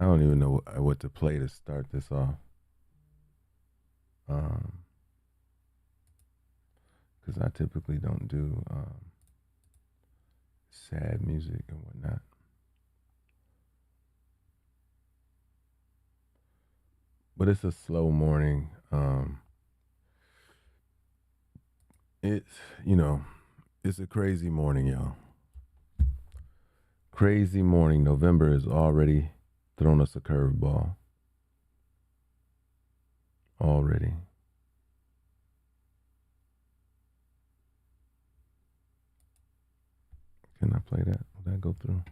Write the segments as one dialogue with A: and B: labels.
A: I don't even know what to play to start this off. Um, because I typically don't do sad music and whatnot. But it's a slow morning. It's you know, it's a crazy morning, y'all. Crazy morning. November has already thrown us a curveball. Already. Can I play that? Will that go through?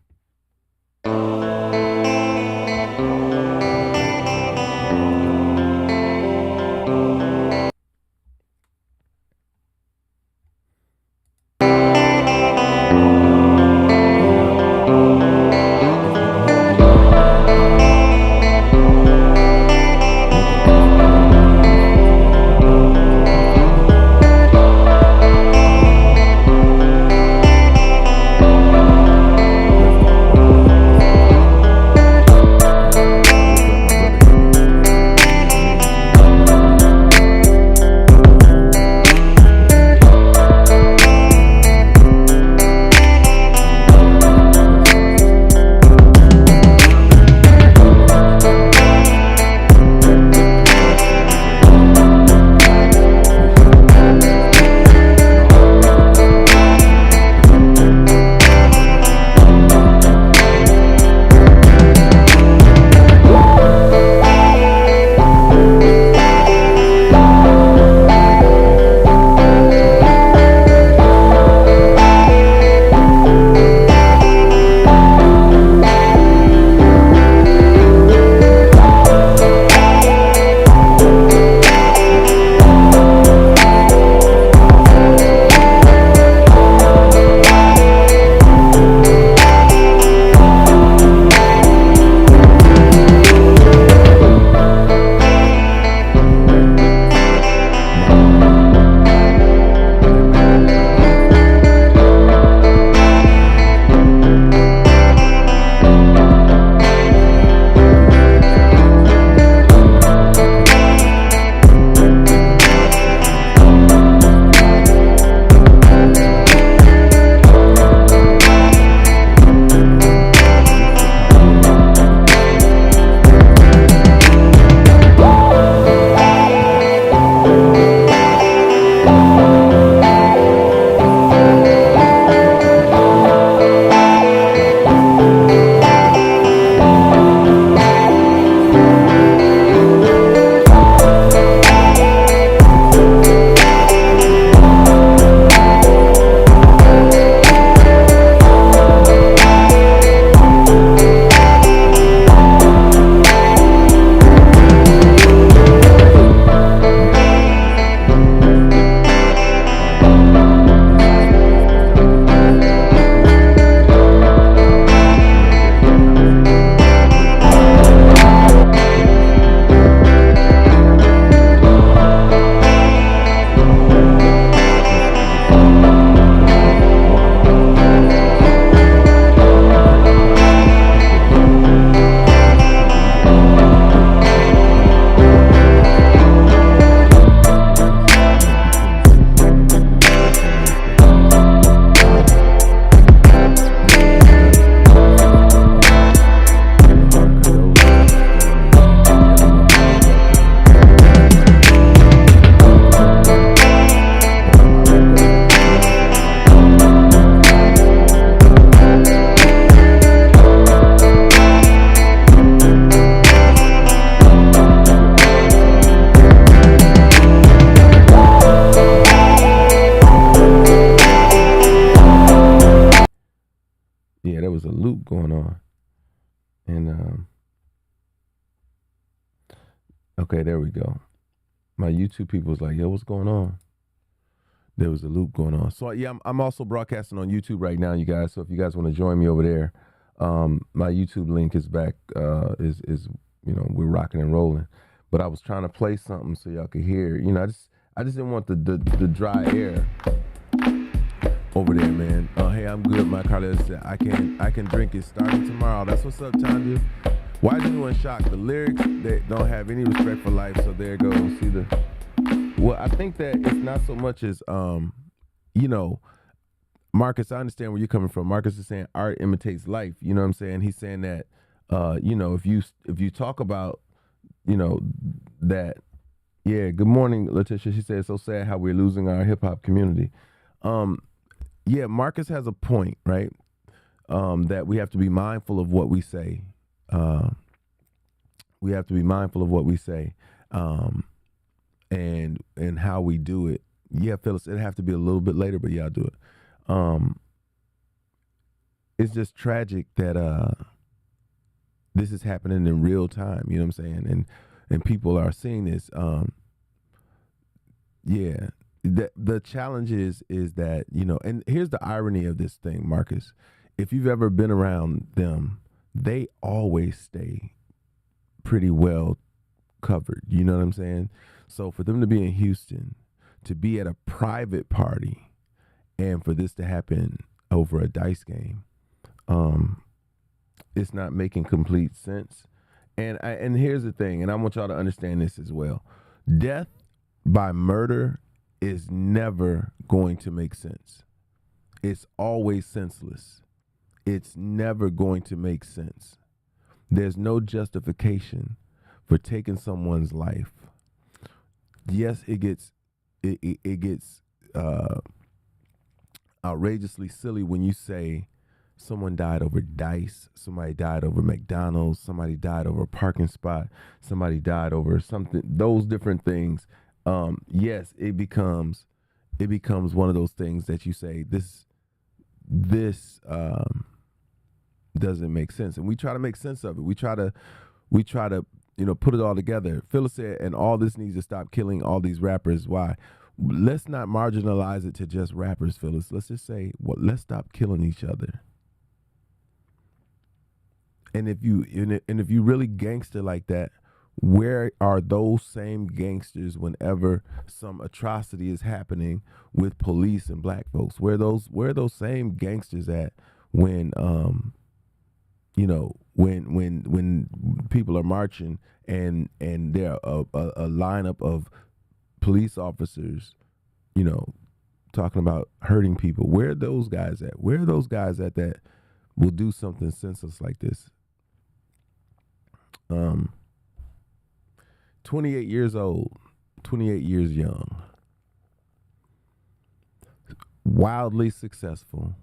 A: It's been a horrible morning, man. Woke up yesterday with no energy today. Takeoff Migos. Um, let's talk about that. Let's get into it. I woke up. My brother hit me yesterday. I knew he was gonna hit me today. But let's get into some music. Appreciate the comments, the shares, and all the love, y'all. Appreciate it. Are they mad at me or are they excited? Appreciate it. Tap into it. Take a moment. Take a moment to listen to this music. Everybody, this is a popular request. This is one of my favorites. This is one of my favorites. It's specific to this group. There's no conversation in it. It's wisdom. They have a specific song that was one of the most asked people songs to people you can listen to between 6 a.m. and 10 a.m. This really does speak to my condolences to the family and everyone who was affected with the tornado. But I woke up yesterday and I started listening to it. Yeah, there was a loop going on, and okay, there we go. My YouTube people was like, "Yo, what's going on?" There was a loop going on. So yeah, I'm also broadcasting on YouTube right now, you guys. So if you guys want to join me over there, my YouTube link is back. Is we're rocking and rolling. But I was trying to play something so y'all could hear. I just didn't want the dry air over there, man. Hey, I'm good. My Carlos said I can drink it starting tomorrow. That's what's up, Tanya. Why is anyone shocked? The lyrics that don't have any respect for life. So there goes. See the. Well, I think that it's not so much as you know, Marcus. I understand where you're coming from. Marcus is saying art imitates life. You know what I'm saying? He's saying that you know, if you talk about, you know, that. Yeah. Good morning, Letitia. She said it's so sad how we're losing our hip hop community. Um, yeah, Marcus has a point, right? That we have to be mindful of what we say. Uh, we have to be mindful of what we say, and how we do it. Yeah, Phyllis, it'd have to be a little bit later, but yeah, I'll do it. Um, it's just tragic that this is happening in real time. You know what I'm saying? And people are seeing this. Yeah. The challenge is that, you know, and here's the irony of this thing, Marcus. If you've ever been around them, they always stay pretty well covered. You know what I'm saying? So for them to be in Houston, to be at a private party, and for this to happen over a dice game, it's not making complete sense. And here's the thing, and I want y'all to understand this as well. Death by murder is never going to make sense. It's always senseless. It's never going to make sense. There's no justification for taking someone's life. Yes, it gets outrageously silly when you say someone died over dice, somebody died over McDonald's, somebody died over a parking spot, somebody died over something. Those different things. Yes, it becomes one of those things that you say this doesn't make sense, and we try to make sense of it. We try to you know, put it all together. Phyllis said, and all this needs to stop killing all these rappers. Why? Let's not marginalize it to just rappers, Phyllis. Let's just say, well, let's stop killing each other. And if you really gangster like that, where are those same gangsters whenever some atrocity is happening with police and black folks? Where are those same gangsters at when you know, when people are marching and there are a lineup of police officers, you know, talking about hurting people? Where are those guys at? Where are those guys at that will do something senseless like this? 28 years old, 28 years young, wildly successful,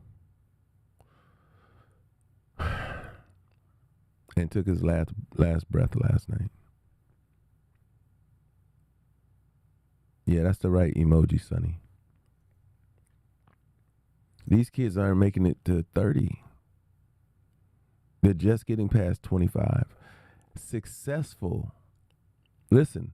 A: and took his last breath last night. Yeah, that's the right emoji, Sonny. These kids aren't making it to 30. They're just getting past 25. Successful. Listen,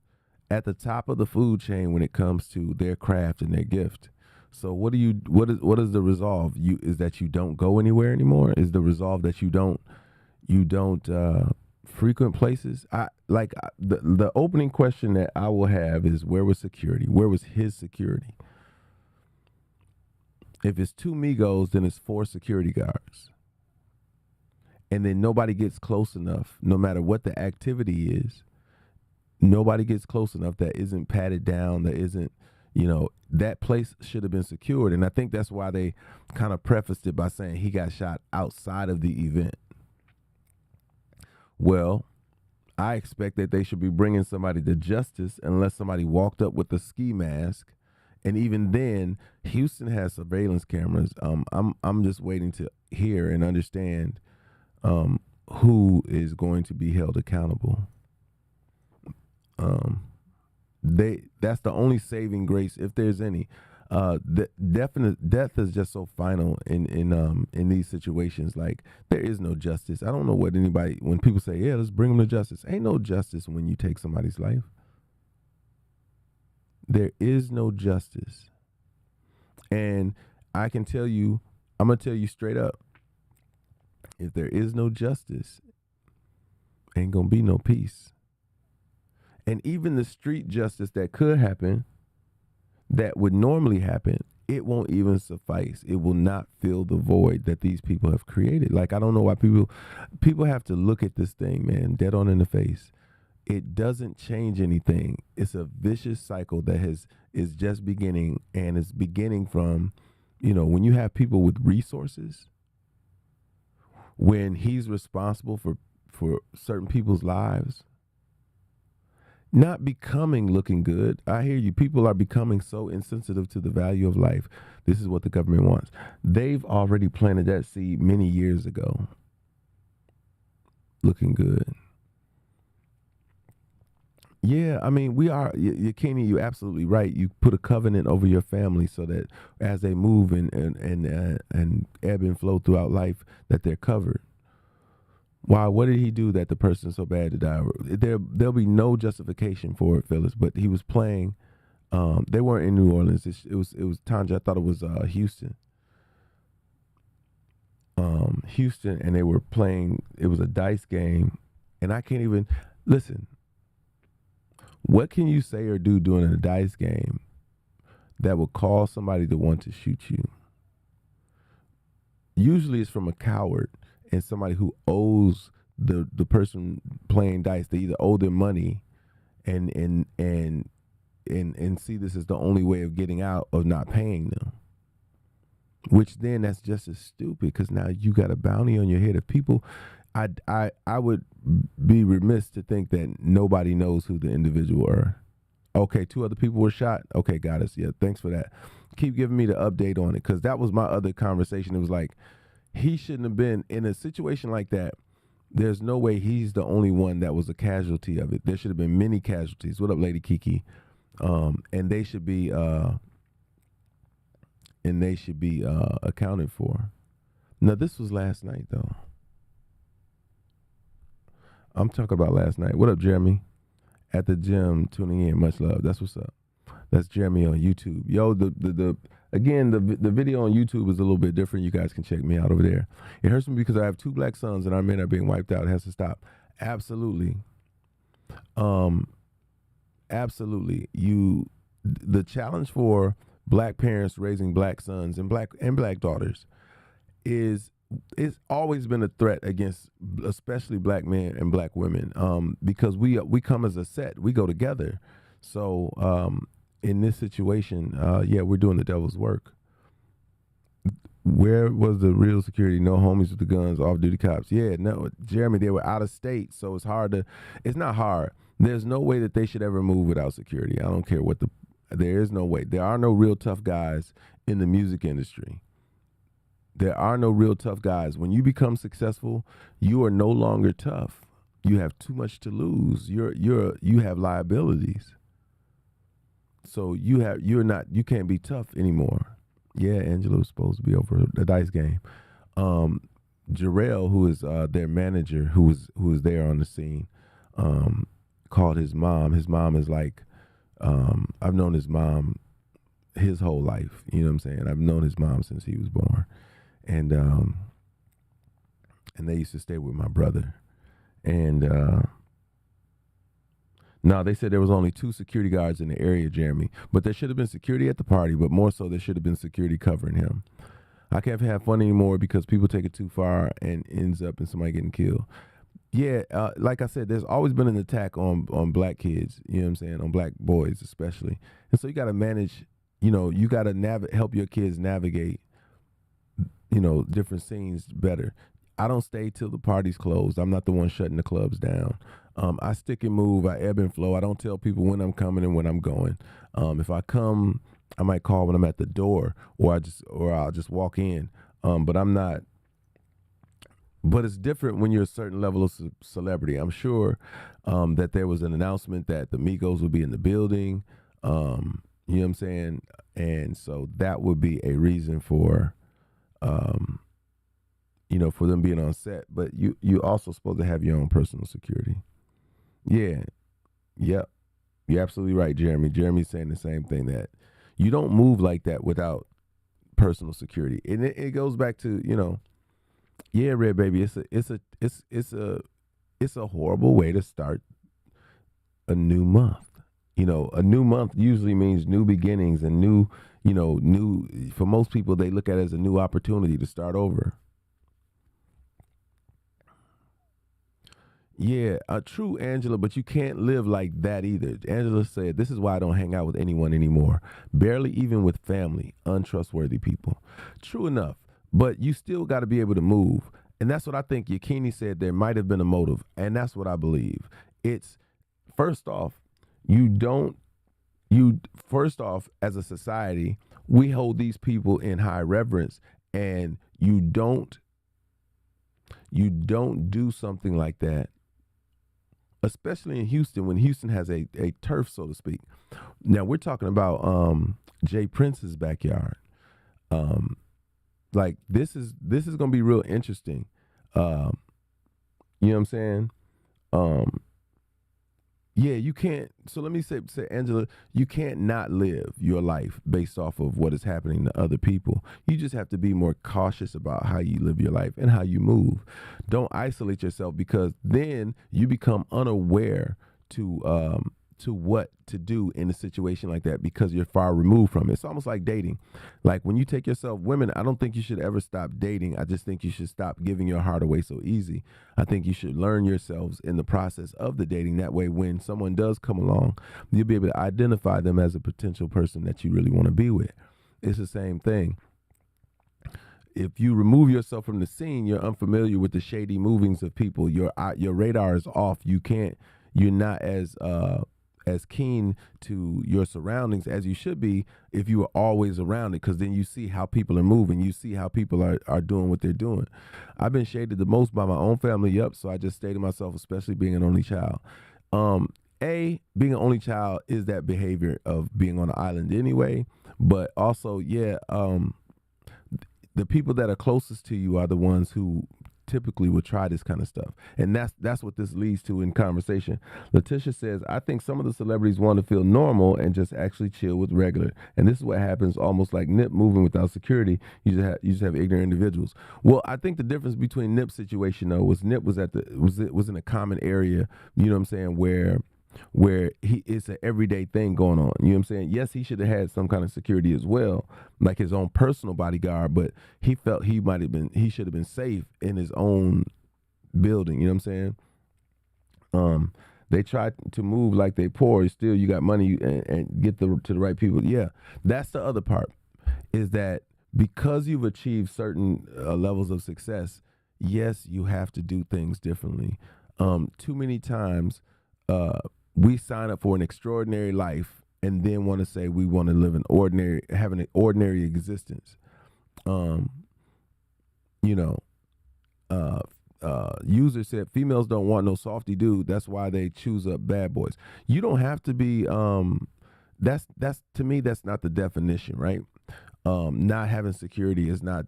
A: at the top of the food chain when it comes to their craft and their gift. So what is the resolve? Is that you don't go anywhere anymore? Is the resolve that you don't frequent places? The opening question that I will have is, where was security? Where was his security? If it's 2 Migos, then it's 4 security guards. And then nobody gets close enough, no matter what the activity is. Nobody gets close enough that isn't patted down, that isn't, you know, that place should have been secured. And I think that's why they kind of prefaced it by saying he got shot outside of the event. Well, I expect that they should be bringing somebody to justice unless somebody walked up with a ski mask. And even then, Houston has surveillance cameras. I'm just waiting to hear and understand who is going to be held accountable. That's the only saving grace, if there's any. Definite death is just so final in these situations. Like, there is no justice. I don't know what anybody, when people say, yeah, let's bring them to justice. Ain't no justice when you take somebody's life. There is no justice. And I can tell you, I'm going to tell you straight up, if there is no justice, ain't going to be no peace. And even the street justice that could happen, that would normally happen, it won't even suffice. It will not fill the void that these people have created. Like, I don't know why people have to look at this thing, man, dead on in the face. It doesn't change anything. It's a vicious cycle that is just beginning, and it's beginning from, when you have people with resources, when he's responsible for certain people's lives not becoming looking good. I hear you. People are becoming so insensitive to the value of life. This is what the government wants. They've already planted that seed many years ago. Looking good. Yeah, I mean, we are, Kenny, you're absolutely right. You put a covenant over your family so that as they move and ebb and flow throughout life, that they're covered. Why? What did he do that the person's so bad to die? There'll be no justification for it, Phyllis. But he was playing. They weren't in New Orleans. It was Tanja. I thought it was Houston. Houston, and they were playing. It was a dice game, and I can't even listen. What can you say or do during a dice game that would cause somebody to want to shoot you? Usually, it's from a coward. And somebody who owes the person playing dice. They either owe them money and see this as the only way of getting out of not paying them. Which then that's just as stupid, because now you got a bounty on your head of people. I would be remiss to think that nobody knows who the individual are. Okay, 2 other people were shot. Okay, got us. Yeah, thanks for that. Keep giving me the update on it, because that was my other conversation. It was like, he shouldn't have been in a situation like that. There's no way he's the only one that was a casualty of it. There should have been many casualties. What up, Lady Kiki? And they should be accounted for. Now, this was last night, though. I'm talking about last night. What up, Jeremy? At the gym, tuning in. Much love. That's what's up. That's Jeremy on YouTube. Yo, the video on YouTube is a little bit different. You guys can check me out over there. It hurts me because I have 2 black sons and our men are being wiped out. It has to stop. Absolutely. Absolutely. The challenge for black parents raising black sons and black daughters is it's always been a threat against especially black men and black women, because we come as a set. We go together. So in this situation, we're doing the devil's work. Where was the real security? No homies with the guns, off-duty cops. Yeah, no, Jeremy, they were out of state, so it's not hard. There's no way that they should ever move without security. I don't care there is no way. There are no real tough guys in the music industry. There are no real tough guys. When you become successful, you are no longer tough. You have too much to lose. You have liabilities. So you can't be tough anymore. Yeah, Angela was supposed to be over the dice game. Jarrell, who is their manager, who was there on the scene, called his mom. His mom is like, I've known his mom his whole life. You know what I'm saying? I've known his mom since he was born, and they used to stay with my brother, and. No, they said there was only 2 security guards in the area, Jeremy. But there should have been security at the party, but more so there should have been security covering him. I can't have fun anymore because people take it too far and ends up in somebody getting killed. Yeah, like I said, there's always been an attack on black kids, you know what I'm saying, on black boys especially. And so you got to manage, you got to help your kids navigate, different scenes better. I don't stay till the party's closed. I'm not the one shutting the clubs down. I stick and move. I ebb and flow. I don't tell people when I'm coming and when I'm going. If I come, I might call when I'm at the door, or I'll just walk in. But I'm not. But it's different when you're a certain level of celebrity. I'm sure that there was an announcement that the Migos would be in the building. You know what I'm saying? And so that would be a reason for, for them being on set. But you also supposed to have your own personal security. Yeah. Yep. You're absolutely right, Jeremy. Jeremy's saying the same thing, that you don't move like that without personal security. And it goes back to, yeah, Red Baby, it's a horrible way to start a new month. A new month usually means new beginnings and for most people, they look at it as a new opportunity to start over. Yeah, true, Angela, but you can't live like that either. Angela said, "This is why I don't hang out with anyone anymore, barely even with family, untrustworthy people." True enough, but you still got to be able to move. And that's what I think Yakini said there might have been a motive. And that's what I believe. It's first off, you don't, first off, as a society, we hold these people in high reverence, and you don't do something like that, especially in Houston, when Houston has a turf, so to speak. Now we're talking about Jay Prince's backyard. Um, like this is gonna be real interesting. Um, you know what I'm saying? Um, yeah, you can't. So let me say, Angela, you can't not live your life based off of what is happening to other people. You just have to be more cautious about how you live your life and how you move. Don't isolate yourself, because then you become unaware to what to do in a situation like that, because you're far removed from it. It's almost like dating. Like when you take yourself, women, I don't think you should ever stop dating. I just think you should stop giving your heart away so easy. I think you should learn yourselves in the process of the dating. That way, when someone does come along, you'll be able to identify them as a potential person that you really want to be with. It's the same thing. If you remove yourself from the scene, you're unfamiliar with the shady movings of people. Your radar is off. You're not as keen to your surroundings as you should be if you are always around it, because then you see how people are moving, you see how people are doing what they're doing. I've been shaded the most by my own family, yep, so I just stay to myself, especially being an only child. um Being an only child is that behavior of being on an island anyway, but also, yeah, the people that are closest to you are the ones who typically would try this kind of stuff. And that's what this leads to in conversation. Letitia says, I think some of the celebrities want to feel normal and just actually chill with regular. And this is what happens, almost like Nip moving without security. You just have ignorant individuals. Well, I think the difference between Nip's situation though was Nip was in a common area, you know what I'm saying, where it's an everyday thing going on. You know what I'm saying? Yes, he should have had some kind of security as well, like his own personal bodyguard, but he felt he should have been safe in his own building. You know what I'm saying? They try to move like they poor. Still, you got money and get to the right people. Yeah, that's the other part. Is that because you've achieved certain levels of success, yes, you have to do things differently. Too many times, uh, we sign up for an extraordinary life and then want to say we want to have an ordinary existence. Um, you know, uh, user said females don't want no softy dude. That's why they choose up bad boys. You don't have to be. That's to me. That's not the definition, right? Not having security is not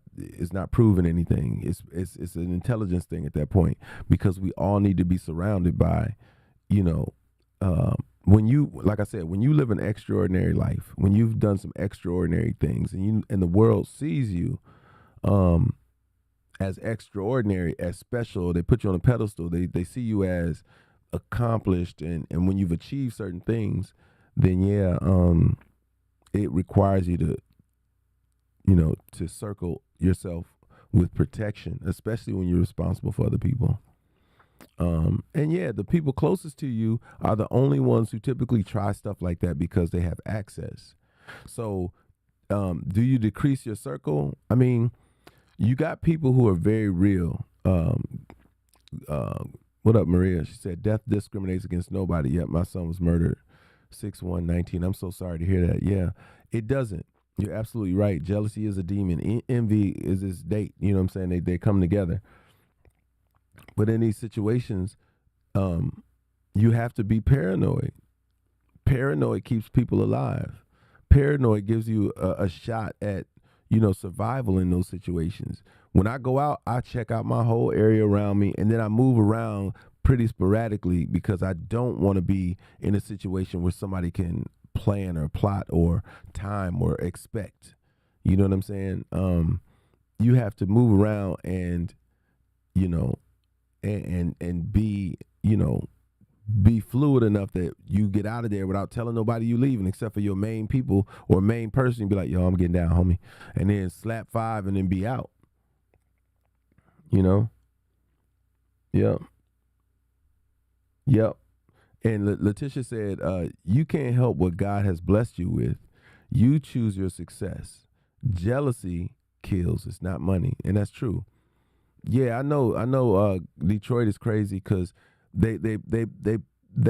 A: proving anything. It's an intelligence thing at that point, because we all need to be surrounded by, you know, when you, like I said, when you live an extraordinary life, when you've done some extraordinary things, and the world sees you, um, as extraordinary, as special. They put you on a pedestal. They see you as accomplished, and when you've achieved certain things, then yeah, it requires you to circle yourself with protection, especially when you're responsible for other people. And yeah, the people closest to you are the only ones who typically try stuff like that because they have access. So, do you decrease your circle? I mean, you got people who are very real. Uh, what up, Maria? She said, death discriminates against nobody. Yet my son was murdered. 6/1/19. I'm so sorry to hear that. Yeah, it doesn't. You're absolutely right. Jealousy is a demon. Envy is his date. You know what I'm saying? They come together. But in these situations, um, you have to be paranoid. Paranoid keeps people alive. Paranoid gives you a shot at, survival in those situations. When I go out, I check out my whole area around me, and then I move around pretty sporadically, because I don't want to be in a situation where somebody can plan or plot or time or expect. You know what I'm saying? You have to move around and, you know, and be, be fluid enough that you get out of there without telling nobody you leaving, except for your main people or main person. You be like, yo, I'm getting down, homie, and then slap 5 and then be out. You know? Yep. Yep. And Letitia said, you can't help what God has blessed you with. You choose your success. Jealousy kills. It's not money. And that's true. Yeah, I know Detroit is crazy because they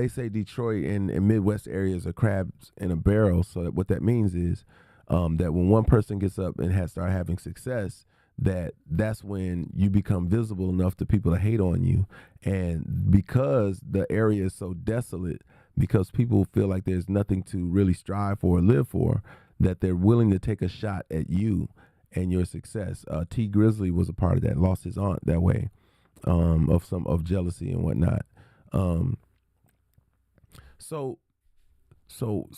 A: say Detroit and Midwest areas are crabs in a barrel. So what that means is that when one person gets up and start having success, that's when you become visible enough to people to hate on you. And because the area is so desolate, because people feel like there's nothing to really strive for or live for, that they're willing to take a shot at you and your success. T Grizzly was a part of that, lost his aunt that way, of jealousy and whatnot. So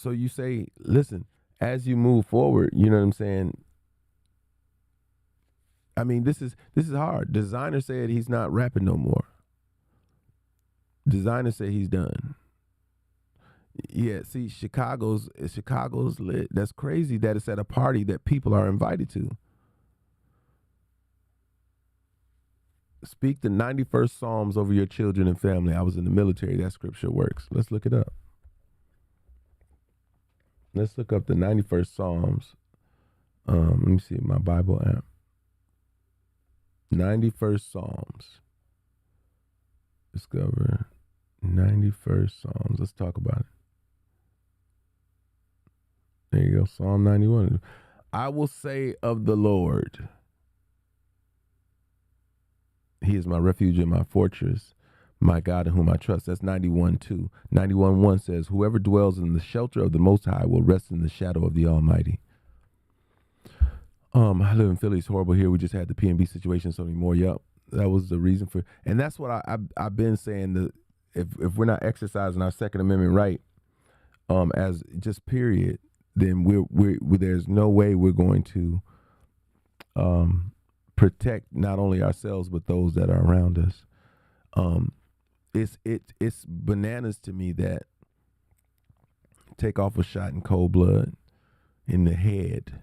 A: you say, listen, as you move forward, you know what I'm saying? I mean, this is hard. Designer said he's not rapping no more. Designer said he's done. Yeah, see, Chicago's lit. That's crazy that it's at a party that people are invited to. Speak the 91st Psalms over your children and family. I was in the military. That scripture works. Let's look it up. Let's look up the 91st Psalms. Let me see my Bible app. 91st Psalms. Discover 91st Psalms. Let's talk about it. There you go. Psalm 91. I will say of the Lord, He is my refuge and my fortress, my God in whom I trust. That's 91:2. 91:1 says, whoever dwells in the shelter of the Most High will rest in the shadow of the Almighty. I live in Philly. It's horrible here. We just had the PNB situation, so anymore. Yep, that was the reason for, and that's what I've been saying. That if we're not exercising our Second Amendment right, as just period, then we there's no way we're going to protect not only ourselves but those that are around us. It's bananas to me that TakeOff was shot in cold blood in the head,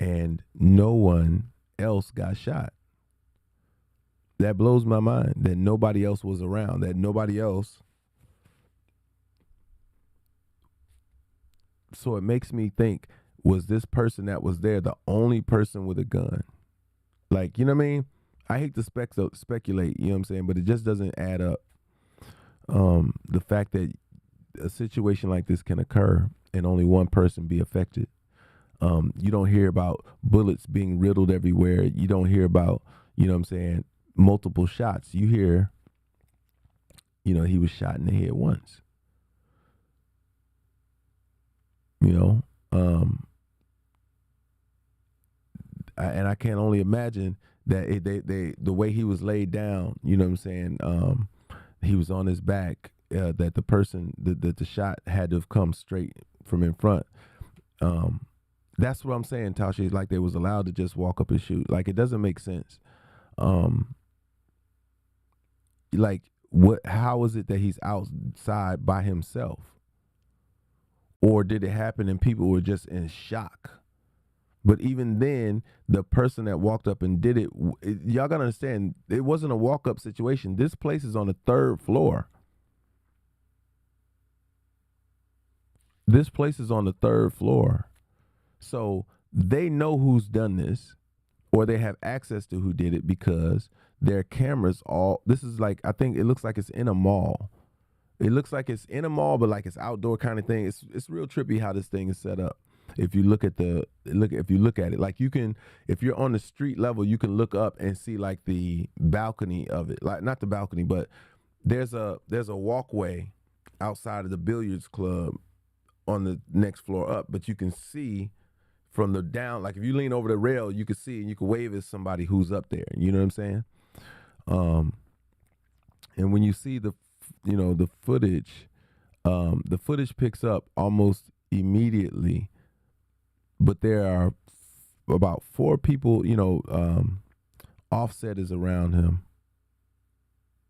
A: and no one else got shot. That blows my mind that nobody else was around, that nobody else. So it makes me think, was this person that was there the only person with a gun? Like, you know what I mean? I hate to speculate, you know what I'm saying? But it just doesn't add up. The fact that a situation like this can occur and only one person be affected. You don't hear about bullets being riddled everywhere. You don't hear about, you know what I'm saying, multiple shots. You hear, you know, he was shot in the head once. You know, and I can only imagine that the way he was laid down, you know what I'm saying, he was on his back, that the person, that the shot had to have come straight from in front. That's what I'm saying, Tasha. It's like they was allowed to just walk up and shoot. Like, it doesn't make sense. Like, how is it that he's outside by himself? Or did it happen and people were just in shock? But even then, the person that walked up and did it, y'all gotta understand, it wasn't a walk-up situation. This place is on the 3rd floor. This place is on the 3rd floor. So they know who's done this, or they have access to who did it, because their cameras this is like, I think it looks like it's in a mall. It looks like it's in a mall, but like it's outdoor kind of thing. It's real trippy how this thing is set up. If you look at it, like, you can, if you're on the street level, you can look up and see like the balcony of it. Like, not the balcony, but there's a walkway outside of the billiards club on the next floor up, but you can see from the down, like if you lean over the rail, you can see and you can wave at somebody who's up there. You know what I'm saying? And when you see the footage, the footage picks up almost immediately, but there are about 4 people, Offset is around him.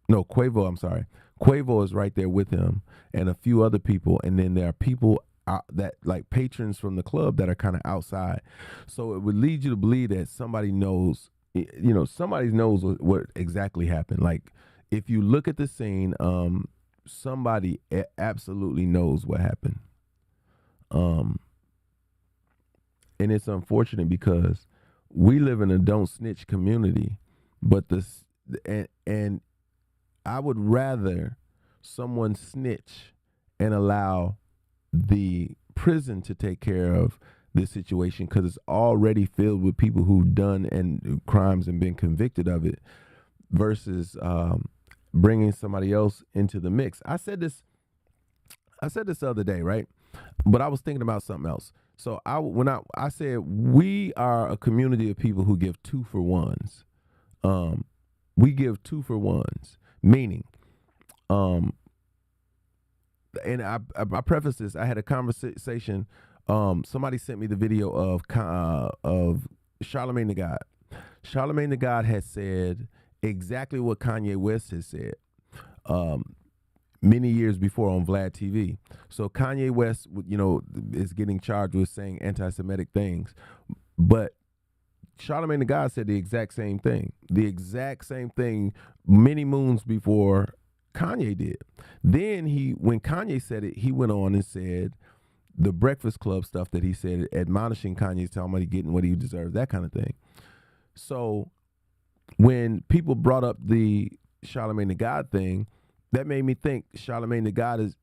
A: No, Quavo Quavo is right there with him and a few other people, and then there are people that like patrons from the club that are kind of outside. So it would lead you to believe that somebody knows, somebody knows what exactly happened. Like if you look at the scene, somebody absolutely knows what happened. And it's unfortunate because we live in a don't snitch community, but and I would rather someone snitch and allow the prison to take care of this situation because it's already filled with people who've done and crimes and been convicted of it versus bringing somebody else into the mix. I said this the other day, right? But I was thinking about something else. So I said we are a community of people who give 2-for-1s. We give 2-for-1s, meaning, and I preface this. I had a conversation. Somebody sent me the video of Charlamagne the God. Charlamagne the God has said exactly what Kanye West has said. Many years before on Vlad TV. So Kanye West, is getting charged with saying anti-Semitic things. But Charlamagne the God said the exact same thing. The exact same thing many moons before Kanye did. Then when Kanye said it, he went on and said the Breakfast Club stuff that he said, admonishing Kanye, telling him he getting what he deserves, that kind of thing. So when people brought up the Charlamagne the God thing, that made me think Charlamagne the God is,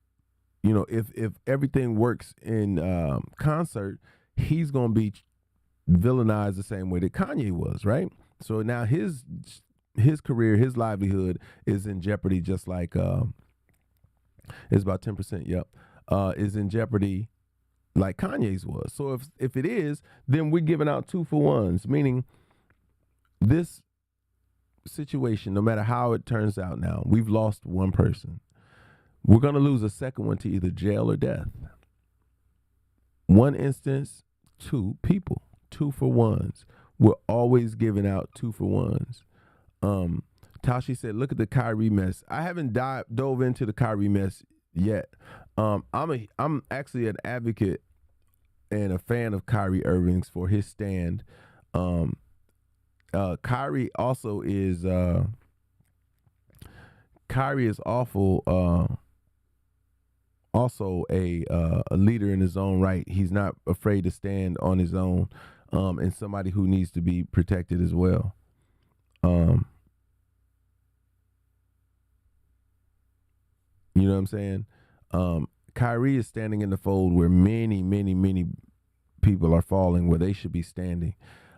A: if everything works in concert, he's going to be villainized the same way that Kanye was, right? So now his career, his livelihood is in jeopardy, just like it's about 10%. Yep, is in jeopardy, like Kanye's was. So if it is, then we're giving out 2-for-1s, meaning this situation, no matter how it turns out now, we've lost one person. We're going to lose a second one to either jail or death. One instance, 2 people, 2-for-1s. We're always giving out 2-for-1s. Tashi said, look at the Kyrie mess. I haven't dove into the Kyrie mess yet. I'm actually an advocate and a fan of Kyrie Irving's for his stand. Kyrie also is also a leader in his own right. He's not afraid to stand on his own, and somebody who needs to be protected as well. You know what I'm saying? Kyrie is standing in the fold where many, many, many people are falling where they should be standing.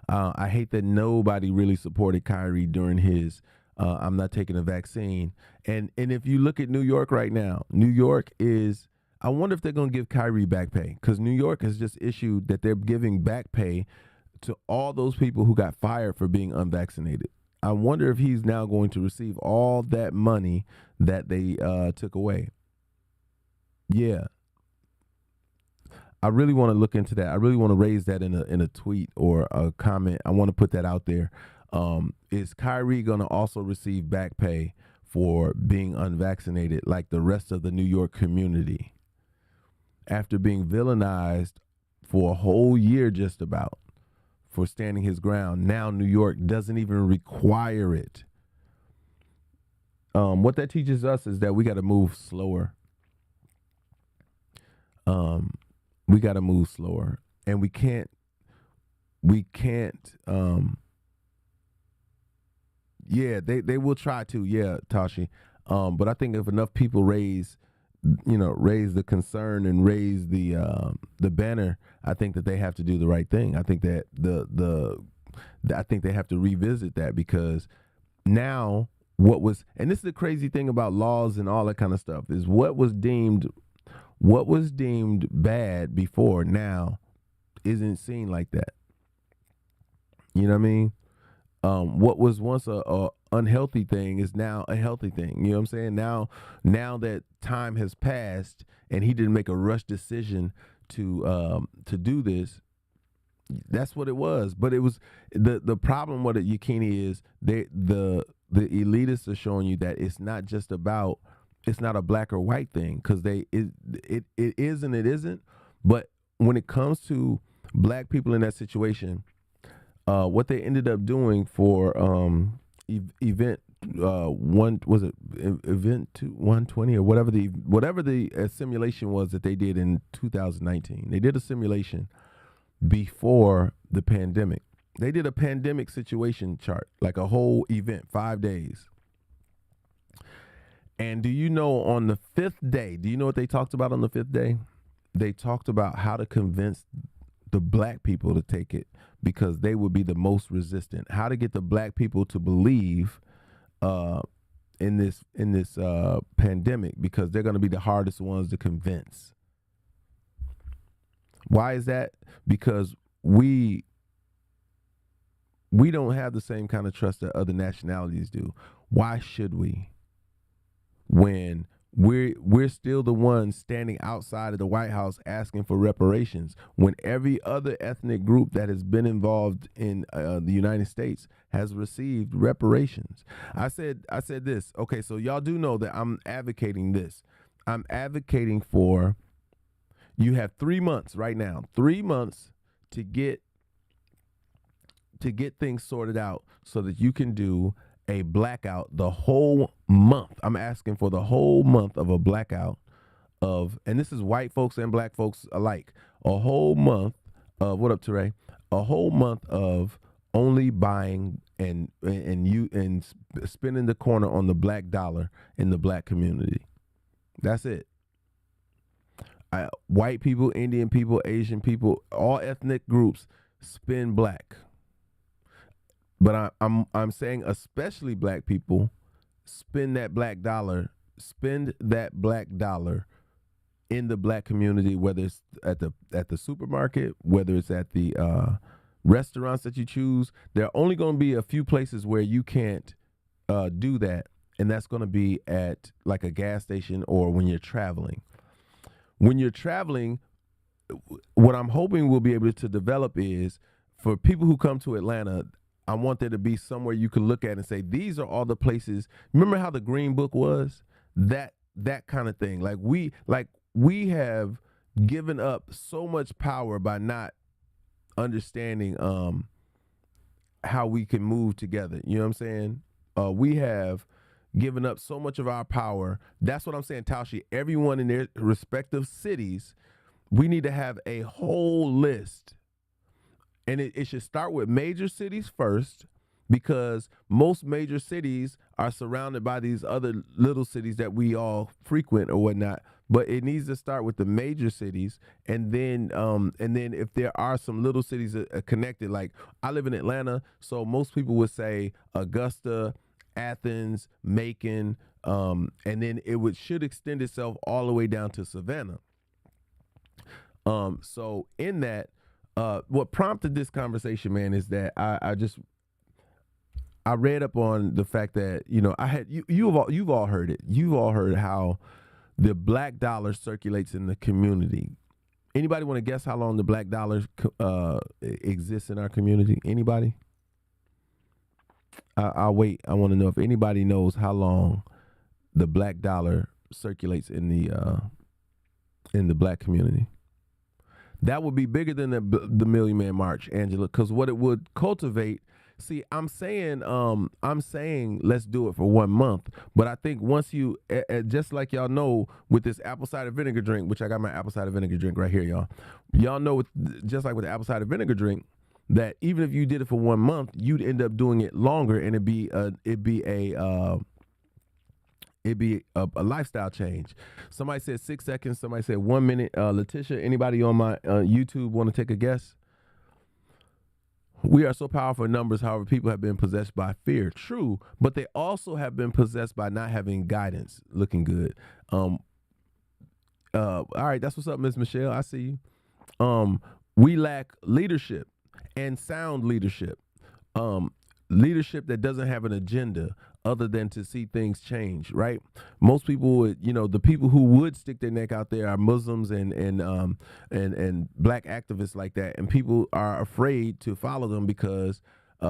A: I hate that nobody really supported Kyrie during his I'm not taking a vaccine. And if you look at New York right now, New York is, I wonder if they're going to give Kyrie back pay, because New York has just issued that they're giving back pay to all those people who got fired for being unvaccinated. I wonder if he's now going to receive all that money that they took away. Yeah. I really want to look into that. I really want to raise that in a tweet or a comment. I want to put that out there. Is Kyrie going to also receive back pay for being unvaccinated like the rest of the New York community after being villainized for a whole year just about for standing his ground? Now New York doesn't even require it. What that teaches us is that we got to move slower. We got to move slower, and we can't, yeah, they will try to, yeah, Tashi. But I think if enough people raise the concern and raise the banner, I think that they have to do the right thing. I think that I think they have to revisit that, because now and this is the crazy thing about laws and all that kind of stuff, is what was deemed bad before now isn't seen like that. You know what I mean? What was once a unhealthy thing is now a healthy thing. You know what I'm saying? Now that time has passed and he didn't make a rush decision to do this, that's what it was. But it was the problem with it, Yakini, is the elitists are showing you that it's not just about it's not a black or white thing, because it is and it isn't. But when it comes to black people in that situation, what they ended up doing for event one was it event 120 or whatever the simulation was that they did in 2019. They did a simulation before the pandemic. They did a pandemic situation chart, like a whole event, 5 days. And do you know on the fifth day, do you know what they talked about on the fifth day? They talked about how to convince the black people to take it, because they would be the most resistant. How to get the black people to believe in this pandemic, because they're going to be the hardest ones to convince. Why is that? Because we don't have the same kind of trust that other nationalities do. Why should we? When we're still the ones standing outside of the White House asking for reparations, when every other ethnic group that has been involved in the United States has received reparations. I said this. Okay, so y'all do know that I'm advocating this. I'm advocating for, you have 3 months right now, 3 months to get things sorted out so that you can do a blackout the whole month. I'm asking for the whole month of a blackout of, and this is white folks and black folks alike, a whole month of, what up, Teray? A whole month of only buying and spending the corner on the black dollar in the black community. That's it. White people, Indian people, Asian people, all ethnic groups spend black. But I'm saying especially black people spend that black dollar in the black community, whether it's at the supermarket, whether it's at the restaurants that you choose. There are only going to be a few places where you can't do that, and that's going to be at like a gas station or when you're traveling. When you're traveling, what I'm hoping we'll be able to develop is, for people who come to Atlanta, I want there to be somewhere you can look at and say, these are all the places. Remember how the Green Book was? That kind of thing. Like we have given up so much power by not understanding how we can move together. You know what I'm saying? We have given up so much of our power. That's what I'm saying, Taushi. Everyone in their respective cities, we need to have a whole list. And it should start with major cities first, because most major cities are surrounded by these other little cities that we all frequent or whatnot. But it needs to start with the major cities, and then if there are some little cities that are connected, like I live in Atlanta, so most people would say Augusta, Athens, Macon, and then should extend itself all the way down to Savannah. So in that. What prompted this conversation, man, is that I read up on the fact that, you've all heard it. You've all heard how the black dollar circulates in the community. Anybody want to guess how long the black dollar exists in our community? Anybody? I'll wait. I want to know if anybody knows how long the black dollar circulates in the black community. That would be bigger than the Million Man March, Angela, because what it would cultivate. See, I'm saying let's do it for 1 month, but I think once you, just like y'all know with this apple cider vinegar drink, which I got my apple cider vinegar drink right here, y'all know just like with the apple cider vinegar drink, that even if you did it for 1 month, you'd end up doing it longer, and it'd be a lifestyle change. Somebody said 6 seconds. Somebody said 1 minute. Letitia, anybody on my YouTube want to take a guess? We are so powerful in numbers. However, people have been possessed by fear. True, but they also have been possessed by not having guidance. Looking good. All right, that's what's up, Miss Michelle. I see you. We lack leadership and sound leadership. Leadership that doesn't have an agenda other than to see things change, right? Most people would, the people who would stick their neck out there are Muslims and black activists like that, and people are afraid to follow them because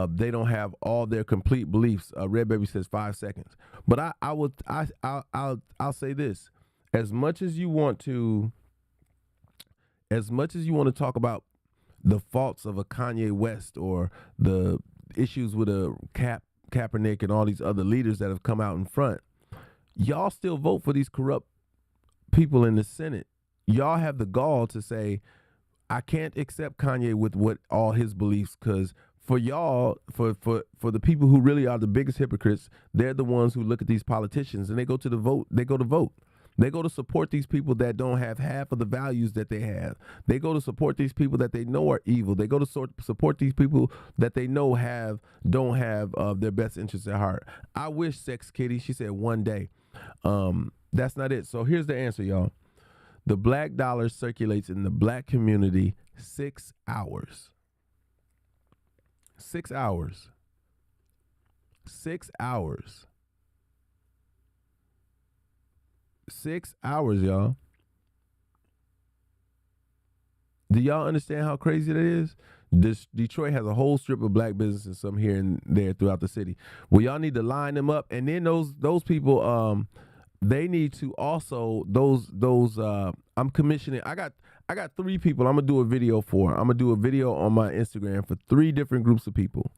A: They don't have all their complete beliefs. Red Baby says 5 seconds, but I'll say this: as much as you want to, talk about the faults of a Kanye West or the issues with a Kaepernick and all these other leaders that have come out in front, y'all still vote for these corrupt people in the Senate. Y'all have the gall to say, I can't accept Kanye with what all his beliefs, because for y'all, for the people who really are the biggest hypocrites, they're the ones who look at these politicians and they go to vote. They go to support these people that don't have half of the values that they have. They go to support these people that they know are evil. They go to support these people that they know don't have their best interests at heart. I wish Sex Kitty, she said one day. That's not it. So here's the answer, y'all. The black dollar circulates in the black community 6 hours. 6 hours. 6 hours. 6 hours, y'all. Do y'all understand how crazy that is? Detroit has a whole strip of black businesses, some here and there throughout the city. Well, y'all need to line them up, and then those people, they need to also I'm commissioning. I got 3 people I'm gonna do a video for. I'm gonna do a video on my Instagram for 3 different groups of people.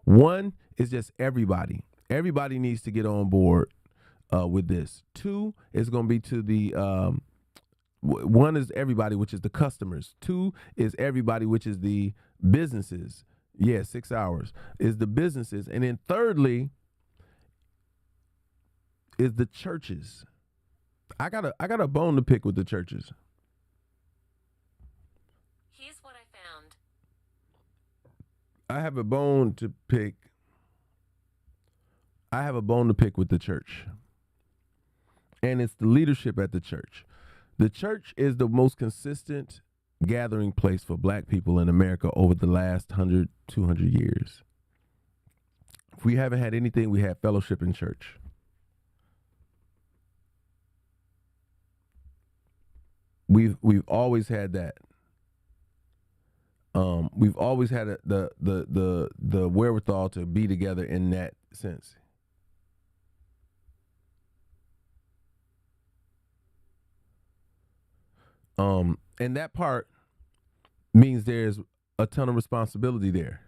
A: One is just everybody. Everybody needs to get on board with this. 2 is gonna be to the one is everybody, which is the customers. 2 is everybody, which is the businesses. Yeah, 6 hours is the businesses, and then thirdly is the churches. I got a bone to pick with the churches.
B: Here's what I found.
A: I have a bone to pick. I have a bone to pick with the church. And it's the leadership at the church. The church is the most consistent gathering place for black people in America over the last 100, 200 years. If we haven't had anything, we had fellowship in church. We've always had that. We've always had the wherewithal to be together in that sense. And that part means there's a ton of responsibility there.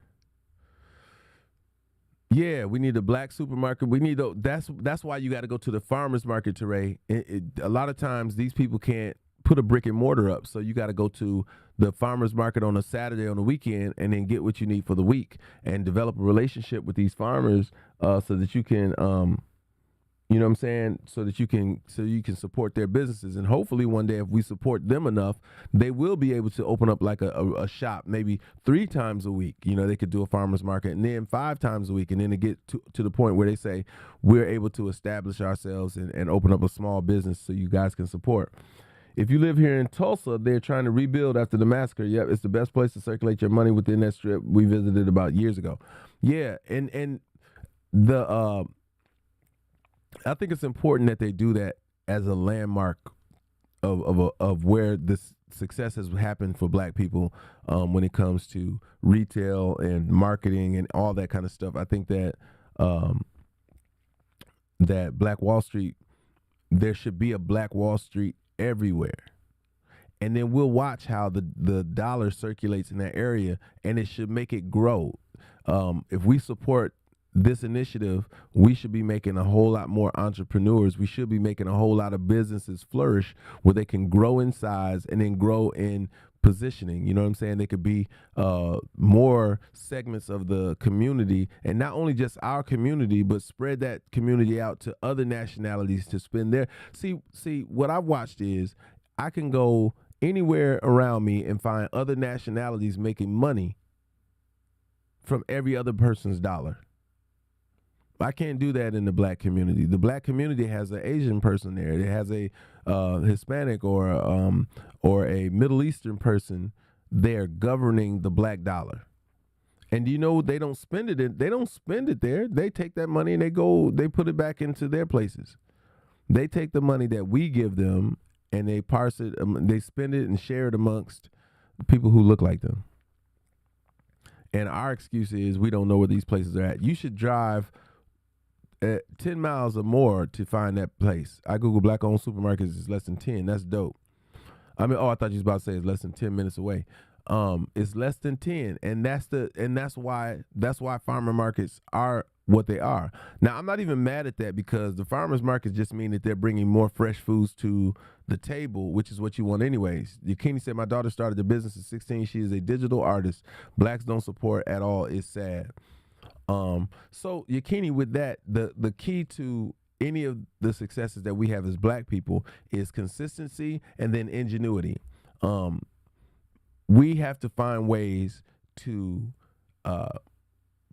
A: Yeah, we need a black supermarket. We need that's why you got to go to the farmers market, Teray. A lot of times these people can't put a brick and mortar up, so you got to go to the farmers market on a Saturday on the weekend and then get what you need for the week and develop a relationship with these farmers so that you can you know what I'm saying? So you can support their businesses. And hopefully one day if we support them enough, they will be able to open up like a shop maybe 3 times a week. You know, they could do a farmer's market and then 5 times a week. And then to get to the point where they say we're able to establish ourselves and open up a small business so you guys can support. If you live here in Tulsa, they're trying to rebuild after the massacre. Yep, it's the best place to circulate your money within that strip. We visited about years ago. Yeah, and the I think it's important that they do that as a landmark of where this success has happened for black people when it comes to retail and marketing and all that kind of stuff. I think that that Black Wall Street, there should be a Black Wall Street everywhere. And then we'll watch how the dollar circulates in that area, and it should make it grow. If we support this initiative, we should be making a whole lot more entrepreneurs. We should be making a whole lot of businesses flourish where they can grow in size and then grow in positioning. You know what I'm saying? They could be more segments of the community, and not only just our community, but spread that community out to other nationalities to spend their. See, what I've watched is I can go anywhere around me and find other nationalities making money from every other person's dollar. I can't do that in the black community. The black community has an Asian person there. It has a Hispanic or a Middle Eastern person there governing the black dollar. And you know they don't spend it. They don't spend it there. They take that money and they put it back into their places. They take the money that we give them and they parse it. They spend it and share it amongst the people who look like them. And our excuse is we don't know where these places are at. You should drive 10 miles or more to find that place. I Google black-owned supermarkets. It's less than 10. That's dope. I mean, I thought you was about to say it's less than 10 minutes away. It's less than 10, and that's why farmer markets are what they are. Now, I'm not even mad at that because the farmers markets just mean that they're bringing more fresh foods to the table, which is what you want anyways. Yakini said, my daughter started the business at 16. She is a digital artist. Blacks don't support at all. It's sad. So Yakini, with that, the key to any of the successes that we have as black people is consistency and then ingenuity. We have to find ways to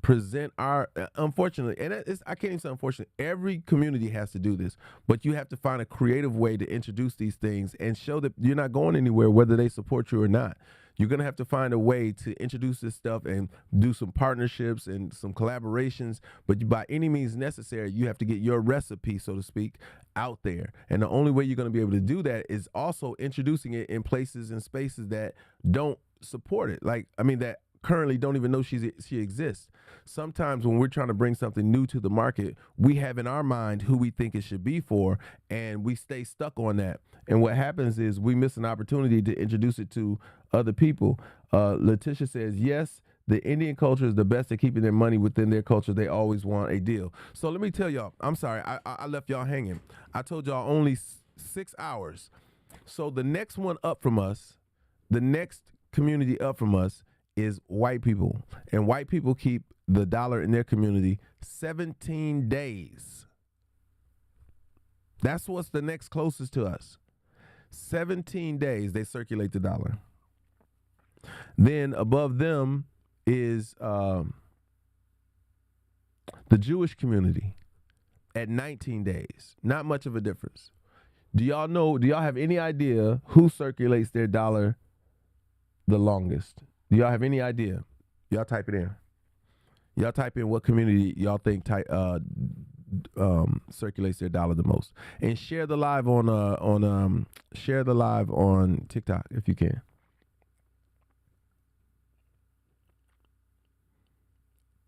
A: present our, unfortunately, and I can't even say unfortunately, every community has to do this, but you have to find a creative way to introduce these things and show that you're not going anywhere, whether they support you or not. You're going to have to find a way to introduce this stuff and do some partnerships and some collaborations, but by any means necessary, you have to get your recipe, so to speak, out there. And the only way you're going to be able to do that is also introducing it in places and spaces that don't support it. That currently don't even know she exists. Sometimes when we're trying to bring something new to the market, we have in our mind who we think it should be for, and we stay stuck on that. And what happens is we miss an opportunity to introduce it to other people. Letitia says, yes, the Indian culture is the best at keeping their money within their culture. They always want a deal. So let me tell y'all, I'm sorry, I left y'all hanging. I told y'all only 6 hours. So the next one up from us, the next community up from us is white people. And white people keep the dollar in their community 17 days. That's what's the next closest to us. 17 days they circulate the dollar. Then above them is the Jewish community at 19 days. Not much of a difference. Do y'all have any idea who circulates their dollar the longest? Do y'all have any idea? Y'all type it in. Y'all type in what community y'all think circulates their dollar the most, and share the live on TikTok if you can.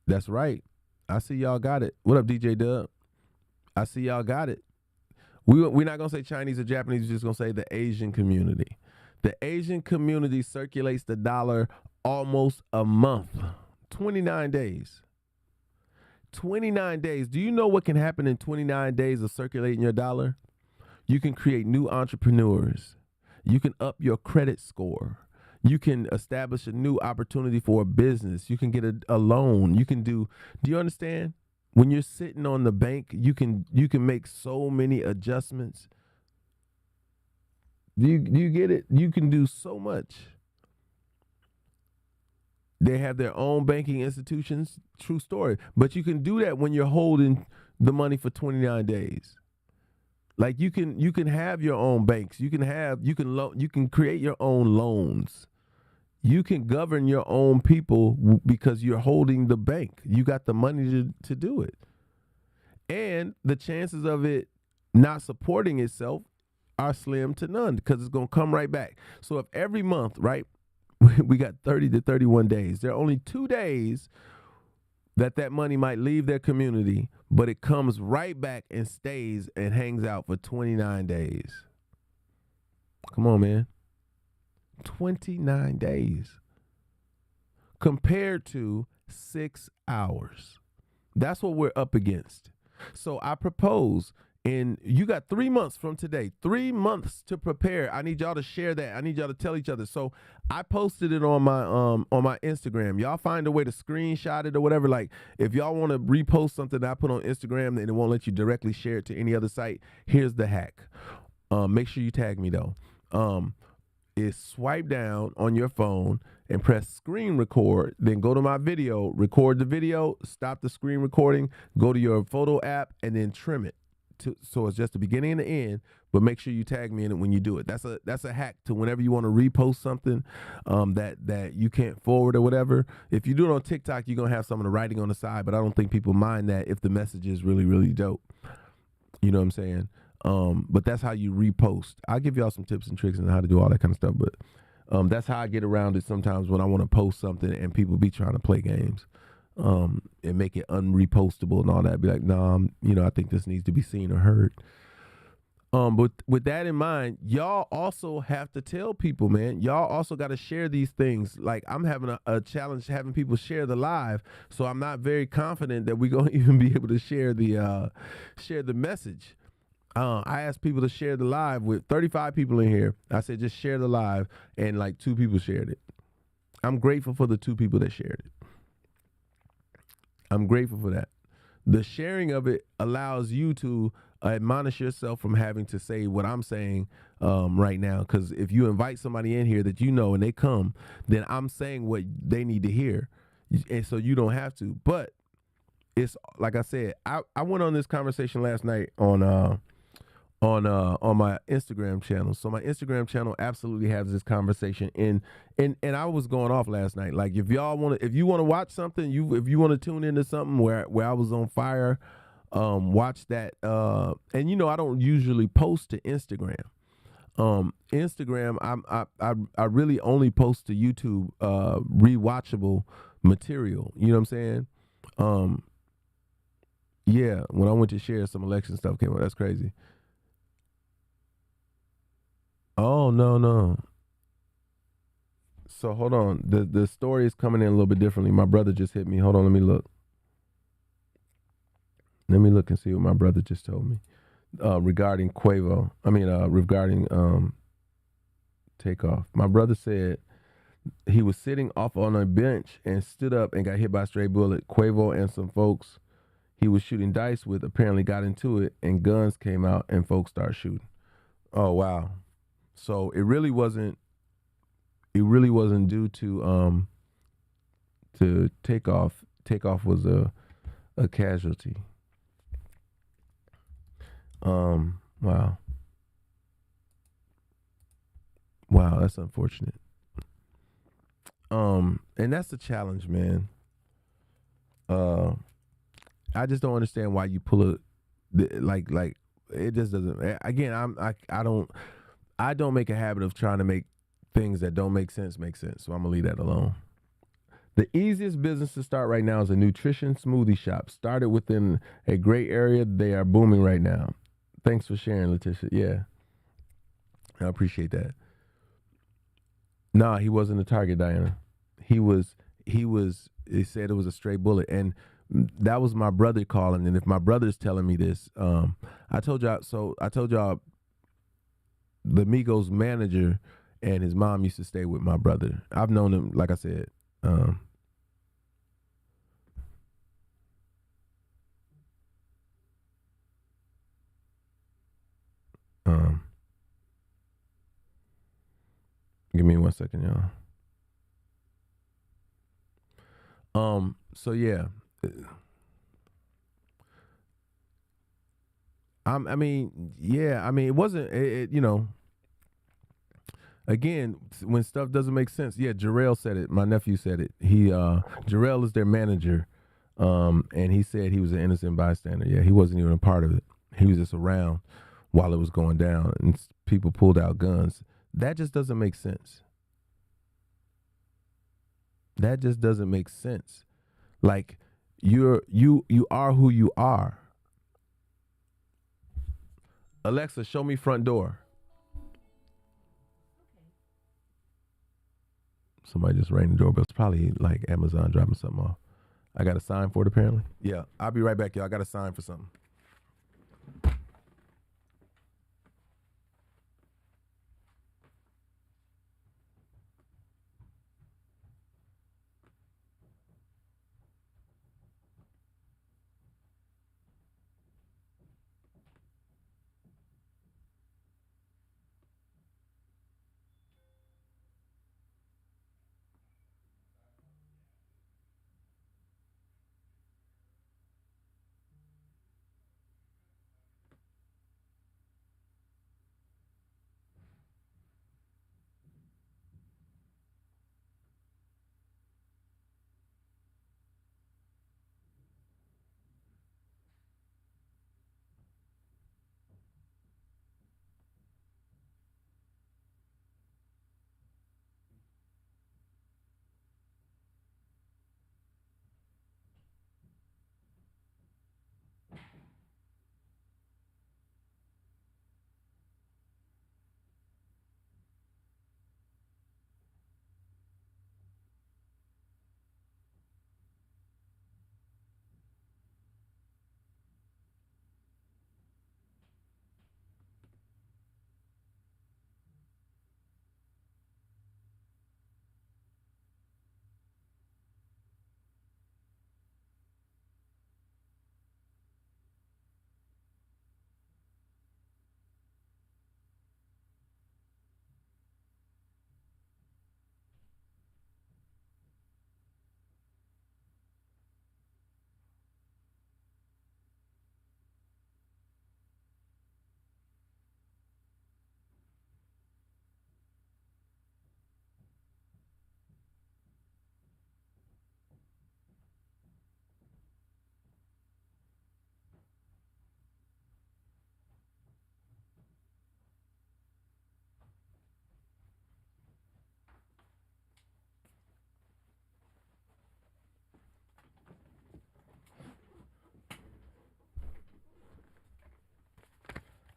A: That's right. I see y'all got it. What up, DJ Dub? I see y'all got it. We're not gonna say Chinese or Japanese. We're just gonna say the Asian community. The Asian community circulates the dollar almost a month, 29 days. 29 days. Do you know what can happen in 29 days of circulating your dollar? You can create new entrepreneurs. You can up your credit score. You can establish a new opportunity for a business. You can get a loan. You can do you understand? When you're sitting on the bank, you can make so many adjustments. Do you get it? You can do so much. They have their own banking institutions. True story. But you can do that when you're holding the money for 29 days. Like you can have your own banks. You can create your own loans. You can govern your own people because you're holding the bank. You got the money to do it. And the chances of it not supporting itself are slim to none because it's going to come right back. So if every month, right, we got 30 to 31 days. There are only 2 days that money might leave their community, but it comes right back and stays and hangs out for 29 days. Come on, man. 29 days compared to 6 hours. That's what we're up against. So I propose, and you got 3 months from today, 3 months to prepare. I need y'all to share that. I need y'all to tell each other. So I posted it on my Instagram. Y'all find a way to screenshot it or whatever. Like if y'all want to repost something that I put on Instagram and it won't let you directly share it to any other site, here's the hack. Make sure you tag me though. Is swipe down on your phone and press screen record, then go to my video, record the video, stop the screen recording, go to your photo app, and then trim it. So it's just the beginning and the end, but make sure you tag me in it when you do it. That's a hack to whenever you want to repost something that you can't forward or whatever. If you do it on TikTok, you're going to have some of the writing on the side, but I don't think people mind that if the message is really, really dope. You know what I'm saying? But that's how you repost. I'll give y'all some tips and tricks on how to do all that kind of stuff, but That's how I get around it sometimes when I want to post something and people be trying to play games, and make it unrepostable and all that. Be like, nah, I think this needs to be seen or heard. But with that in mind, y'all also have to tell people, man. Y'all also got to share these things. Like I'm having a challenge having people share the live, so I'm not very confident that we're gonna even be able to share the message. I asked people to share the live with 35 people in here. I said just share the live, and like 2 people shared it. I'm grateful for the 2 people that shared it. I'm grateful for that. The sharing of it allows you to admonish yourself from having to say what I'm saying right now. Because if you invite somebody in here that you know and they come, then I'm saying what they need to hear. And so you don't have to. But it's like I said, I went on this conversation last night on my Instagram channel. So my Instagram channel absolutely has this conversation and I was going off last night. Like if you want to watch something, if you want to tune into something where I was on fire, watch that. And I don't usually post to Instagram. Instagram, I really only post to YouTube rewatchable material. You know what I'm saying? Um, yeah, when I went to share, some election stuff came up. That's crazy. Oh no, no. So hold on. The story is coming in a little bit differently. My brother just hit me. Hold on, let me look. Let me look and see what my brother just told me. Regarding Quavo. Regarding Takeoff. My brother said he was sitting off on a bench and stood up and got hit by a stray bullet. Quavo and some folks he was shooting dice with apparently got into it and guns came out and folks started shooting. Oh wow. So it really wasn't due to Takeoff. Takeoff was a casualty. Wow. Wow, that's unfortunate. And that's the challenge, man. Uh I just don't understand why you pull like it just doesn't. Again, I don't make a habit of trying to make things that don't make sense make sense. So I'm gonna leave that alone. The easiest business to start right now is a nutrition smoothie shop. Started within a great area. They are booming right now. Thanks for sharing, Letitia. Yeah, I appreciate that. Nah, he wasn't a target, Diana. He was. He was. He said it was a stray bullet, and that was my brother calling. And if my brother's telling me this, I told y'all. So I told y'all the Migos manager and his mom used to stay with my brother. I've known him, like I said. Um, um, Give me 1 second, y'all. So yeah, it wasn't. Again, when stuff doesn't make sense. Yeah, Jarrell said it. My nephew said it. Jarrell is their manager, and he said he was an innocent bystander. Yeah, he wasn't even a part of it. He was just around while it was going down, and people pulled out guns. That just doesn't make sense. That just doesn't make sense. Like you are who you are. Alexa, show me front door. Somebody just rang the doorbell. It's probably like Amazon dropping something off. I got a sign for it apparently. Yeah, I'll be right back, y'all. I got a sign for something.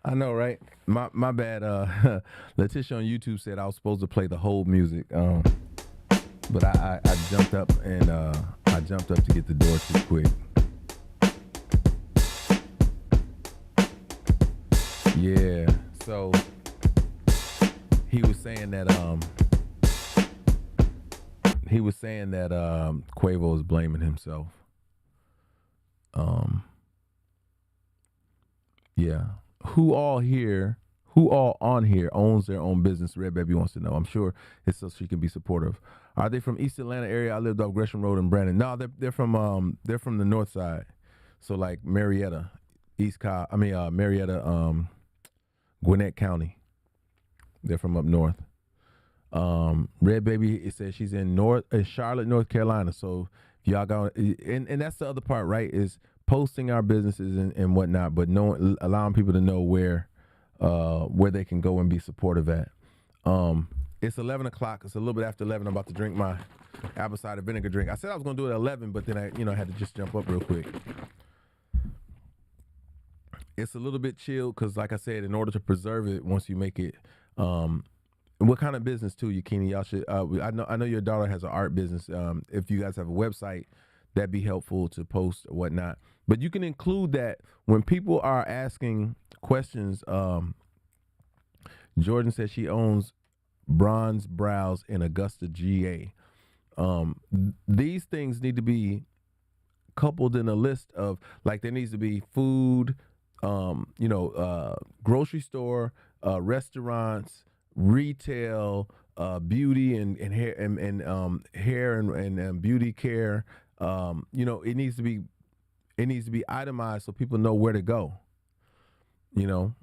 A: I know, right? My bad. Letitia on YouTube said I was supposed to play the whole music, but I jumped up and I jumped up to get the door too quick. Yeah. So he was saying that Quavo is blaming himself. Um, yeah. Who all here? Who all on here owns their own business? Red Baby wants to know. I'm sure it's so she can be supportive. Are they from East Atlanta area? I lived off Gresham Road in Brandon. No, they're from the north side. So like Marietta, Marietta, Gwinnett County. They're from up north. Red Baby, it says she's in Charlotte, North Carolina. So if y'all got and that's the other part, right? Is posting our businesses and whatnot, but allowing people to know where they can go and be supportive at. It's 11 o'clock. It's a little bit after 11. I'm about to drink my apple cider vinegar drink. I said I was gonna do it at 11, but then I had to just jump up real quick. It's a little bit chilled because, like I said, in order to preserve it, once you make it, what kind of business too, Yakini? Y'all should. I know your daughter has an art business. If you guys have a website, that'd be helpful to post or whatnot. But you can include that when people are asking questions. Jordan says she owns Bronze Brows in Augusta, GA. These things need to be coupled in a list of, like, there needs to be food, grocery store, restaurants, retail, beauty and hair and hair and beauty care. It needs to be itemized so people know where to go. And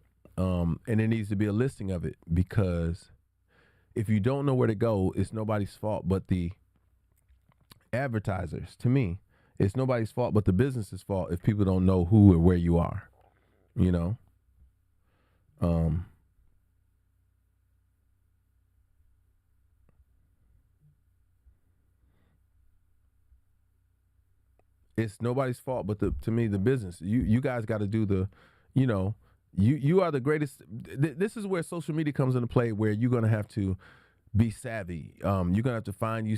A: there needs to be a listing of it, because if you don't know where to go, it's nobody's fault but the advertisers. To me, it's nobody's fault but the business's fault if people don't know who or where you are. You know, it's nobody's fault but to me the business. You guys got to do the, you know, you are the greatest. This is where social media comes into play, where you're gonna have to be savvy. You're gonna have to find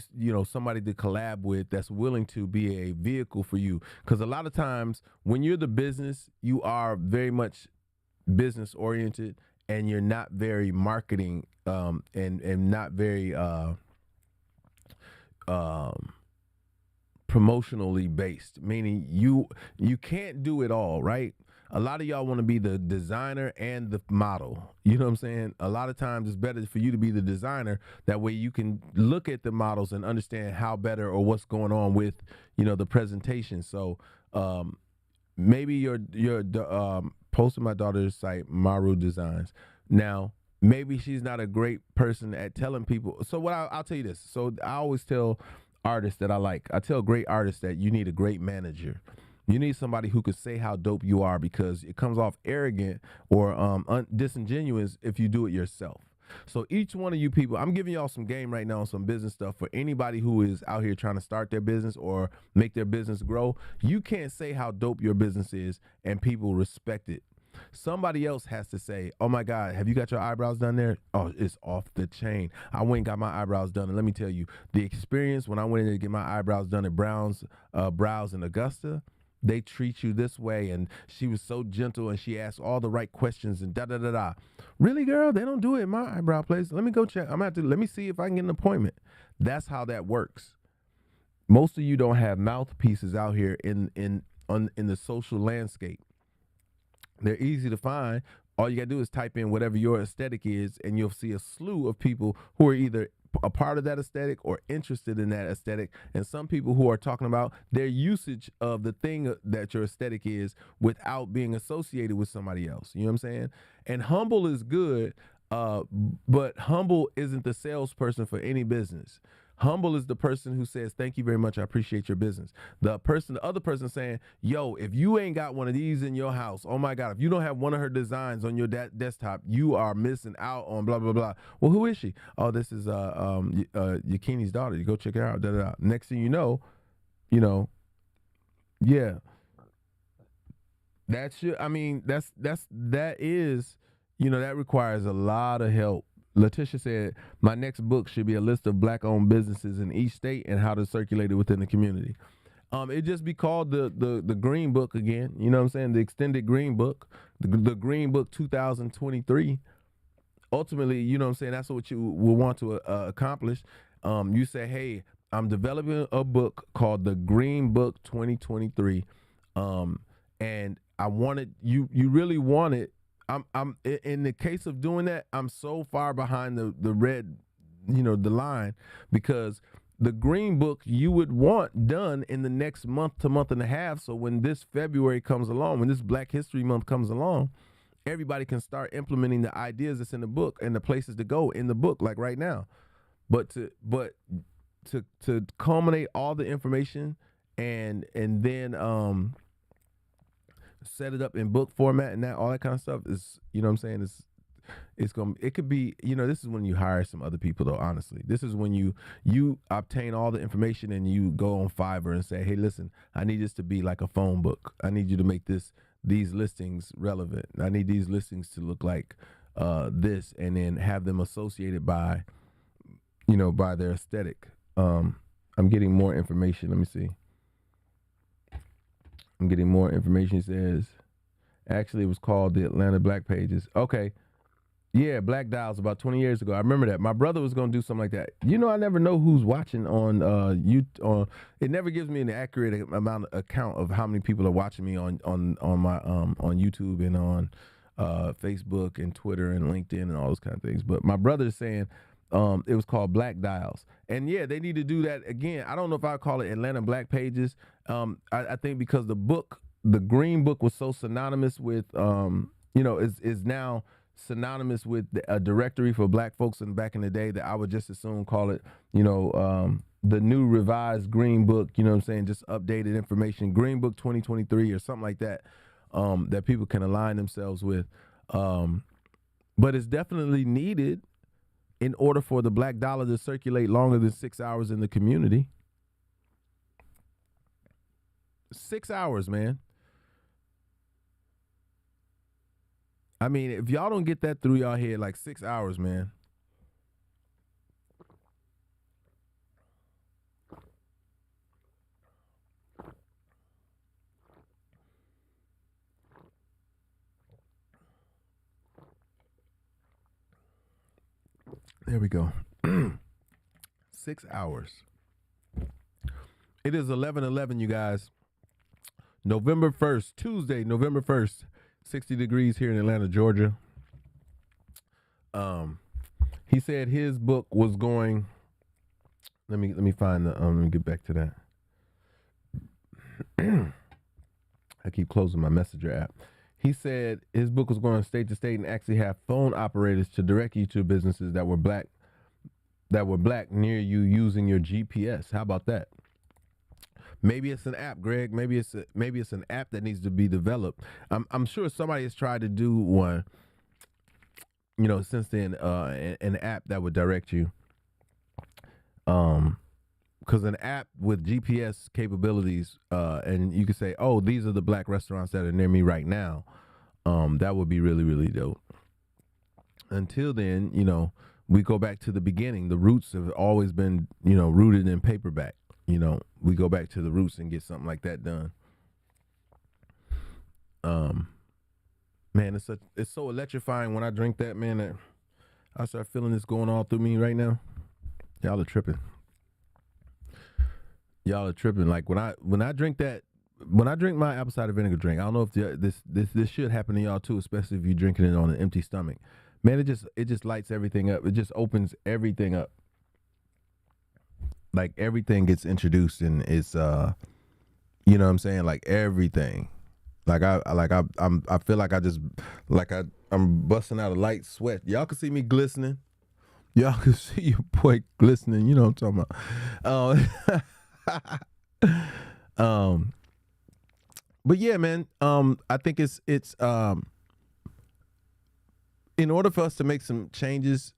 A: somebody to collab with that's willing to be a vehicle for you. Because a lot of times when you're the business, you are very much business oriented, and you're not very marketing and not very um, promotionally based. Meaning you can't do it all, right? A lot of y'all want to be the designer and the model. You know what I'm saying? A lot of times it's better for you to be the designer. That way you can look at the models and understand how better or what's going on with, the presentation. So maybe you're posting my daughter's site, Maru Designs. Now, maybe she's not a great person at telling people. So I'll tell you this. So I always tell artists that I tell great artists that you need a great manager. You need somebody who could say how dope you are, because it comes off arrogant or disingenuous if you do it yourself. So each one of you people, I'm giving y'all some game right now on some business stuff for anybody who is out here trying to start their business or make their business grow. You can't say how dope your business is and people respect it. Somebody else has to say, "Oh my God, have you got your eyebrows done there? Oh, it's off the chain. I went and got my eyebrows done, and let me tell you, the experience when I went in to get my eyebrows done at Brown's Brows in Augusta." They treat you this way, and she was so gentle, and she asked all the right questions, and da da da da. Really, girl? They don't do it in my eyebrow place. Let me go check. Let me see if I can get an appointment. That's how that works. Most of you don't have mouthpieces out here in the social landscape. They're easy to find. All you gotta do is type in whatever your aesthetic is, and you'll see a slew of people who are either a part of that aesthetic or interested in that aesthetic, and some people who are talking about their usage of the thing that your aesthetic is without being associated with somebody else. You know what I'm saying? And humble is good, but humble isn't the salesperson for any business. Humble is the person who says, "Thank you very much. I appreciate your business." The other person saying, "Yo, if you ain't got one of these in your house, oh my God, if you don't have one of her designs on your desktop, you are missing out on blah, blah, blah." Well, who is she? "Oh, this is Yakini's daughter. You go check her out. Da, da, da." Next thing you know, yeah. That should, I mean, that is, that requires a lot of help. Letitia said, my next book should be a list of black owned businesses in each state and how to circulate it within the community. It just be called the Green Book again. You know what I'm saying? The extended Green Book, the Green Book 2023. Ultimately, you know what I'm saying? That's what you will want to accomplish. You say, hey, I'm developing a book called the Green Book 2023. And I wanted you really want it. I'm in the case of doing that, I'm so far behind the red, the line, because the Green Book you would want done in the next month to month and a half. So when this February comes along, when this Black History Month comes along, everybody can start implementing the ideas that's in the book and the places to go in the book, like right now. But to culminate all the information and then set it up in book format and that all that kind of stuff is, what I'm saying, it could be, this is when you hire some other people, though. Honestly, this is when you obtain all the information and you go on Fiverr and say, hey, listen, I need this to be like a phone book. I need you to make these listings relevant. I need these listings to look like this, and then have them associated by by their aesthetic. I'm getting more information. Let me see. I'm getting more information. It says, actually, it was called the Atlanta Black Pages. Okay. Yeah, Black Dials about 20 years ago. I remember that. My brother was going to do something like that. I never know who's watching on it never gives me an accurate account of how many people are watching me on my on YouTube and on Facebook and Twitter and LinkedIn and all those kind of things. But my brother is saying it was called Black Dials. And yeah, they need to do that again. I don't know if I call it Atlanta Black Pages. I think because the Green Book was so synonymous with, is now synonymous with a directory for black folks back in the day, that I would just as soon call it, the new revised Green Book, just updated information, Green Book 2023 or something like that, that people can align themselves with. But it's definitely needed in order for the black dollar to circulate longer than 6 hours in the community. 6 hours, man. I mean, if y'all don't get that through y'all head, like 6 hours, man. There we go. 6 hours. It is 11:11, you guys. November 1st, Tuesday, November 1st, 60 degrees here in Atlanta, Georgia. He said his book was going. Let me find the. Let me get back to that. I keep closing my messenger app. He said his book was going state to state and actually have phone operators to direct you to businesses that were black near you using your GPS. How about that? Maybe it's an app, Greg. Maybe it's an app that needs to be developed. I'm sure somebody has tried to do one, since then, an app that would direct you. Because an app with GPS capabilities, and you could say, oh, these are the black restaurants that are near me right now. That would be really, really dope. Until then, we go back to the beginning. The roots have always been, rooted in paperback. We go back to the roots and get something like that done. Man, it's so electrifying when I drink that, man, that I start feeling this going all through me right now. Y'all are tripping. Like when I drink that, when I drink my apple cider vinegar drink, I don't know if this should happen to y'all too, especially if you're drinking it on an empty stomach. Man, it just lights everything up. It just opens everything up. Like everything gets introduced, and it's you know what I'm saying, like everything. I feel like I'm busting out a light sweat. Y'all can see me glistening. Y'all can see your boy glistening. You know what I'm talking about. But yeah, man. I think it's in order for us to make some changes,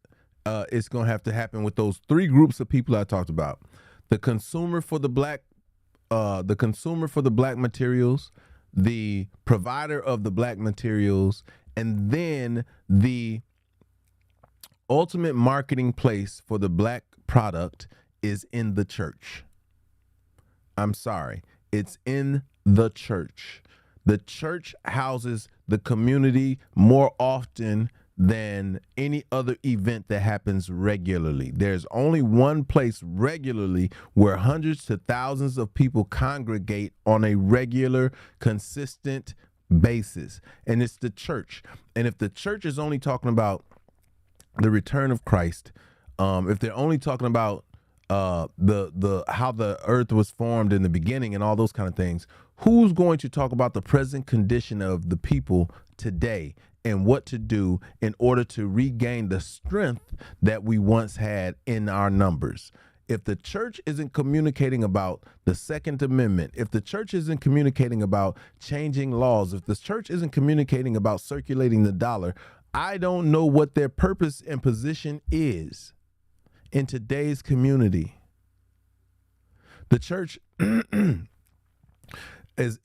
A: it's gonna have to happen with those three groups of people I talked about: the consumer for the black materials, the provider of the black materials, and then the ultimate marketing place for the black product is in the church. I'm sorry, it's in the church. The church houses the community more often than any other event that happens regularly. There's only one place regularly where hundreds to thousands of people congregate on a regular, consistent basis, and it's the church. And if the church is only talking about the return of Christ, if they're only talking about the how the earth was formed in the beginning and all those kind of things, who's going to talk about the present condition of the people today and what to do in order to regain the strength that we once had in our numbers? If the church isn't communicating about the Second Amendment, if the church isn't communicating about changing laws, if the church isn't communicating about circulating the dollar, I don't know what their purpose and position is in today's community. The church is,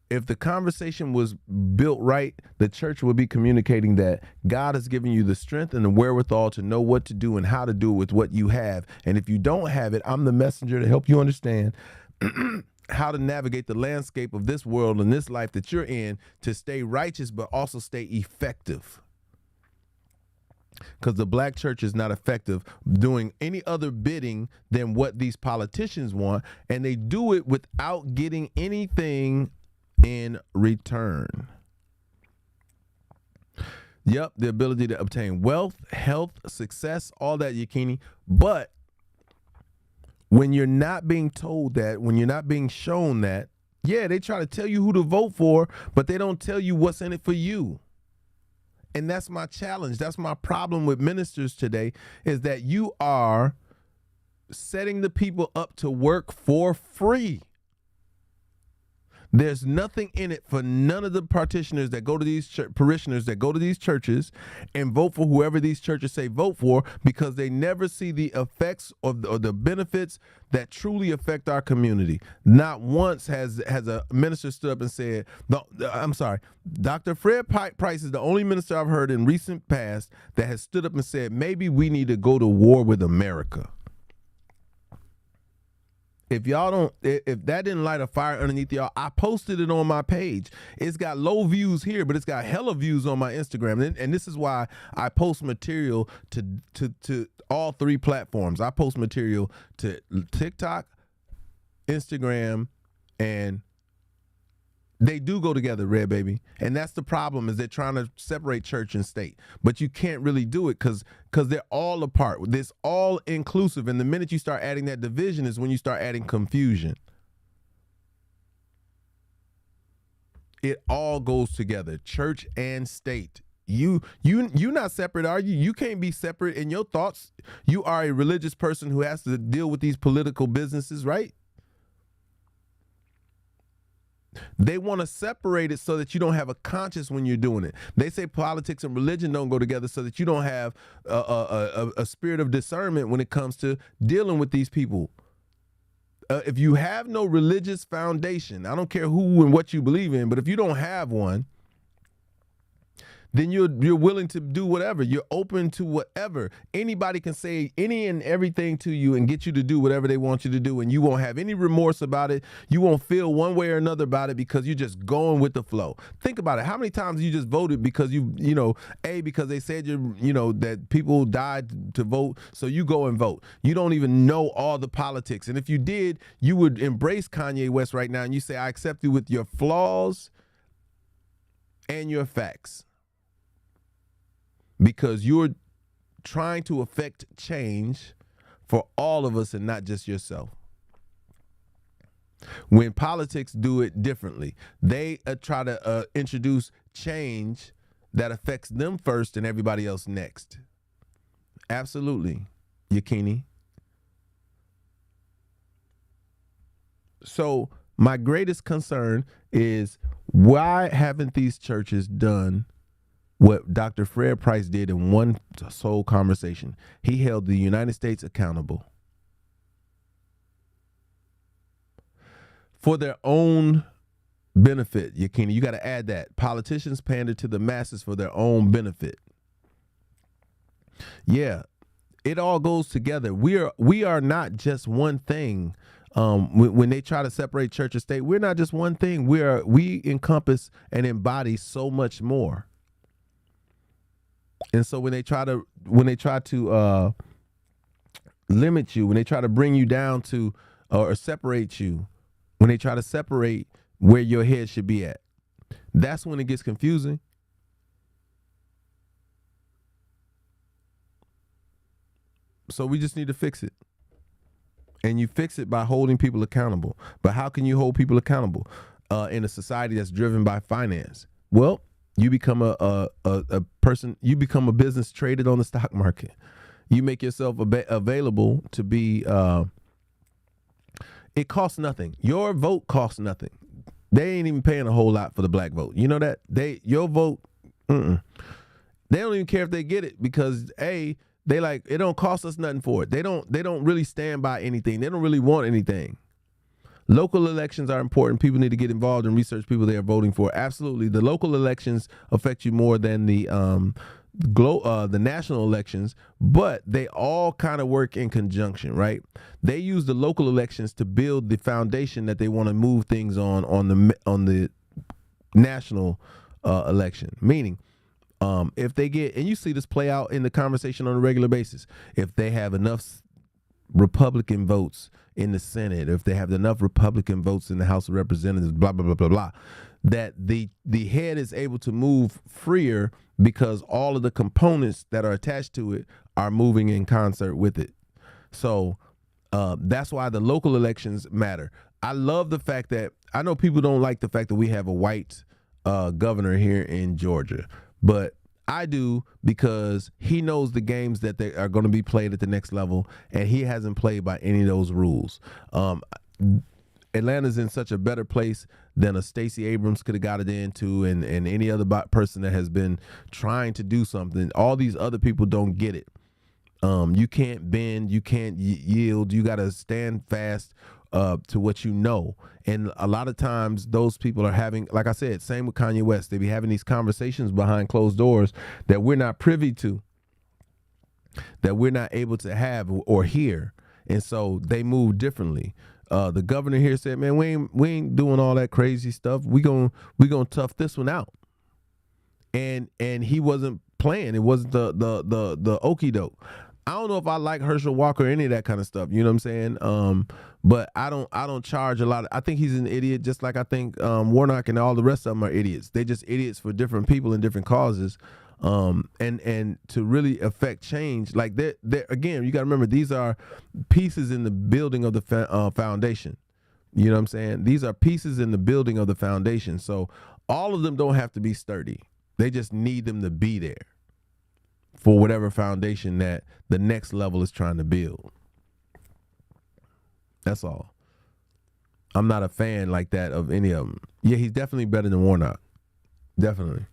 A: if the conversation was built right, the church would be communicating that God has given you the strength and the wherewithal to know what to do and how to do it with what you have. And if you don't have it, I'm the messenger to help you understand how to navigate the landscape of this world and this life that you're in to stay righteous, but also stay effective. Because the black church is not effective doing any other bidding than what these politicians want, and they do it without getting anything in return. Yep, the ability to obtain wealth, health, success, all that, Yakini. But when you're not being told that, when you're not being shown that, yeah, they try to tell you who to vote for, but they don't tell you what's in it for you. And that's my challenge. That's my problem with ministers today, is that you are setting the people up to work for free. There's nothing in it for none of the parishioners that go to these churches and vote for whoever these churches say vote for, because they never see the effects or the benefits that truly affect our community. Not once has a minister stood up and said, I'm sorry, Dr. Fred Price is the only minister I've heard in recent past that has stood up and said, maybe we need to go to war with America. If that didn't light a fire underneath y'all, I posted it on my page. It's got low views here, but it's got hella views on my Instagram. And this is why I post material to all three platforms. I post material to TikTok, Instagram, and they do go together, Red Baby. And that's the problem, is they're trying to separate church and state. But you can't really do it because they're all apart. It's all inclusive. And the minute you start adding that division is when you start adding confusion. It all goes together, church and state. You not separate, are you? You can't be separate in your thoughts. You are a religious person who has to deal with these political businesses, right? They want to separate it so that you don't have a conscience when you're doing it. They say politics and religion don't go together so that you don't have a spirit of discernment when it comes to dealing with these people. If you have no religious foundation, I don't care who and what you believe in, but if you don't have one, then you're willing to do whatever. You're open to whatever. Anybody can say any and everything to you and get you to do whatever they want you to do, and you won't have any remorse about it. You won't feel one way or another about it because you're just going with the flow. Think about it. How many times you just voted because because they said that people died to vote, so you go and vote. You don't even know all the politics. And if you did, you would embrace Kanye West right now and you say, I accept you with your flaws and your facts. Because you're trying to affect change for all of us and not just yourself. When politics do it differently, they try to introduce change that affects them first and everybody else next. Absolutely, Yakini. So my greatest concern is, why haven't these churches done what Dr. Fred Price did in one sole conversation? He held the United States accountable for their own benefit, Yakini. You got to add that. Politicians pander to the masses for their own benefit. Yeah, it all goes together. We are not just one thing. When they try to separate church and state, we're not just one thing. We encompass and embody so much more. And so when they try to limit you, when they try to bring you down to or separate you, when they try to separate where your head should be at, that's when it gets confusing. So we just need to fix it. And you fix it by holding people accountable. But how can you hold people accountable in a society that's driven by finance? Well, you become a person, you become a business traded on the stock market. You make yourself available to be, it costs nothing. Your vote costs nothing. They ain't even paying a whole lot for the black vote. You know that? Your vote, they don't even care if they get it because they like, it don't cost us nothing for it. They don't really stand by anything. They don't really want anything. Local elections are important. People need to get involved and research people they are voting for. Absolutely. The local elections affect you more than the national elections, but they all kind of work in conjunction, right? They use the local elections to build the foundation that they want to move things on the national election. Meaning, if they get, and you see this play out in the conversation on a regular basis, if they have enough Republican votes in the Senate, if they have enough Republican votes in the House of Representatives, blah, blah, blah, blah, blah, that the head is able to move freer because all of the components that are attached to it are moving in concert with it. So that's why the local elections matter. I love the fact that, I know people don't like the fact that we have a white governor here in Georgia, but I do, because he knows the games that they are going to be played at the next level, and he hasn't played by any of those rules. Atlanta's in such a better place than a Stacey Abrams could have got it into, and any other person that has been trying to do something. All these other people don't get it. You can't bend, you can't yield, you got to stand fast to what you know. And a lot of times those people are having, like I said, same with Kanye West, they be having these conversations behind closed doors that we're not privy to, that we're not able to have or hear. And so they move differently. The governor here said, man, we ain't doing all that crazy stuff. We gonna tough this one out. And he wasn't playing. It wasn't the okie doke. I don't know if I like Herschel Walker or any of that kind of stuff. You know what I'm saying? But I don't charge a lot. I think he's an idiot, just like I think Warnock and all the rest of them are idiots. They just idiots for different people and different causes. And to really affect change, like they're again, you got to remember, these are pieces in the building of the foundation. You know what I'm saying? These are pieces in the building of the foundation. So all of them don't have to be sturdy. They just need them to be there for whatever foundation that the next level is trying to build. That's all. I'm not a fan like that of any of them. Yeah, he's definitely better than Warnock. Definitely.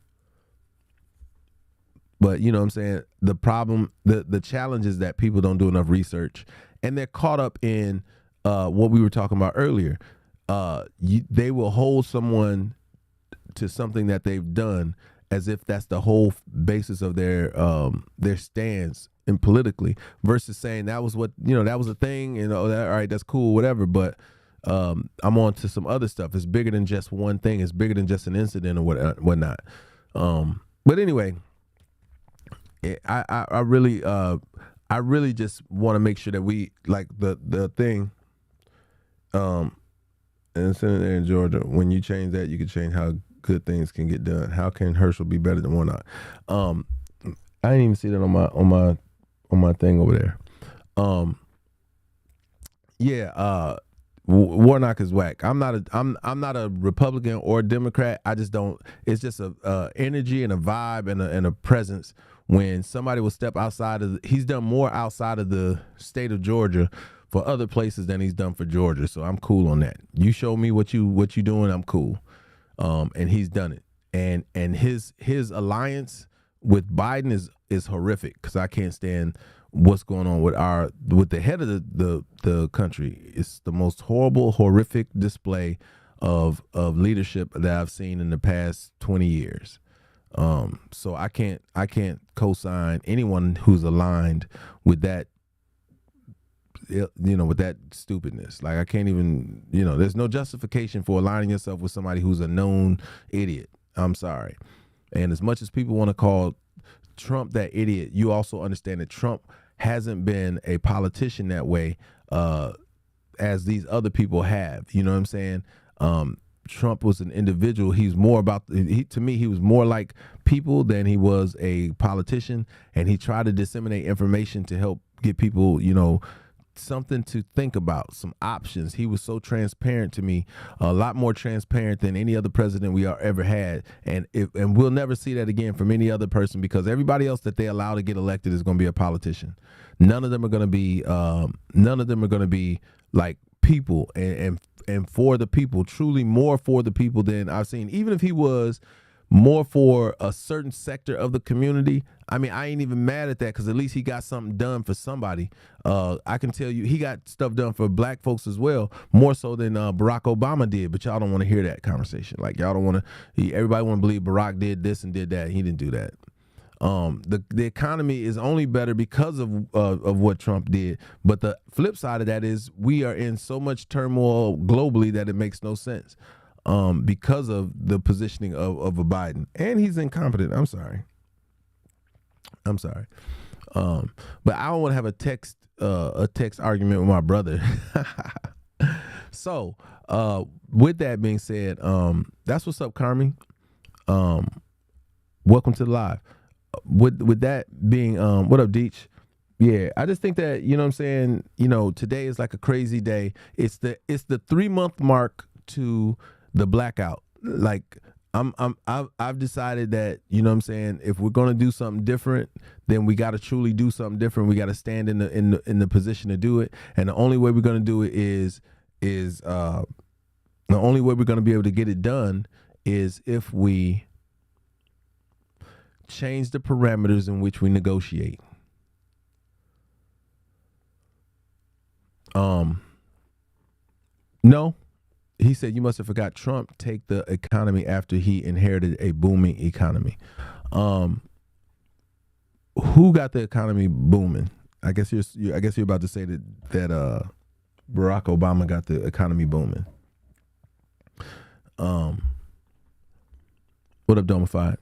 A: But you know what I'm saying? The problem, the challenge is that people don't do enough research, and they're caught up in what we were talking about earlier. They will hold someone to something that they've done as if that's the whole basis of their stance and politically, versus saying that was what, that was a thing, and all right, that's cool, whatever. But I'm on to some other stuff. It's bigger than just one thing. It's bigger than just an incident or whatnot. But anyway, I really just want to make sure that we, like the thing, and sitting there in Georgia, when you change that, you can change how good things can get done. How can Herschel be better than Warnock? I didn't even see that on my thing over there. Warnock is whack. I'm not a Republican or a Democrat. I just don't. It's just a energy and a vibe and a presence. When somebody will step outside of, he's done more outside of the state of Georgia for other places than he's done for Georgia. So I'm cool on that. You show me what you doing, I'm cool. And he's done it. And his alliance with Biden is horrific, because I can't stand what's going on with the head of the country. It's the most horrible, horrific display of leadership that I've seen in the past 20 years. So I can't co-sign anyone who's aligned with that, with that stupidness. Like, I can't even, there's no justification for aligning yourself with somebody who's a known idiot. I'm sorry. And as much as people want to call Trump that idiot, you also understand that Trump hasn't been a politician that way as these other people have. You know what I'm saying? Trump was an individual. He's more about, to me, he was more like people than he was a politician. And he tried to disseminate information to help get people, something to think about, some options. He was so transparent to me, a lot more transparent than any other president we ever had. And we'll never see that again from any other person, because everybody else that they allow to get elected is going to be a politician. None of them are going to be like people and for the people, truly more for the people than I've seen. Even if he was more for a certain sector of the community, I mean, I ain't even mad at that, because at least he got something done for somebody. I can tell you he got stuff done for black folks as well, more so than Barack Obama did, but y'all don't want to hear that conversation. Like, y'all don't want to, everybody want to believe Barack did this and did that. He didn't do that. The economy is only better because of what Trump did. But the flip side of that is we are in so much turmoil globally that it makes no sense because of the positioning of a Biden. And he's incompetent. I'm sorry. But I don't want to have a text argument with my brother. So with that being said, that's what's up, Carmi. Welcome to the live. With that being, what up, Deech? Yeah, I just think that, you know what I'm saying, today is like a crazy day. It's the 3-month mark to the blackout. Like, I've decided that, you know what I'm saying, if we're gonna do something different, then we got to truly do something different. We got to stand in the position to do it, and the only way we're gonna do it is the only way we're gonna be able to get it done is if we change the parameters in which we negotiate. No, he said you must have forgot Trump take the economy after he inherited a booming economy. Who got the economy booming? I guess you're about to say that Barack Obama got the economy booming. What up, Domified?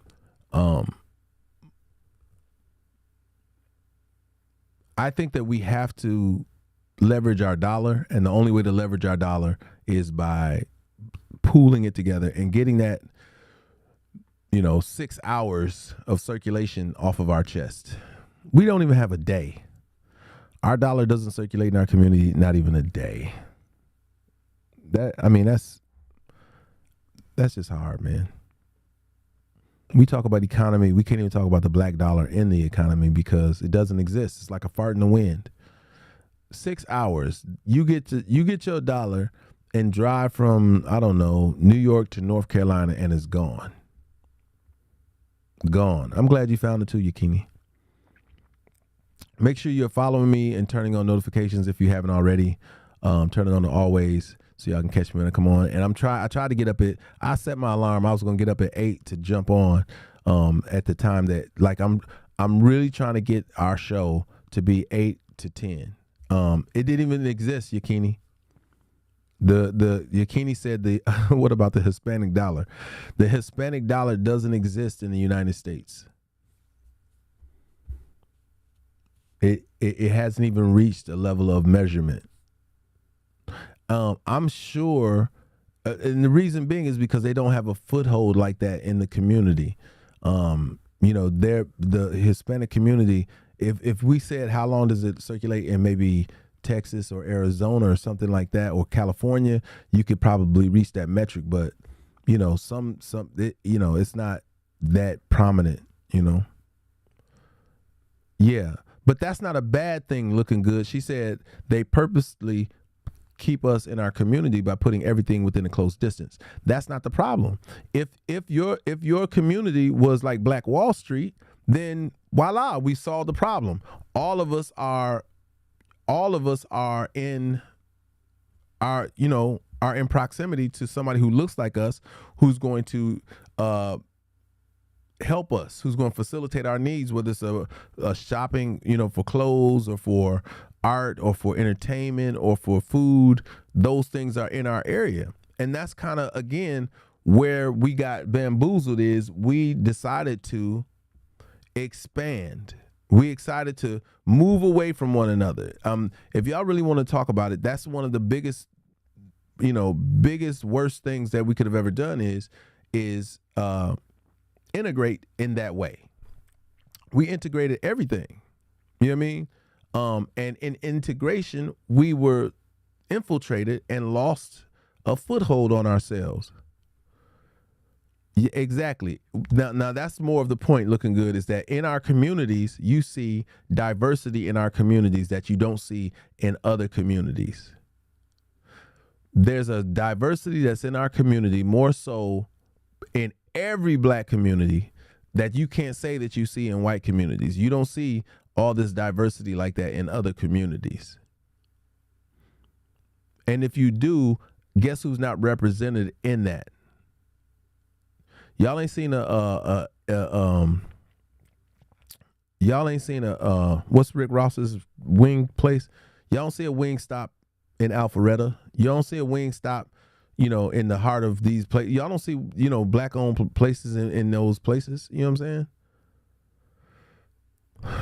A: I think that we have to leverage our dollar, and the only way to leverage our dollar is by pooling it together and getting that, 6 hours of circulation off of our chest. We don't even have a day. Our dollar doesn't circulate in our community, not even a day. That's just hard, man. We talk about economy. We can't even talk about the black dollar in the economy because it doesn't exist. It's like a fart in the wind. 6 hours. You get your dollar and drive from, I don't know, New York to North Carolina, and it's gone. Gone. I'm glad you found it too, Yakini. Make sure you're following me and turning on notifications if you haven't already. Turn it on to always, so y'all can catch me when I come on. And I tried to get up I set my alarm. I was going to get up at 8 to jump on at the time that, like, I'm really trying to get our show to be 8 to 10. It didn't even exist, Yakini. The Yakini said what about the Hispanic dollar? The Hispanic dollar doesn't exist in the United States. It hasn't even reached a level of measurement. I'm sure, and the reason being is because they don't have a foothold like that in the community. The Hispanic community, if we said how long does it circulate in maybe Texas or Arizona or something like that, or California, you could probably reach that metric, but it's not that prominent, Yeah, but that's not a bad thing looking good. She said they purposely keep us in our community by putting everything within a close distance. That's not the problem. If your community was like Black Wall Street, then voila, we solved the problem. All of us are in our, are in proximity to somebody who looks like us, who's going to help us, who's going to facilitate our needs, whether it's a shopping, for clothes or for art or for entertainment or for food. Those things are in our area. And that's kind of, again, where we got bamboozled is we decided to expand. We excited to move away from one another. If y'all really want to talk about it, that's one of the biggest worst things that we could have ever done is integrate in that way. We integrated everything. You know what I mean? And in integration, we were infiltrated and lost a foothold on ourselves. Yeah, exactly. Now that's more of the point. Looking good is that in our communities, you see diversity in our communities that you don't see in other communities. There's a diversity that's in our community, more so in every black community, that you can't say that you see in white communities. You don't see all this diversity like that in other communities. And if you do, guess who's not represented in that? Y'all ain't seen what's Rick Ross's wing place? Y'all don't see a wing stop in Alpharetta. You don't see a wing stop, in the heart of these places. Y'all don't see, black owned places in those places. You know what I'm saying?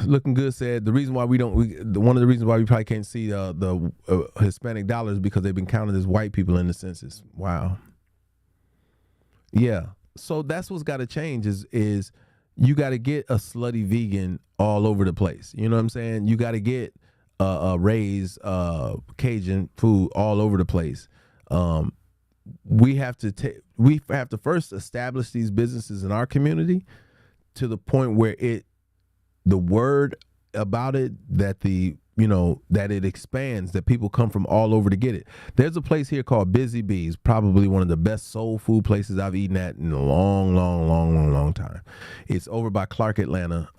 A: Looking Good said one of the reasons why we probably can't see the Hispanic dollars is because they've been counted as white people in the census. Wow. Yeah. So that's what's got to change is you got to get a slutty vegan all over the place. You know what I'm saying? You got to get raised Cajun food all over the place. We have to first establish these businesses in our community to the point where the word about it, that that it expands, that people come from all over to get it. There's a place here called Busy Bees, probably one of the best soul food places I've eaten at in a long time. It's over by Clark Atlanta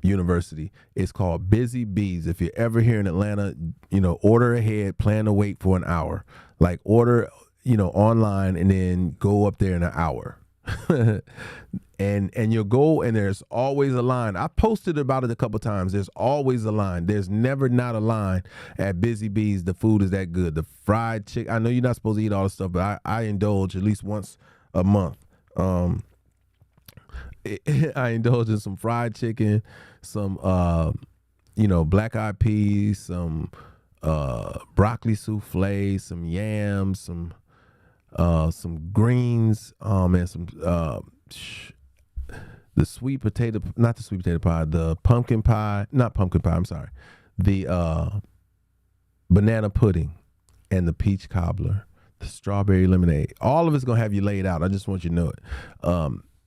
A: University. It's called Busy Bees. If you're ever here in Atlanta, order ahead, plan to wait for an hour. Like order, online and then go up there in an hour. And you'll go and there's always a line. I posted about it a couple times. There's always a line. There's never not a line at Busy Bees. The food is that good. The fried chicken. I know you're not supposed to eat all this stuff, but I indulge at least once a month. I indulge in some fried chicken, some black eyed peas, some broccoli souffle, some yams, some greens, and some the pumpkin pie, I'm sorry, the banana pudding and the peach cobbler, the strawberry lemonade. All of it's gonna have you laid out. I just want you to know it.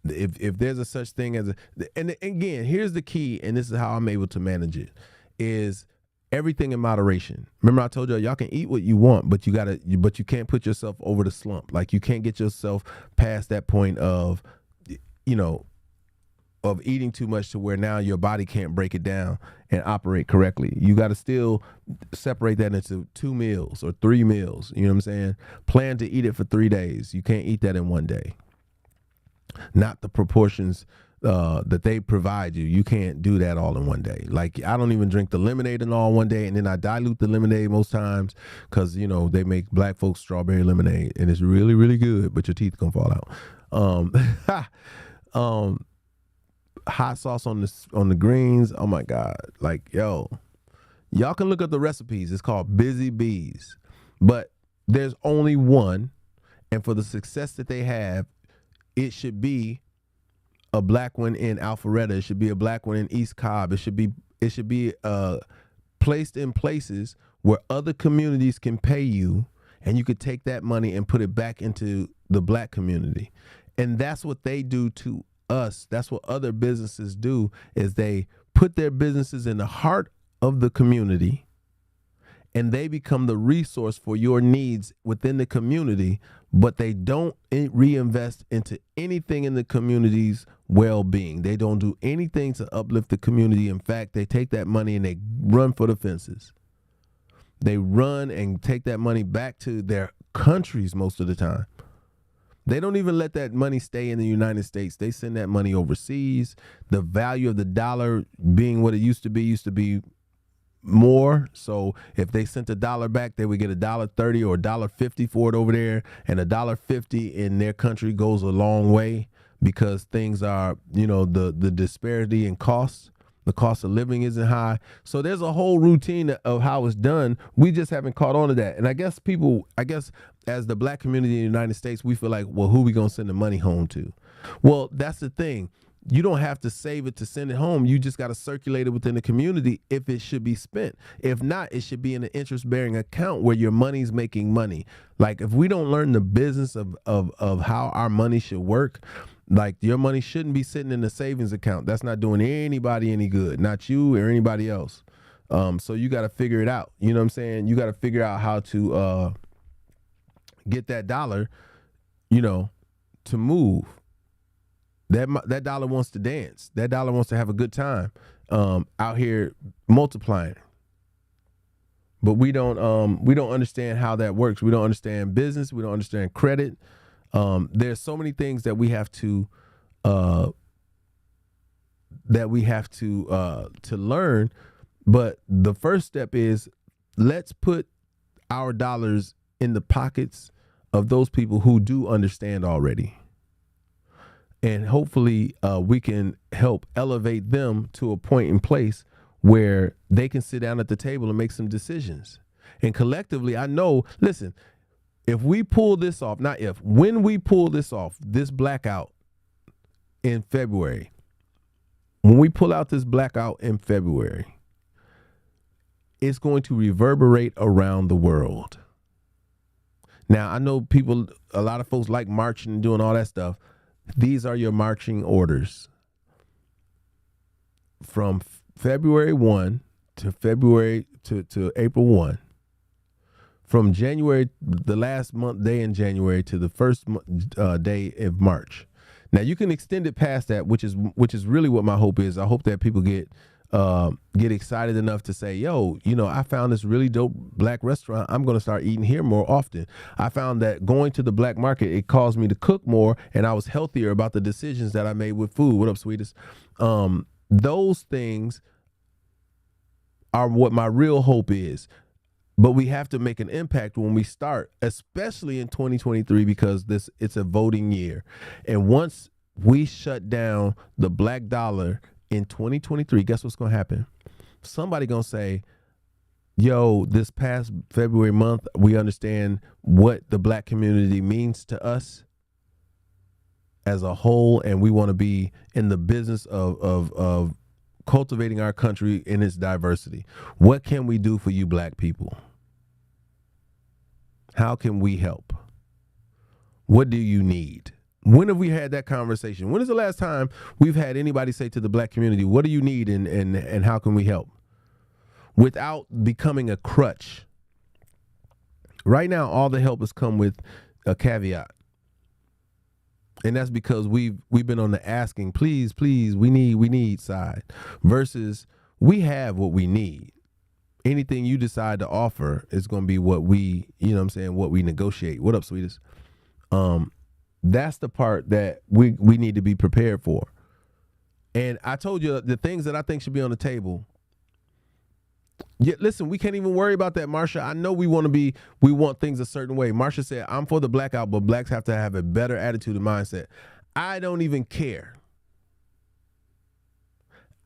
A: If there's a such thing as and again, here's the key, and this is how I'm able to manage it, is everything in moderation. Remember I told y'all can eat what you want, but you can't put yourself over the slump. Like you can't get yourself past that point of eating too much to where now your body can't break it down and operate correctly. You got to still separate that into 2 meals or 3 meals. You know what I'm saying? Plan to eat it for 3 days. You can't eat that in one day. Not the proportions that they provide you. You can't do that all in one day. Like I don't even drink the lemonade in all one day, and then I dilute the lemonade most times because they make black folks strawberry lemonade and it's really, really good, but your teeth gonna fall out. Hot sauce on the greens. Oh my God. Like, y'all can look up the recipes. It's called Busy Bees, but there's only one. And for the success that they have, it should be a black one in Alpharetta. It should be a black one in East Cobb. It should be placed in places where other communities can pay you, and you could take that money and put it back into the black community. And that's what they do to us. That's what other businesses do, is they put their businesses in the heart of the community, and they become the resource for your needs within the community, but they don't reinvest into anything in the community's well-being. They don't do anything to uplift the community. In fact, they take that money and they run for the fences. They run and take that money back to their countries most of the time. They don't even let that money stay in the United States. They send that money overseas. The value of the dollar being what it used to be more. So if they sent $1 back, they would get $1.30 or $1.50 for it over there. And $1.50 in their country goes a long way because things are, the disparity in costs. The cost of living isn't high. So there's a whole routine of how it's done. We just haven't caught on to that. And I guess as the black community in the United States, we feel like, well, who we going to send the money home to? Well, that's the thing. You don't have to save it to send it home. You just got to circulate it within the community if it should be spent. If not, it should be in an interest-bearing account where your money's making money. Like if we don't learn the business of how our money should work, like your money shouldn't be sitting in a savings account. That's not doing anybody any good, not you or anybody else. So you got to figure it out. You know what I'm saying? You got to figure out how to get that dollar, to move. That dollar wants to dance. That dollar wants to have a good time out here multiplying. But we don't understand how that works. We don't understand business. We don't understand credit. There's so many things that we have to learn. But the first step is let's put our dollars in the pockets of those people who do understand already. And hopefully we can help elevate them to a point in place where they can sit down at the table and make some decisions. And collectively, I know, listen, if we pull this off, when we pull this off, this blackout in February, when we pull out this blackout in February, it's going to reverberate around the world. Now, I know a lot of folks like marching and doing all that stuff. These are your marching orders. From February 1 to April 1. From January, the last day in January to the first day of March. Now you can extend it past that, which is really what my hope is. I hope that people get excited enough to say, yo, I found this really dope black restaurant. I'm going to start eating here more often. I found that going to the black market, it caused me to cook more, and I was healthier about the decisions that I made with food. What up, sweetest? Those things are what my real hope is. But we have to make an impact when we start, especially in 2023, because it's a voting year. And once we shut down the black dollar in 2023, guess what's going to happen? Somebody going to say, yo, this past February month, we understand what the black community means to us as a whole, and we want to be in the business of cultivating our country in its diversity. What can we do for you black people? How can we help? What do you need? When have we had that conversation? When is the last time we've had anybody say to the black community, what do you need and how can we help? Without becoming a crutch. Right now, all the help has come with a caveat. And that's because we've been on the asking, please, we need side, versus we have what we need. Anything you decide to offer is going to be what we, what we negotiate. What up, sweetest? That's the part that we need to be prepared for. And I told you the things that I think should be on the table. Yeah, listen, we can't even worry about that, Marsha. I know we want things a certain way. Marsha said, I'm for the blackout, but blacks have to have a better attitude and mindset. I don't even care.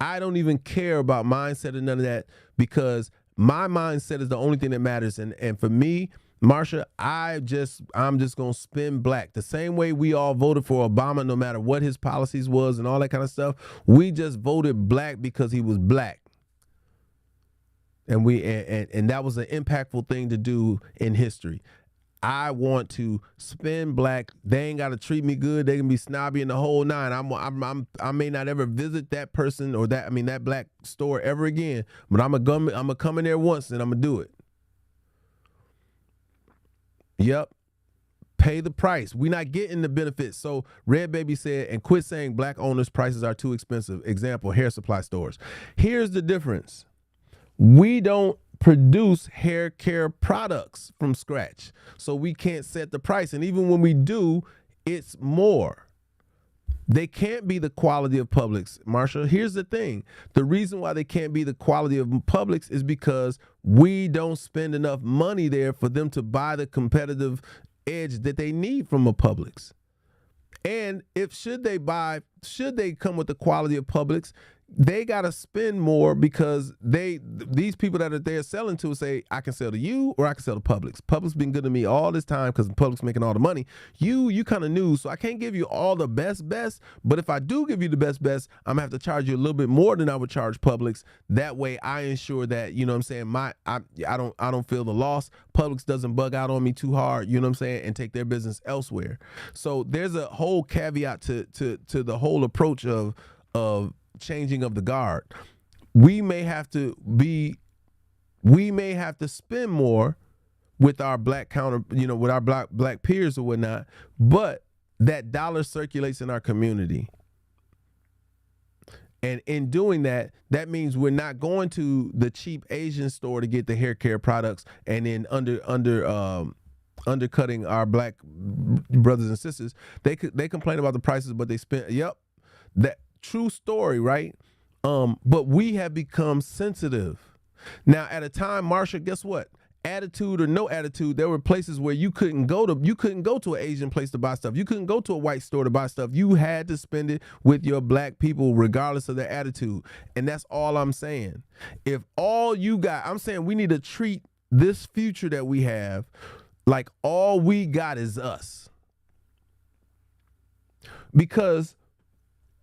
A: I don't even care about mindset and none of that, because my mindset is the only thing that matters. And for me, Marsha, I'm just going to spin black. The same way we all voted for Obama, no matter what his policies was and all that kind of stuff. We just voted black because he was black. And and that was an impactful thing to do in history. I want to spin black. They ain't got to treat me good. They can be snobby in the whole nine. I may not ever visit that person or that black store ever again, but I'm gonna come in there once and I'm gonna do it. Yep. Pay the price. We're not getting the benefits. So Red Baby said, and quit saying black owners' prices are too expensive. Example, hair supply stores. Here's the difference. We don't produce hair care products from scratch. So we can't set the price. And even when we do, it's more. They can't be the quality of Publix, Marsha. Here's the thing. The reason why they can't be the quality of Publix is because we don't spend enough money there for them to buy the competitive edge that they need from a Publix. And if should they come with the quality of Publix, they got to spend more because these people that are there selling to say, I can sell to you or I can sell to Publix. Publix been good to me all this time because Publix making all the money. You kind of new, so I can't give you all the best, but if I do give you the best, I'm gonna have to charge you a little bit more than I would charge Publix. That way I ensure that, you know what I'm saying, I don't feel the loss. Publix doesn't bug out on me too hard, you know what I'm saying, and take their business elsewhere. So there's a whole caveat to the whole approach of changing of the guard. We may have to spend more with our black with our black peers or whatnot, but that dollar circulates in our community. And in doing that, that means we're not going to the cheap Asian store to get the hair care products and then undercutting our black brothers and sisters. They complain about the prices, but they spend. Yep, that true story, right? But we have become sensitive. Now, at a time, Marsha, guess what? Attitude or no attitude, there were places where you couldn't go to an Asian place to buy stuff. You couldn't go to a white store to buy stuff. You had to spend it with your black people, regardless of their attitude. And that's all I'm saying. If all you got, I'm saying we need to treat this future that we have like all we got is us. Because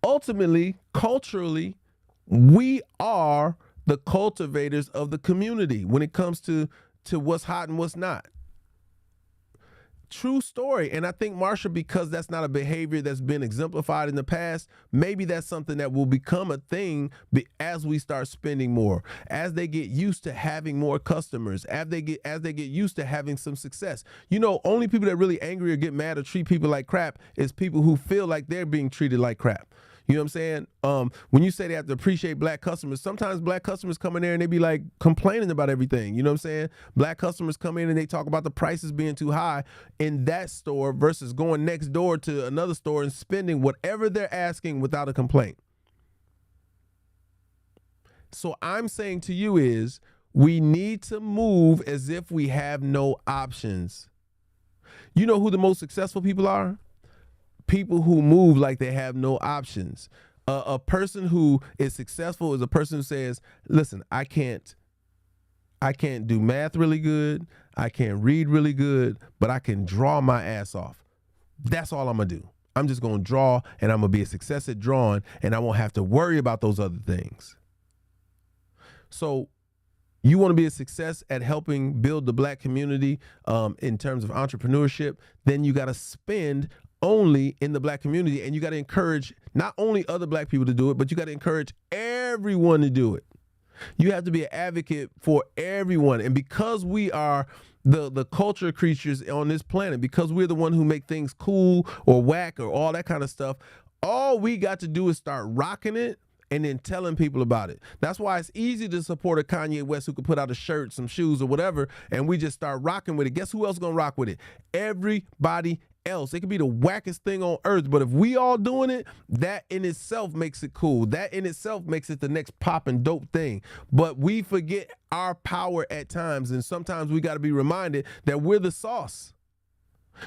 A: ultimately, culturally, we are the cultivators of the community when it comes to what's hot and what's not. True story. And I think, Marsha, because that's not a behavior that's been exemplified in the past, maybe that's something that will become a thing as we start spending more, as they get used to having more customers, as they get used to having some success. You know, only people that really angry or get mad or treat people like crap is people who feel like they're being treated like crap. You know what I'm saying? When you say they have to appreciate black customers, sometimes black customers come in there and they be like complaining about everything. You know what I'm saying? Black customers come in and they talk about the prices being too high in that store versus going next door to another store and spending whatever they're asking without a complaint. So I'm saying to you is we need to move as if we have no options. You know who the most successful people are? People who move like they have no options. A person who is successful is a person who says, listen, I can't do math really good. I can't read really good, but I can draw my ass off. That's all I'm going to do. I'm just going to draw and I'm going to be a success at drawing and I won't have to worry about those other things. So you want to be a success at helping build the black community in terms of entrepreneurship, then you got to spend only in the black community, and you got to encourage not only other black people to do it, but you got to encourage everyone to do it. You have to be an advocate for everyone. And because we are the culture creatures on this planet, because we're the one who make things cool or whack or all that kind of stuff, all we got to do is start rocking it and then telling people about it. That's why it's easy to support a Kanye West who could put out a shirt, some shoes or whatever, and we just start rocking with it. Guess who else gonna rock with it? Everybody else. It could be the wackest thing on earth, but if we all doing it, that in itself makes it cool. That in itself makes it the next pop and dope thing. But we forget our power at times, and sometimes we got to be reminded that we're the sauce.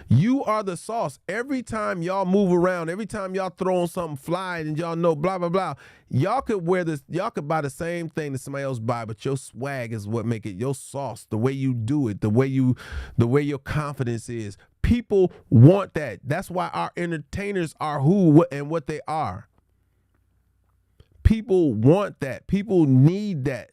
A: You are the sauce. Every time y'all move around, every time y'all throw on something fly and y'all know blah, blah, blah, y'all could wear this, y'all could buy the same thing that somebody else buy, but your swag is what make it your sauce, the way you do it, the way your confidence is. People want that. That's why our entertainers are who and what they are. People want that. People need that.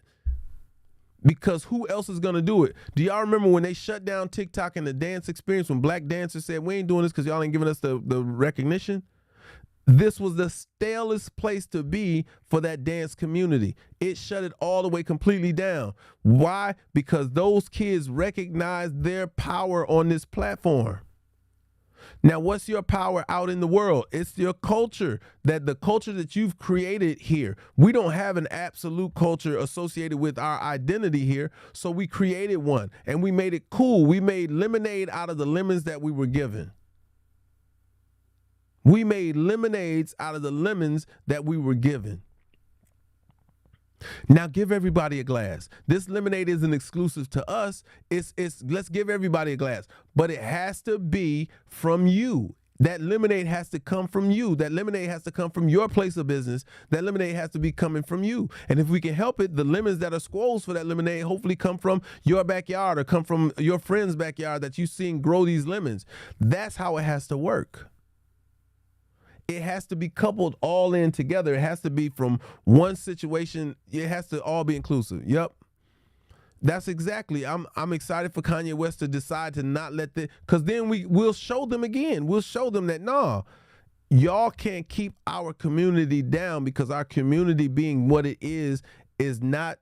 A: Because who else is going to do it? Do y'all remember when they shut down TikTok and the dance experience, when black dancers said, we ain't doing this because y'all ain't giving us the recognition? This was the stalest place to be for that dance community. It shut it all the way completely down. Why? Because those kids recognized their power on this platform. Now, what's your power out in the world? It's your culture, that the culture that you've created here. We don't have an absolute culture associated with our identity here, so we created one and we made it cool. We made lemonade out of the lemons that we were given. We made lemonades out of the lemons that we were given. Now give everybody a glass. This lemonade isn't exclusive to us. It's let's give everybody a glass, but it has to be from you. That lemonade has to come from you. That lemonade has to come from your place of business. That lemonade has to be coming from you. And if we can help it, the lemons that are squoze for that lemonade hopefully come from your backyard or come from your friend's backyard that you've seen grow these lemons. That's how it has to work. It has to be coupled all in together. It has to be from one situation. It has to all be inclusive. Yep. That's exactly. I'm excited for Kanye West to decide to not let because then we'll show them again. We'll show them that, nah, y'all can't keep our community down, because our community being what it is not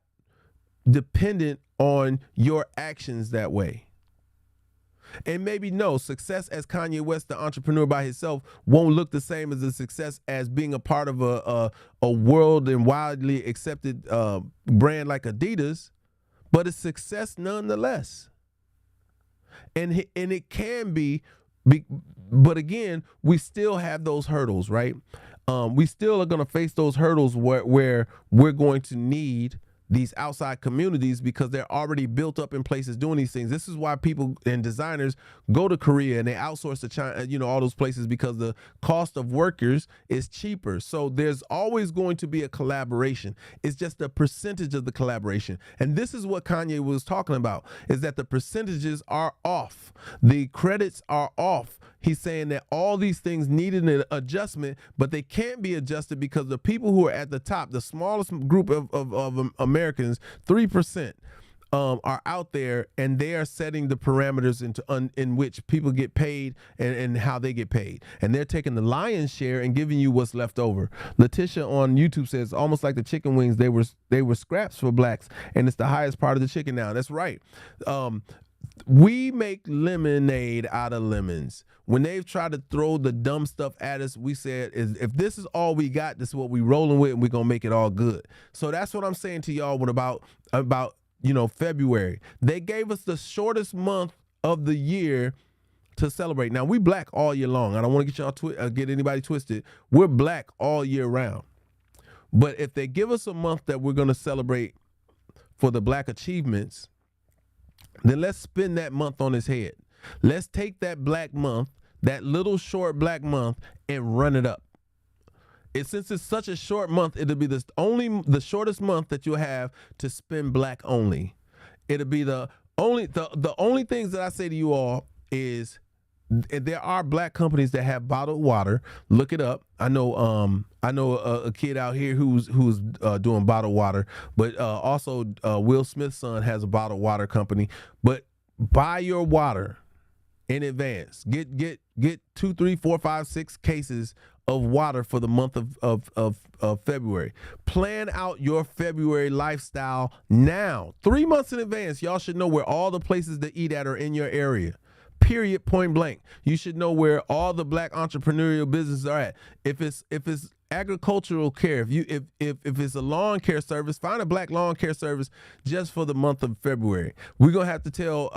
A: dependent on your actions that way. And maybe no, success as Kanye West, the entrepreneur by himself, won't look the same as a success as being a part of a world and widely accepted brand like Adidas, but a success nonetheless. And it can be, but again, we still have those hurdles, right? We still are going to face those hurdles where we're going to need these outside communities, because they're already built up in places doing these things. This is why people and designers go to Korea and they outsource to China, all those places, because the cost of workers is cheaper. So there's always going to be a collaboration. It's just a percentage of the collaboration. And this is what Kanye was talking about, is that the percentages are off. The credits are off. He's saying that all these things needed an adjustment, but they can't be adjusted because the people who are at the top, the smallest group of Americans, 3%, are out there, and they are setting the parameters in which people get paid and how they get paid. And they're taking the lion's share and giving you what's left over. Letitia on YouTube says, almost like the chicken wings, they were scraps for blacks, and it's the highest part of the chicken now. That's right. We make lemonade out of lemons. When they've tried to throw the dumb stuff at us, we said, if this is all we got, this is what we rolling with, and we're going to make it all good. So that's what I'm saying to y'all about February. They gave us the shortest month of the year to celebrate. Now, we black all year long. I don't want to get y'all get anybody twisted. We're black all year round. But if they give us a month that we're going to celebrate for the black achievements, then let's spin that month on its head. Let's take that black month, that little short black month, and run it up. Since it's such a short month, it'll be the shortest month that you'll have to spend black only. It'll be the only things that I say to you all is, there are black companies that have bottled water. Look it up. I know a kid out here who's doing bottled water, but also Will Smith's son has a bottled water company. But buy your water in advance. Get 2, 3, 4, 5, 6 cases of water for the month of February. Plan out your February lifestyle now. 3 months in advance. Y'all should know where all the places to eat at are in your area. Period, point blank. You should know where all the black entrepreneurial businesses are at. If it's agricultural care, if it's a lawn care service, find a black lawn care service just for the month of February. We're gonna have to tell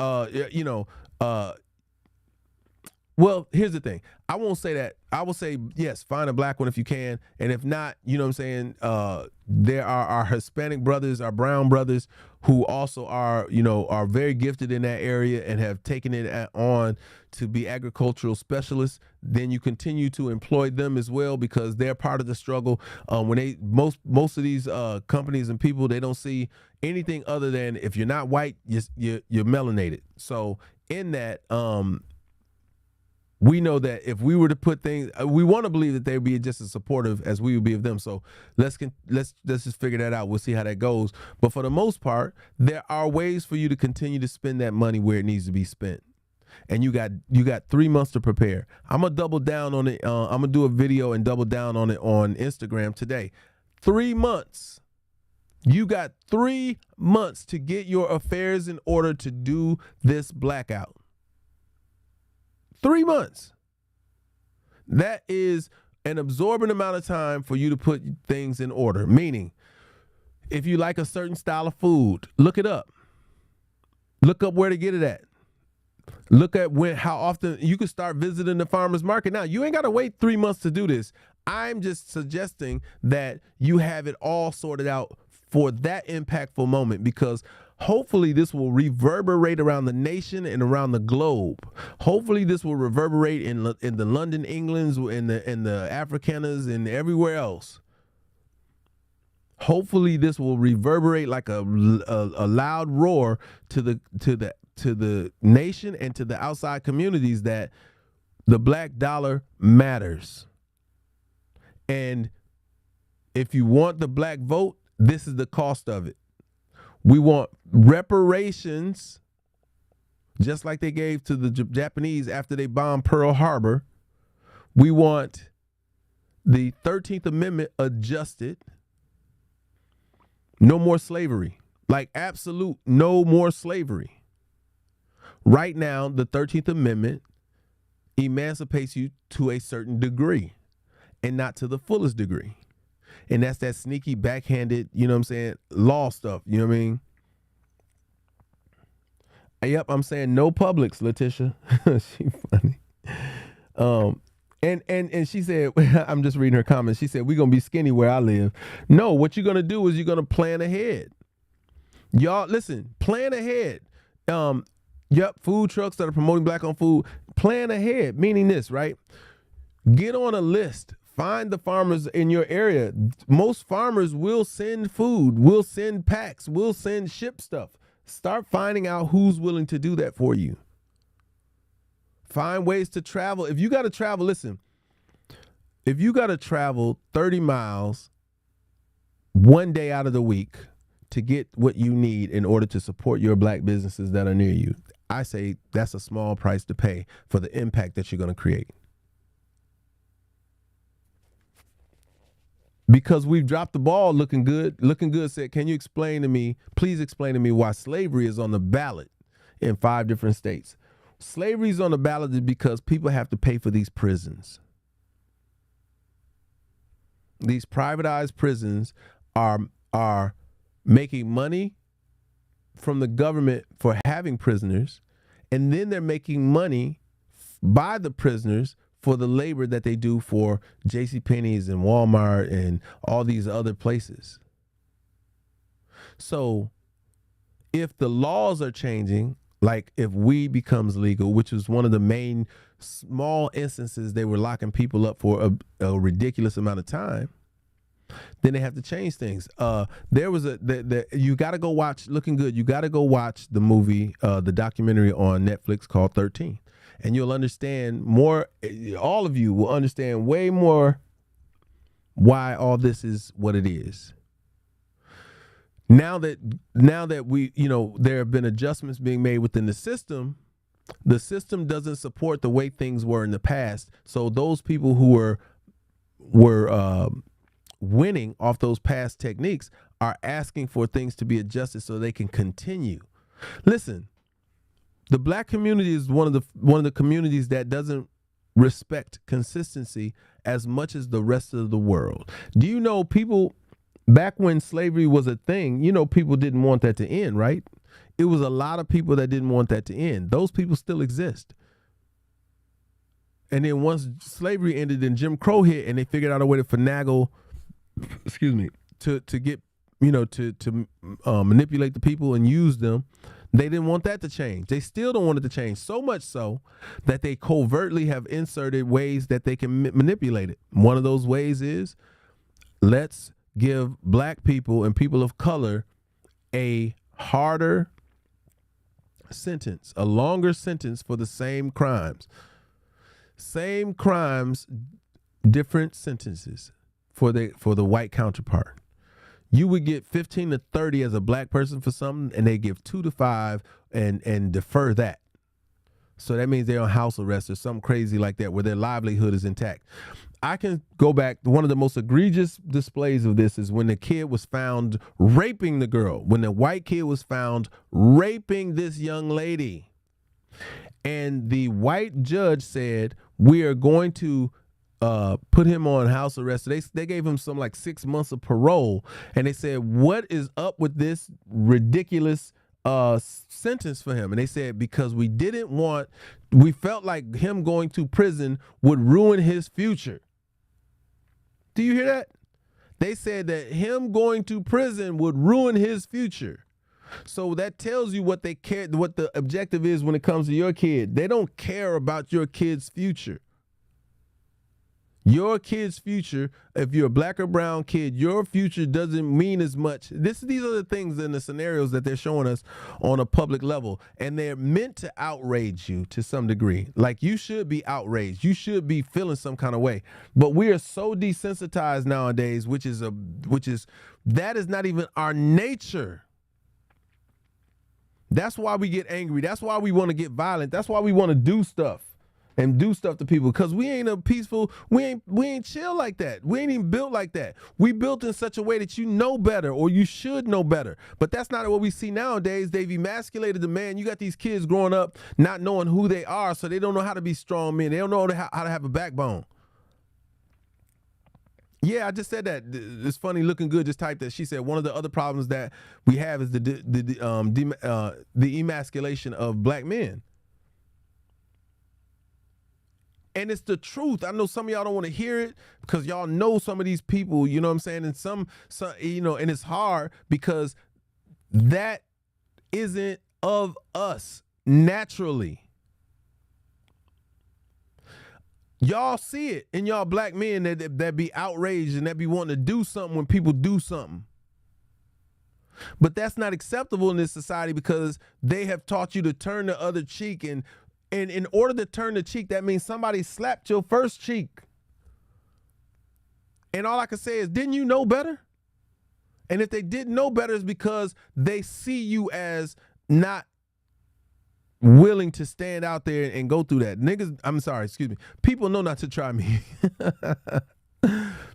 A: well, here's the thing. I won't say that. I will say, yes, find a black one if you can. And if not, you know what I'm saying? There are our Hispanic brothers, our brown brothers, who also are very gifted in that area and have taken it on to be agricultural specialists. Then you continue to employ them as well, because they're part of the struggle. When most of these companies and people, they don't see anything other than, if you're not white, you're melanated. So in that, we know that if we were to put things, we want to believe that they'd be just as supportive as we would be of them. So let's just figure that out. We'll see how that goes. But for the most part, there are ways for you to continue to spend that money where it needs to be spent. And you got 3 months to prepare. I'm gonna double down on it. I'm gonna do a video and double down on it on Instagram today. 3 months. You got 3 months to get your affairs in order to do this blackout. 3 months. That is an absorbent amount of time for you to put things in order. Meaning, if you like a certain style of food, look it up. Look up where to get it at. Look at how often you can start visiting the farmer's market. Now, you ain't got to wait 3 months to do this. I'm just suggesting that you have it all sorted out for that impactful moment, because hopefully this will reverberate around the nation and around the globe. Hopefully this will reverberate in the London, Englands, in the Africanas, and everywhere else. Hopefully this will reverberate like a loud roar to the nation and to the outside communities that the black dollar matters. And if you want the black vote, this is the cost of it. We want reparations, just like they gave to the Japanese after they bombed Pearl Harbor. We want the 13th Amendment adjusted. No more slavery. Like absolute no more slavery. Right now, the 13th Amendment emancipates you to a certain degree and not to the fullest degree. And that's that sneaky, backhanded, you know what I'm saying, law stuff. You know what I mean? Yep, I'm saying no Publix, Letitia. She funny. And she said, I'm just reading her comments. She said, we're going to be skinny where I live. No, what you're going to do is you're going to plan ahead. Y'all, listen, plan ahead. Yep, food trucks that are promoting black-owned food, plan ahead, meaning this, right? Get on a list. Find the farmers in your area. Most farmers will send food, will send packs, will send ship stuff. Start finding out who's willing to do that for you. Find ways to travel. If you got to travel, listen, if you got to travel 30 miles one day out of the week to get what you need in order to support your black businesses that are near you, I say that's a small price to pay for the impact that you're going to create. Because we've dropped the ball. Looking Good said, can you please explain to me why slavery is on the ballot in 5 different states? Slavery is on the ballot is because people have to pay for these prisons. These privatized prisons are making money from the government for having prisoners, and then they're making money by the prisoners for the labor that they do for JCPenney's and Walmart and all these other places. So if the laws are changing, like if weed becomes legal, which was one of the main small instances they were locking people up for a ridiculous amount of time, then they have to change things. There was you got to go watch Looking Good. You got to go watch the movie, the documentary on Netflix called 13, and you'll understand more. All of you will understand way more why all this is what it is. Now that we, there have been adjustments being made within the system doesn't support the way things were in the past. So those people who were winning off those past techniques are asking for things to be adjusted so they can continue. Listen, the black community is one of the communities that doesn't respect consistency as much as the rest of the world. Do you know people back when slavery was a thing, people didn't want that to end, right? It was a lot of people that didn't want that to end. Those people still exist. And then once slavery ended and Jim Crow hit and they figured out a way to finagle, to get, to manipulate the people and use them, they didn't want that to change. They still don't want it to change, so much so that they covertly have inserted ways that they can manipulate it. One of those ways is, let's give black people and people of color a harder sentence, a longer sentence for the same crimes. Same crimes, different sentences for the white counterpart. You would get 15 to 30 as a black person for something, and they give 2 to 5 and defer that. So that means they're on house arrest or something crazy like that, where their livelihood is intact. I can go back. One of the most egregious displays of this is when the kid was found raping the girl, when the white kid was found raping this young lady. And the white judge said, we are going to put him on house arrest. They gave him some like 6 months of parole, and they said, what is up with this ridiculous sentence for him? And they said, because we felt like him going to prison would ruin his future. Do you hear that? They said that him going to prison would ruin his future. So that tells you what they care, what the objective is when it comes to your kid. They don't care about your kid's future. Your kid's future, if you're a black or brown kid, your future doesn't mean as much. These are the things in the scenarios that they're showing us on a public level, and they're meant to outrage you to some degree. Like, you should be outraged. You should be feeling some kind of way. But we are so desensitized nowadays, that is not even our nature. That's why we get angry. That's why we want to get violent. That's why we want to do stuff to people, because we ain't we ain't chill like that. We ain't even built like that. We built in such a way that you know better, or you should know better. But that's not what we see nowadays. They've emasculated the man. You got these kids growing up not knowing who they are, so they don't know how to be strong men. They don't know how to have a backbone. Yeah, I just said that. It's funny, looking good. Just typed that. She said one of the other problems that we have is the emasculation of black men. And it's the truth. I know some of y'all don't want to hear it because y'all know some of these people, you know what I'm saying? And some, and it's hard because that isn't of us naturally. Y'all see it in y'all black men that be outraged and that be wanting to do something when people do something. But that's not acceptable in this society because they have taught you to turn the other cheek, and in order to turn the cheek, that means somebody slapped your first cheek. And all I can say is, didn't you know better? And if they didn't know better, it's because they see you as not willing to stand out there and go through that. People know not to try me.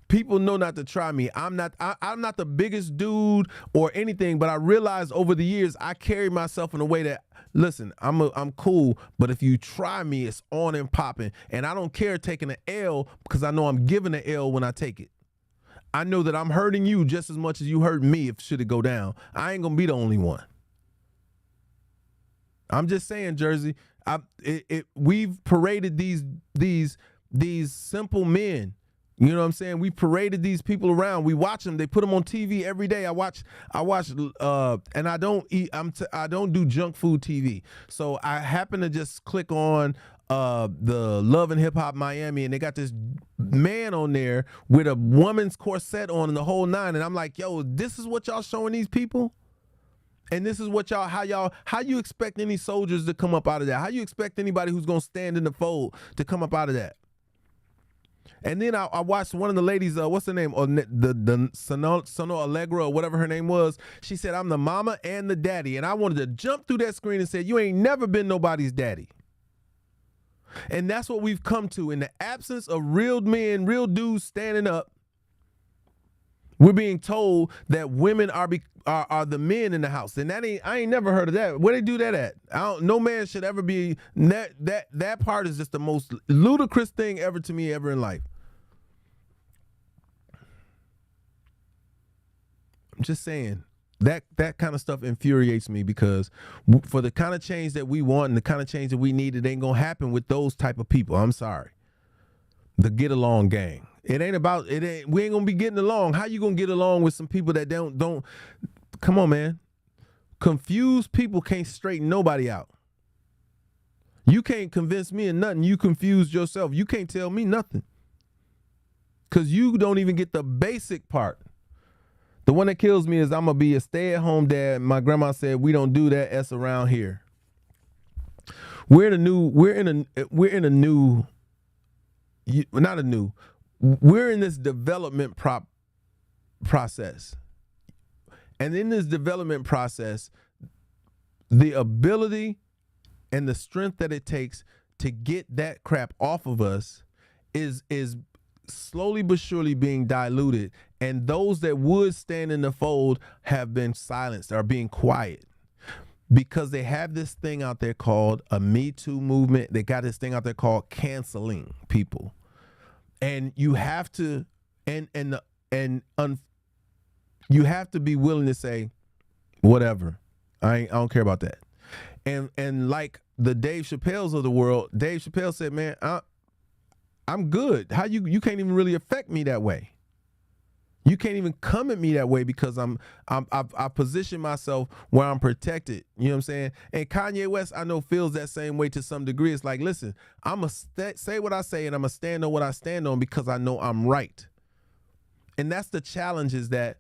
A: People know not to try me. I'm not the biggest dude or anything, but I realized over the years I carry myself in a way that, listen, I'm cool, but if you try me, it's on and popping. And I don't care taking an L because I know I'm giving an L when I take it. I know that I'm hurting you just as much as you hurt me if should it go down. I ain't gonna be the only one. I'm just saying, Jersey, we've paraded these simple men. You know what I'm saying? We paraded these people around. We watch them. They put them on TV every day. I watch, and I don't do junk food TV. So I happen to just click on the Love and Hip Hop Miami, and they got this man on there with a woman's corset on and the whole nine. And I'm like, yo, this is what y'all showing these people? And this is what how you expect any soldiers to come up out of that? How you expect anybody who's gonna stand in the fold to come up out of that? And then I watched one of the ladies, what's her name? The Sono Allegra or whatever her name was. She said, I'm the mama and the daddy. And I wanted to jump through that screen and say, you ain't never been nobody's daddy. And that's what we've come to. In the absence of real men, real dudes standing up, we're being told that women are the men in the house. And I ain't never heard of that. Where they do that at? No man should ever be, that part is just the most ludicrous thing ever to me ever in life. I'm just saying, that kind of stuff infuriates me because for the kind of change that we want and the kind of change that we need, it ain't gonna happen with those type of people. I'm sorry. The get along gang. We ain't gonna be getting along. How you gonna get along with some people that don't come on, man. Confused people can't straighten nobody out. You can't convince me of nothing. You confused yourself. You can't tell me nothing. Cause you don't even get the basic part. The one that kills me is I'm gonna be a stay-at-home dad. My grandma said we don't do that S around here. We're in this development process. And in this development process, the ability and the strength that it takes to get that crap off of us is slowly but surely being diluted. And those that would stand in the fold have been silenced, are being quiet. Because they have this thing out there called a Me Too movement. They got this thing out there called canceling people. And you have to you have to be willing to say, whatever. I don't care about that. And like the Dave Chappelle's of the world, Dave Chappelle said, man, I'm good. How you can't even really affect me that way. You can't even come at me that way because I've positioned myself where I'm protected. You know what I'm saying? And Kanye West, I know, feels that same way to some degree. It's like, listen, I'm going to say what I say and I'm going to stand on what I stand on because I know I'm right. And that's the challenge, is that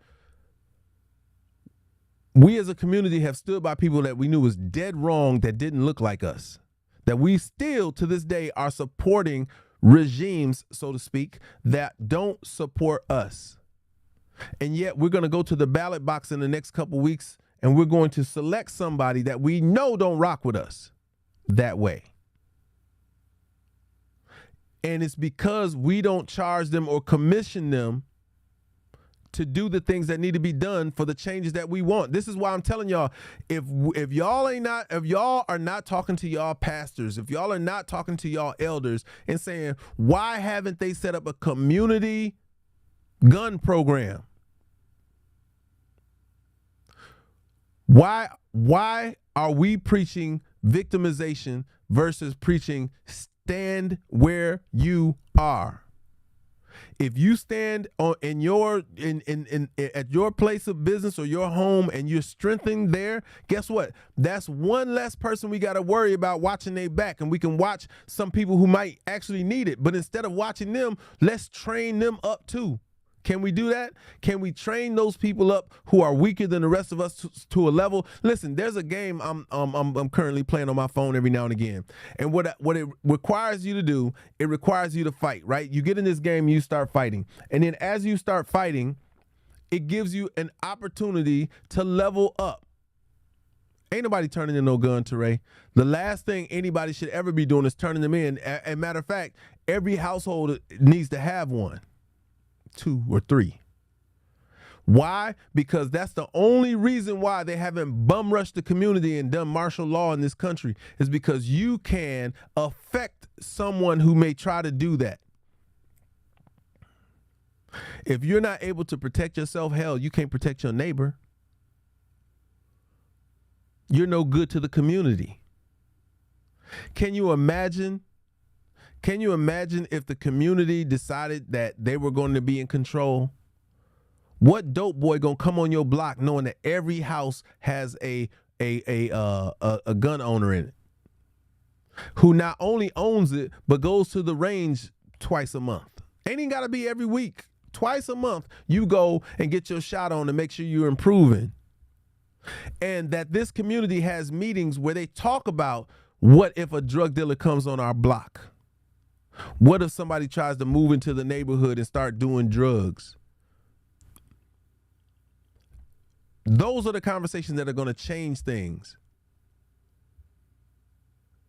A: we as a community have stood by people that we knew was dead wrong, that didn't look like us, that we still to this day are supporting regimes, so to speak, that don't support us. And yet we're going to go to the ballot box in the next couple weeks and we're going to select somebody that we know don't rock with us that way. And it's because we don't charge them or commission them to do the things that need to be done for the changes that we want. This is why I'm telling y'all, if y'all are not talking to y'all pastors, if y'all are not talking to y'all elders and saying, why haven't they set up a community gun program? Why are we preaching victimization versus preaching stand where you are? If you stand on at your place of business or your home and you're strengthening there, guess what? That's one less person we got to worry about watching their back, and we can watch some people who might actually need it. But instead of watching them, let's train them up too. Can we do that? Can we train those people up who are weaker than the rest of us to a level? Listen, there's a game I'm currently playing on my phone every now and again. And what it requires you to do, it requires you to fight, right? You get in this game, you start fighting. And then as you start fighting, it gives you an opportunity to level up. Ain't nobody turning in no gun, Teray. The last thing anybody should ever be doing is turning them in. As a matter of fact, every household needs to have one. 2 or 3. Why? Because that's the only reason why they haven't bum rushed the community and done martial law in this country, is because you can affect someone who may try to do that. If you're not able to protect yourself, hell, you can't protect your neighbor. You're no good to the community. Can you imagine if the community decided that they were going to be in control? What dope boy gonna come on your block knowing that every house has a gun owner in it, who not only owns it but goes to the range twice a month? Ain't even gotta be every week. Twice a month, you go and get your shot on to make sure you're improving. And that this community has meetings where they talk about, what if a drug dealer comes on our block? What if somebody tries to move into the neighborhood and start doing drugs? Those are the conversations that are going to change things.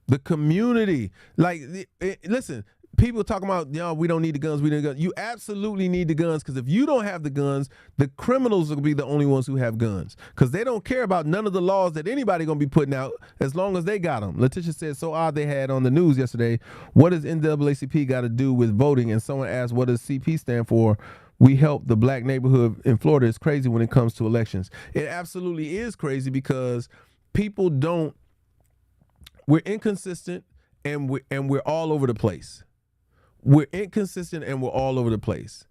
A: The community, listen, people talking about, we don't need the guns, we need the guns. You absolutely need the guns, because if you don't have the guns, the criminals will be the only ones who have guns, because they don't care about none of the laws that anybody going to be putting out as long as they got them. Letitia said, so odd they had on the news yesterday, what does NAACP got to do with voting? And someone asked, what does CP stand for? We help the black neighborhood in Florida. It's crazy when it comes to elections. It absolutely is crazy, because people we're inconsistent, and we're all over the place. We're inconsistent and we're all over the place.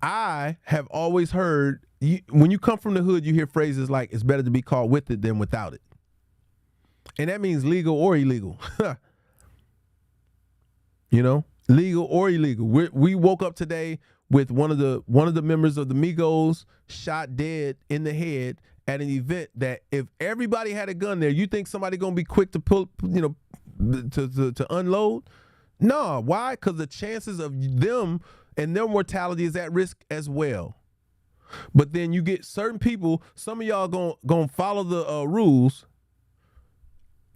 A: I have always heard, when you come from the hood, you hear phrases like, it's better to be caught with it than without it. And that means legal or illegal. Legal or illegal. We woke up today with one of the members of the Migos shot dead in the head at an event that, if everybody had a gun there, you think somebody gonna be quick to pull, to unload? No. Why? Because the chances of them and their mortality is at risk as well. But then you get certain people, some of y'all gonna follow the rules,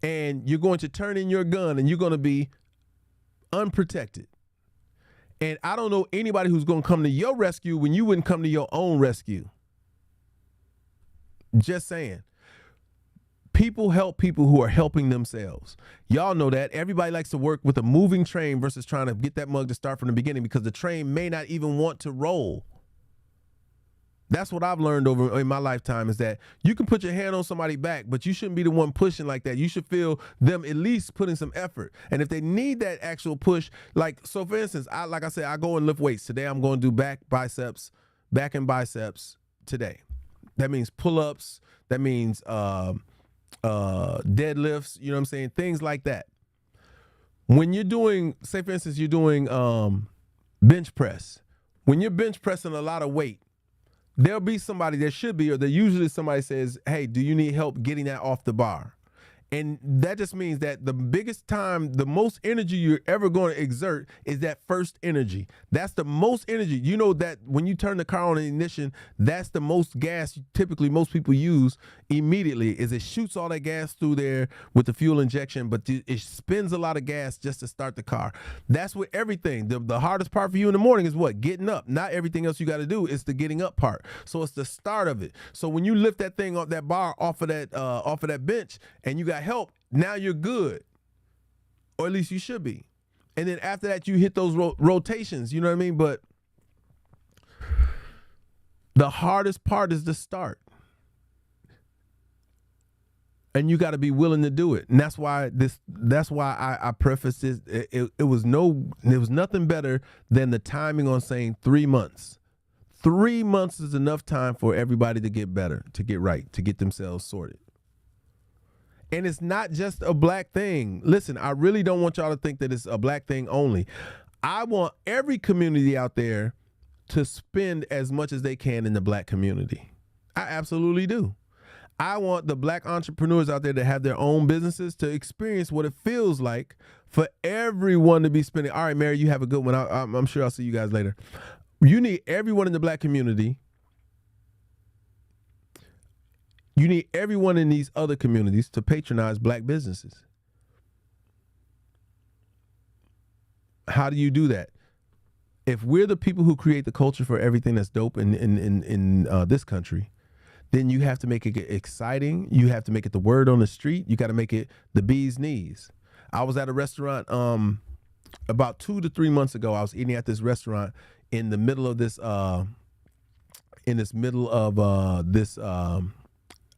A: and you're going to turn in your gun and you're going to be unprotected. And I don't know anybody who's going to come to your rescue when you wouldn't come to your own rescue. Just saying. People help people who are helping themselves. Y'all know that. Everybody likes to work with a moving train versus trying to get that mug to start from the beginning because the train may not even want to roll. That's what I've learned over in my lifetime is that you can put your hand on somebody's back, but you shouldn't be the one pushing like that. You should feel them at least putting some effort. And if they need that actual push, so for instance, like I said, I go and lift weights. Today I'm going to do back and biceps today. That means pull-ups. That means deadlifts, you know what I'm saying? Things like that. When you're doing, say for instance, you're doing bench press. When you're bench pressing a lot of weight, there'll be somebody, there should be, or there usually somebody says, hey, do you need help getting that off the bar? And that just means that the biggest time, the most energy you're ever going to exert is that first energy. That's the most energy. You know that when you turn the car on the ignition, that's the most gas typically most people use immediately is it shoots all that gas through there with the fuel injection, but it spends a lot of gas just to start the car. That's what everything, the hardest part for you in the morning is what? Getting up. Not everything else you got to do. It's the getting up part. So it's the start of it. So when you lift that thing off that bar off of that bench and you got help, now you're good, or at least you should be. And then after that, you hit those rotations, you know what I mean? But the hardest part is the start. And you got to be willing to do it. And that's why I preface this. It was nothing better than the timing on saying 3 months. 3 months is enough time for everybody to get better, to get right, to get themselves sorted. And it's not just a black thing. Listen, I really don't want y'all to think that it's a black thing only. I want every community out there to spend as much as they can in the black community. I absolutely do. I want the black entrepreneurs out there that have their own businesses to experience what it feels like for everyone to be spending. All right, Mary, you have a good one. I'm sure I'll see you guys later. You need everyone in the black community. You need everyone in these other communities to patronize black businesses. How do you do that? If we're the people who create the culture for everything that's dope in this country, then you have to make it exciting. You have to make it the word on the street. You got to make it the bee's knees. I was at a restaurant about 2 to 3 months ago. I was eating at this restaurant in the middle of this.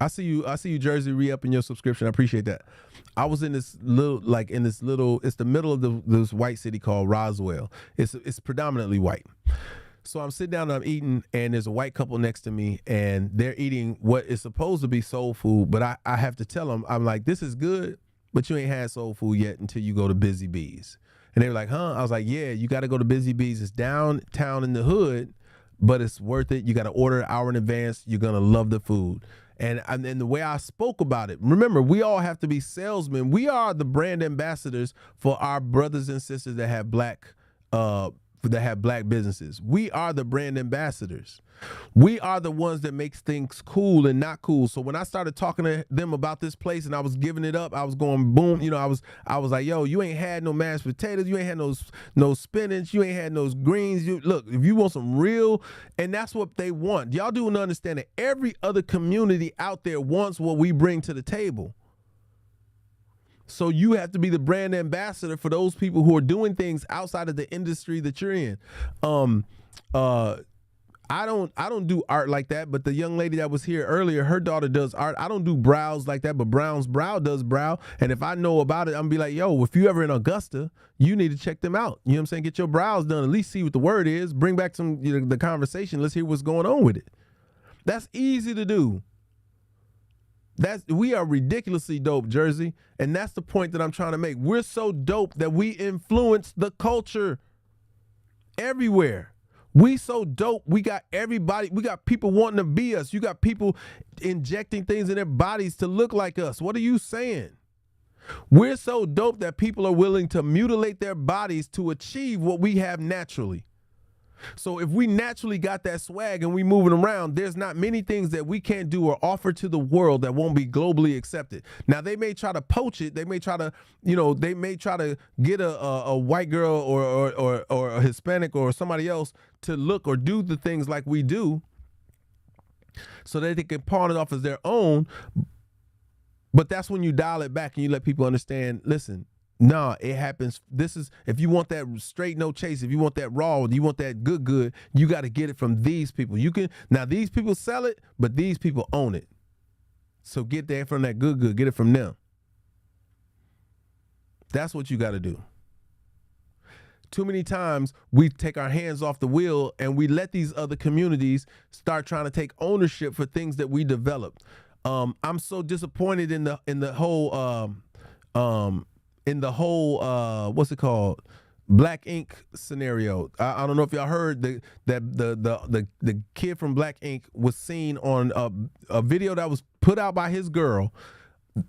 A: I see you, Jersey, re-upping your subscription. I appreciate that. I was in this little, it's the middle of this white city called Roswell. It's predominantly white. So I'm sitting down and I'm eating, and there's a white couple next to me, and they're eating what is supposed to be soul food, but I have to tell them, I'm like, this is good, but you ain't had soul food yet until you go to Busy Bees. And they were like, huh? I was like, yeah, you got to go to Busy Bees. It's downtown in the hood, but it's worth it. You got to order an hour in advance. You're going to love the food. And the way I spoke about it, remember, we all have to be salesmen. We are the brand ambassadors for our brothers and sisters that have black businesses. We are the brand ambassadors. We are the ones that makes things cool and not cool. So when I started talking to them about this place and I was giving it up, I was going boom. You know, I was like, yo, you ain't had no mashed potatoes. You ain't had no spinach. You ain't had no greens. Look, if you want some real, and that's what they want. Y'all do understand that every other community out there wants what we bring to the table. So you have to be the brand ambassador for those people who are doing things outside of the industry that you're in. I don't do art like that, but the young lady that was here earlier, her daughter does art. I don't do brows like that, but Brown's Brow does brow. And if I know about it, I'm gonna be like, yo, if you ever in Augusta, you need to check them out. You know what I'm saying? Get your brows done, at least see what the word is. Bring back some, the conversation. Let's hear what's going on with it. That's easy to do. We are ridiculously dope, Jersey. And that's the point that I'm trying to make. We're so dope that we influence the culture everywhere. We so dope. We got everybody. We got people wanting to be us. You got people injecting things in their bodies to look like us. What are you saying? We're so dope that people are willing to mutilate their bodies to achieve what we have naturally. So if we naturally got that swag and we moving around, there's not many things that we can't do or offer to the world that won't be globally accepted. Now they may try to poach it. They may try to, they may try to get a white girl or a Hispanic or somebody else to look or do the things like we do, so that they can pawn it off as their own. But that's when you dial it back and you let people understand, listen, nah, it happens. This is, if you want that straight no chase, if you want that raw, you want that good, you got to get it from these people. You can, now these people sell it, but these people own it. So get that from that good, get it from them. That's what you got to do. Too many times we take our hands off the wheel and we let these other communities start trying to take ownership for things that we developed. I'm so disappointed in the whole what's it called, Black Ink scenario. I don't know if y'all heard the kid from Black Ink was seen on a video that was put out by his girl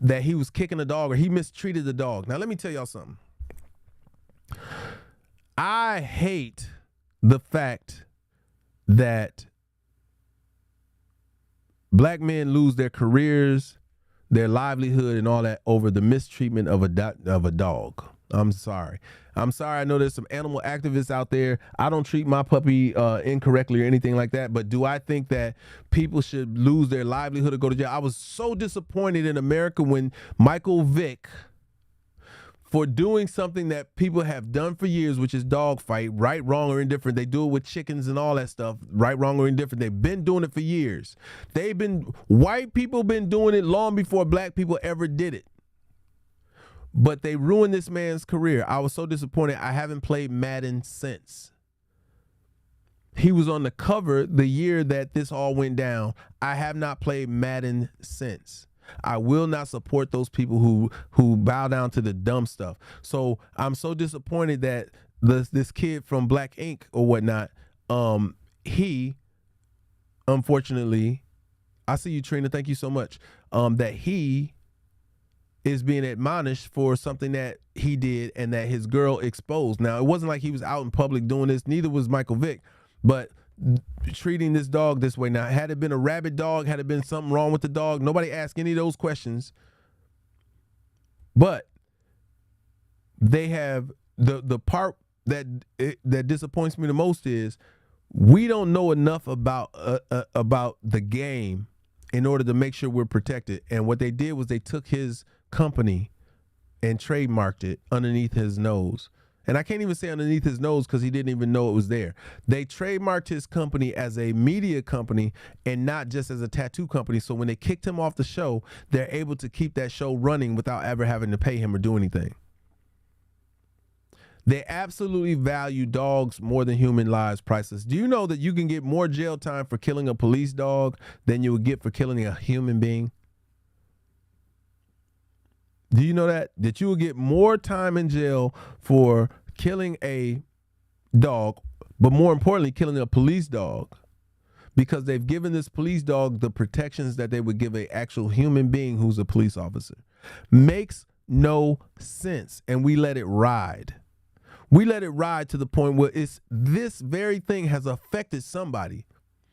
A: that he was kicking a dog or he mistreated the dog. Now let me tell y'all something. I hate the fact that black men lose their careers, their livelihood, and all that over the mistreatment of a dog. I'm sorry. I know there's some animal activists out there. I don't treat my puppy incorrectly or anything like that. But do I think that people should lose their livelihood or go to jail? I was so disappointed in America when Michael Vick, for doing something that people have done for years, which is dog fight, right, wrong, or indifferent. They do it with chickens and all that stuff, right, wrong, or indifferent. They've been doing it for years. White people been doing it long before black people ever did it. But they ruined this man's career. I was so disappointed. I haven't played Madden since. He was on the cover the year that this all went down. I have not played Madden since. I will not support those people who bow down to the dumb stuff. So I'm so disappointed that this kid from Black Ink or whatnot, he, unfortunately, I see you, Trina, thank you so much, that he is being admonished for something that he did and that his girl exposed. Now, it wasn't like he was out in public doing this. Neither was Michael Vick. But treating this dog this way. Now, had it been a rabid dog, had it been something wrong with the dog, nobody asked any of those questions. But they have the part that disappoints me the most is we don't know enough about the game in order to make sure we're protected. And what they did was they took his company and trademarked it underneath his nose. And I can't even say underneath his nose because he didn't even know it was there. They trademarked his company as a media company and not just as a tattoo company. So when they kicked him off the show, they're able to keep that show running without ever having to pay him or do anything. They absolutely value dogs more than human lives, priceless. Do you know that you can get more jail time for killing a police dog than you would get for killing a human being? Do you know that you will get more time in jail for killing a dog, but more importantly, killing a police dog, because they've given this police dog the protections that they would give an actual human being who's a police officer? Makes no sense, and we let it ride. We let it ride to the point where this very thing has affected somebody.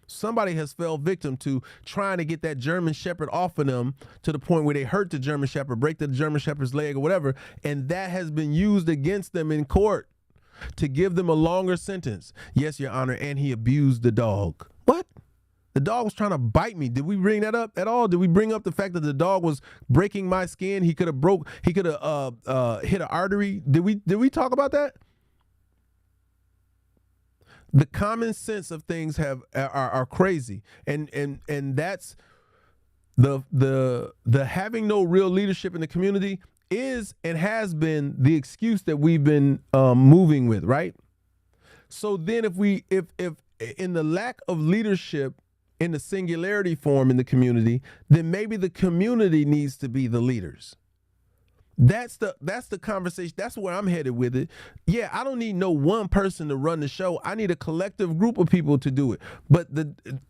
A: Somebody has fell victim to trying to get that German Shepherd off of them to the point where they hurt the German Shepherd, break the German Shepherd's leg or whatever, and that has been used against them in court to give them a longer sentence. Yes, Your Honor, and he abused the dog. What? The dog was trying to bite me. Did we bring that up at all? Did we bring up the fact that the dog was breaking my skin? He could have hit an artery. Did we talk about that? The common sense of things are crazy, and that's the having no real leadership in the community is and has been the excuse that we've been moving with, right? So then, if in the lack of leadership in the singularity form in the community, then maybe the community needs to be the leaders. That's the conversation. That's where I'm headed with it. Yeah, I don't need no one person to run the show. I need a collective group of people to do it. But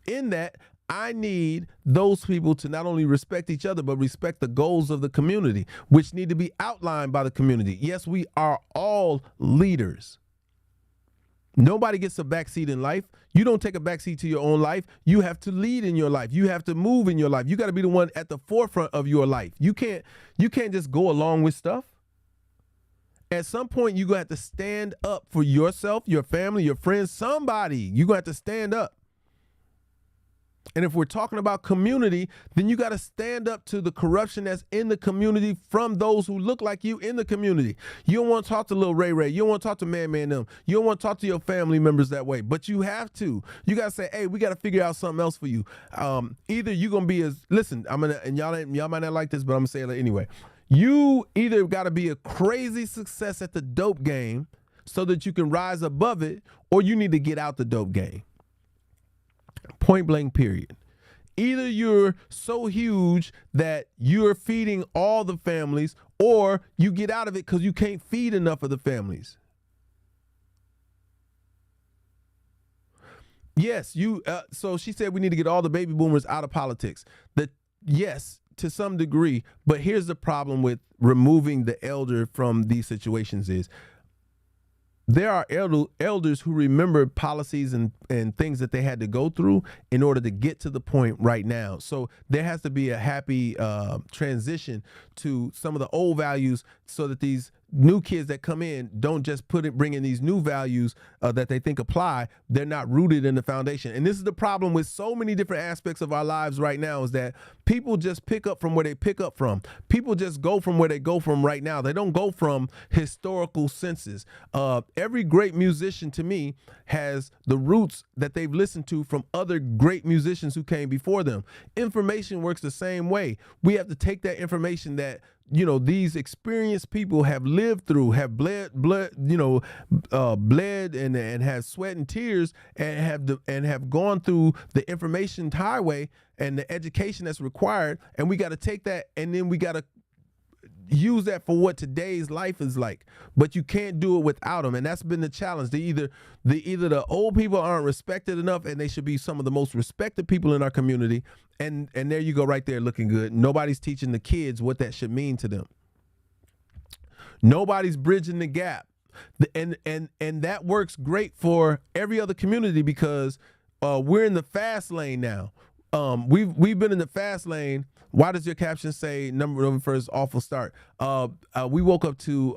A: in that, I need those people to not only respect each other, but respect the goals of the community, which need to be outlined by the community. Yes, we are all leaders. Nobody gets a backseat in life. You don't take a backseat to your own life. You have to lead in your life. You have to move in your life. You got to be the one at the forefront of your life. You can't just go along with stuff. At some point, you're going to have to stand up for yourself, your family, your friends, somebody. You're going to have to stand up. And if we're talking about community, then you got to stand up to the corruption that's in the community from those who look like you in the community. You don't want to talk to Lil Ray Ray. You don't want to talk to Man Man them. You don't want to talk to your family members that way. But you have to. You got to say, hey, we got to figure out something else for you. Either you're gonna be listen. And y'all might not like this, but I'm gonna say it anyway. You either got to be a crazy success at the dope game so that you can rise above it, or you need to get out the dope game. Point blank, period. Either you're so huge that you're feeding all the families, or you get out of it because you can't feed enough of the families. Yes, so she said we need to get all the baby boomers out of politics. Yes, to some degree, but here's the problem with removing the elder from these situations is there are elders who remember policies and things that they had to go through in order to get to the point right now. So there has to be a happy transition to some of the old values so that these new kids that come in don't just bring in these new values that they think apply. They're not rooted in the foundation. And this is the problem with so many different aspects of our lives right now is that people just pick up from where they pick up from. People just go from where they go from right now. They don't go from historical senses. Every great musician to me has the roots that they've listened to from other great musicians who came before them. Information works the same way. We have to take that information that these experienced people have lived through, have bled, bled and have sweat and tears, and have gone through the information highway and the education that's required. And we got to take that, and then we got to use that for what today's life is like. But you can't do it without them, and that's been the challenge. Either the old people aren't respected enough, and they should be some of the most respected people in our community. And there you go, right there, looking good. Nobody's teaching the kids what that should mean to them. Nobody's bridging the gap, and that works great for every other community because we're in the fast lane now. We've been in the fast lane. Why does your caption say number first awful start? We woke up to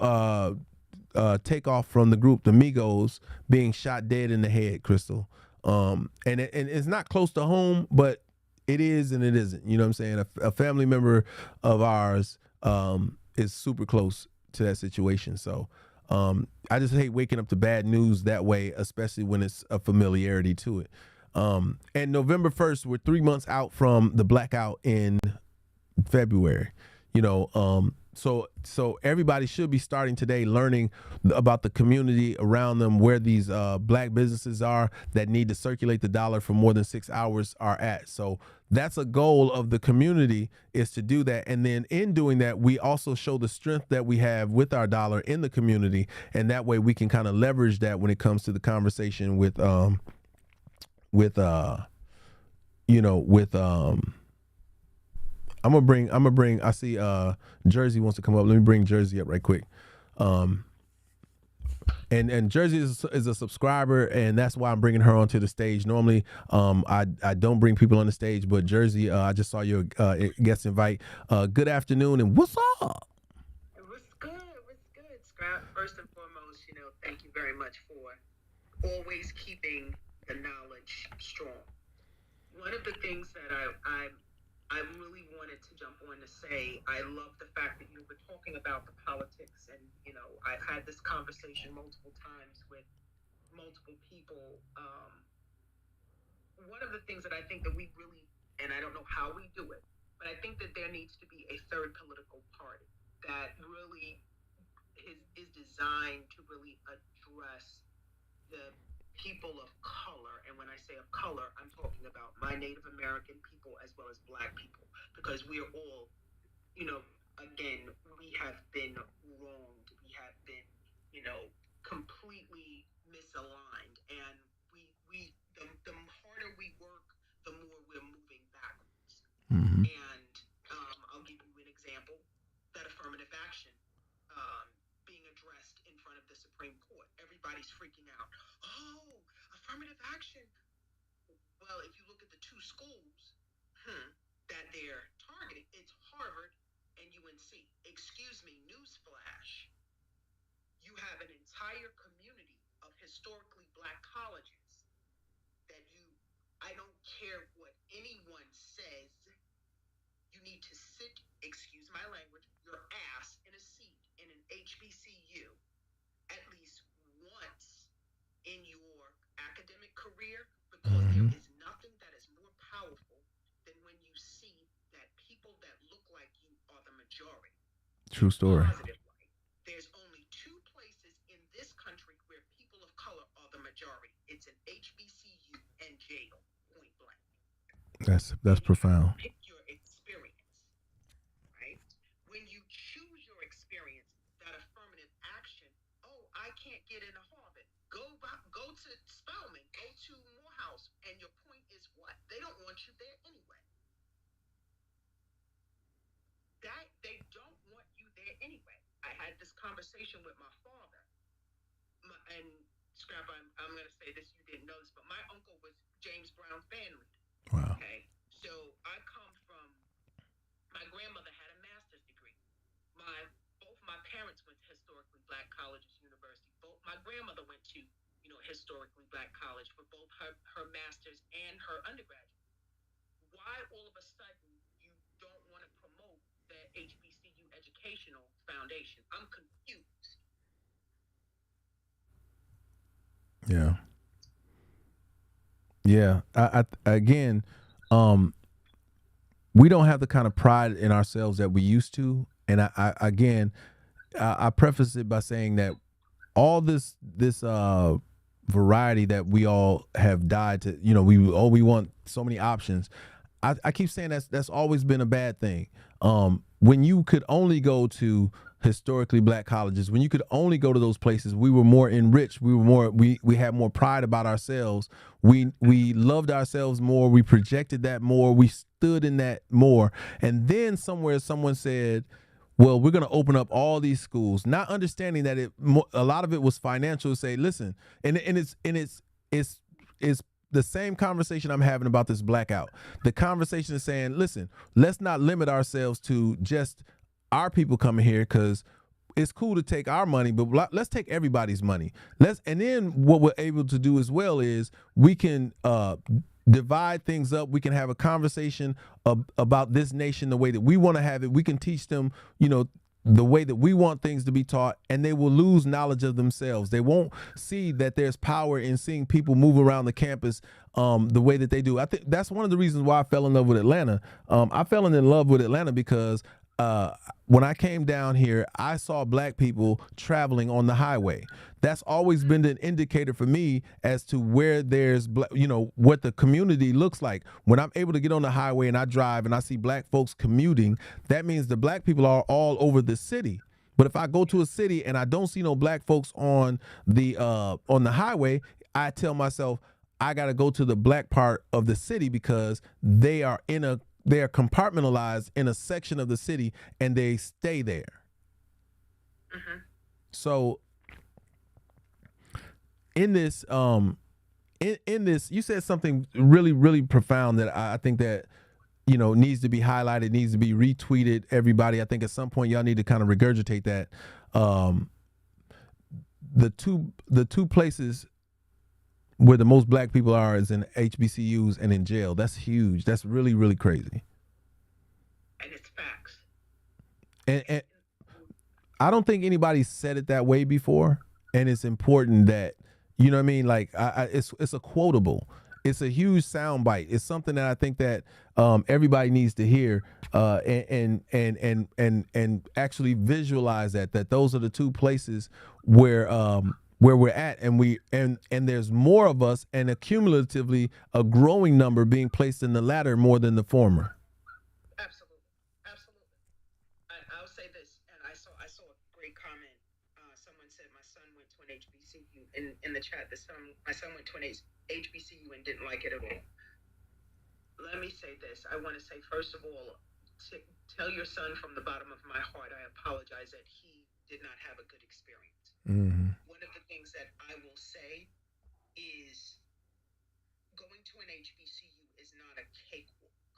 A: TakeOff from the group the Migos being shot dead in the head, Crystal. And it's not close to home, but it is and it isn't. You know what I'm saying? A family member of ours is super close to that situation. So I just hate waking up to bad news that way, especially when it's a familiarity to it. And November 1st, we're 3 months out from the blackout in February. So everybody should be starting today learning about the community around them, where these black businesses are that need to circulate the dollar for more than 6 hours are at. So that's a goal of the community, is to do that. And then in doing that, we also show the strength that we have with our dollar in the community. And that way we can kind of leverage that when it comes to the conversation with I'm gonna bring I see Jersey wants to come up. Let me bring Jersey up right quick. And Jersey is a subscriber, and that's why I'm bringing her onto the stage. Normally, I don't bring people on the stage, but Jersey, I just saw your guest invite. Good afternoon, and what's up?
C: What's good? Scrap. First and foremost, thank you very much for always keeping the knowledge strong. One of the things that I really wanted to jump on to say, I love the fact that you were talking about the politics, and I've had this conversation multiple times with multiple people. One of the things that I think that we really, and I don't know how we do it, but I think that there needs to be a third political party that really is designed to really address the people of color. And when I say of color, I'm talking about my Native American people as well as Black people, because we are all, again, we have been wronged. We have been, completely misaligned. And the harder we work, the more we're moving backwards.
A: Mm-hmm.
C: And I'll give you an example, that affirmative action being addressed in front of the Supreme Court. Everybody's freaking out. Oh, affirmative action. Well, if you look at the two schools that they're targeting, it's Harvard and UNC. Excuse me, newsflash. You have an entire community of historically Black colleges that I don't care what anyone says. You need to sit, excuse my language, your ass in a seat in an HBCU at least once in your academic career, because there is nothing that is more powerful than when you see that people that look like you are the majority.
A: True story.
C: Positive light. There's only two places in this country where people of color are the majority. It's an HBCU and jail, point blank.
A: That's profound.
C: Pick your experience, right? When you choose your experience, that affirmative action. Oh, I can't get into Harvard. Go to Spelman. Go to Morehouse. And your point is what? They don't want you there anyway. They don't want you there anyway. I had this conversation with my father, and Scrap, I'm going to say this, you didn't know this, but my uncle was James Brown family.
A: Wow.
C: Okay, so I come from, my grandmother had a master's degree. Both my parents went to historically black colleges, university. My grandmother went to, historically black college for both her master's and her undergraduate. Why all of a sudden you don't want to promote the HBCU educational foundation? I'm confused.
A: Yeah. Yeah. I again, we don't have the kind of pride in ourselves that we used to. And I preface it by saying that all this variety that we all have died to, we want so many options. I keep saying that's always been a bad thing. When you could only go to historically black colleges, when you could only go to those places, we were more enriched. We had more pride about ourselves. We loved ourselves more. We projected that more. We stood in that more. And then somewhere someone said, well, we're going to open up all these schools, not understanding that a lot of it was financial. Say, listen, and it's the same conversation I'm having about this blackout. The conversation is saying, listen, let's not limit ourselves to just our people coming here, because it's cool to take our money, but let's take everybody's money. And then what we're able to do as well is we can divide things up. We can have a conversation about this nation the way that we want to have it. We can teach them, the way that we want things to be taught, and they will lose knowledge of themselves. They won't see that there's power in seeing people move around the campus the way that they do. I think that's one of the reasons why I fell in love with Atlanta. I fell in love with Atlanta because when I came down here, I saw black people traveling on the highway. That's always been an indicator for me as to where there's, what the community looks like. When I'm able to get on the highway and I drive and I see black folks commuting, that means the black people are all over the city. But if I go to a city and I don't see no black folks on the highway, I tell myself I got to go to the black part of the city because they are compartmentalized in a section of the city and they stay there. Mm-hmm. So in this, you said something really, really profound that I think that, needs to be highlighted, needs to be retweeted. Everybody, I think at some point y'all need to kind of regurgitate that. The two places where the most black people are is in HBCUs and in jail. That's huge. That's really, really crazy.
C: And it's facts.
A: And I don't think anybody said it that way before. And it's important that, you know what I mean? Like it's a quotable. It's a huge soundbite. It's something that I think that everybody needs to hear and actually visualize that those are the two places where we're at, and there's more of us, and accumulatively a growing number being placed in the latter more than the former.
C: Absolutely. I'll say this, and I saw a great comment. Someone said my son went to an HBCU in the chat. My son went to an HBCU and didn't like it at all. Let me say this. I want to say, first of all, tell your son from the bottom of my heart, I apologize that he did not have a good experience. Mm-hmm. One of the things that I will say is going to an HBCU is not a cakewalk.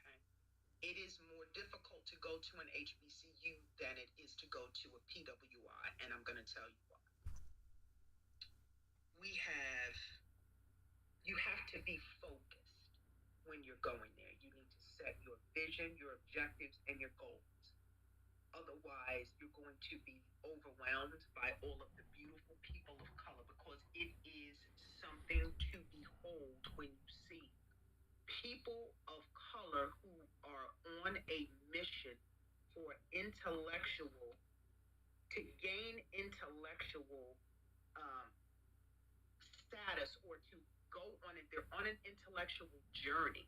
C: Okay? It is more difficult to go to an HBCU than it is to go to a PWI, and I'm going to tell you why. You have to be focused. when you're going there. You need to set your vision, your objectives, and your goals. Otherwise, you're going to be overwhelmed by all of the beautiful people of color because it is something to behold when you see people of color who are on a mission for intellectual, to gain intellectual um, status or to go on it. They're on an intellectual journey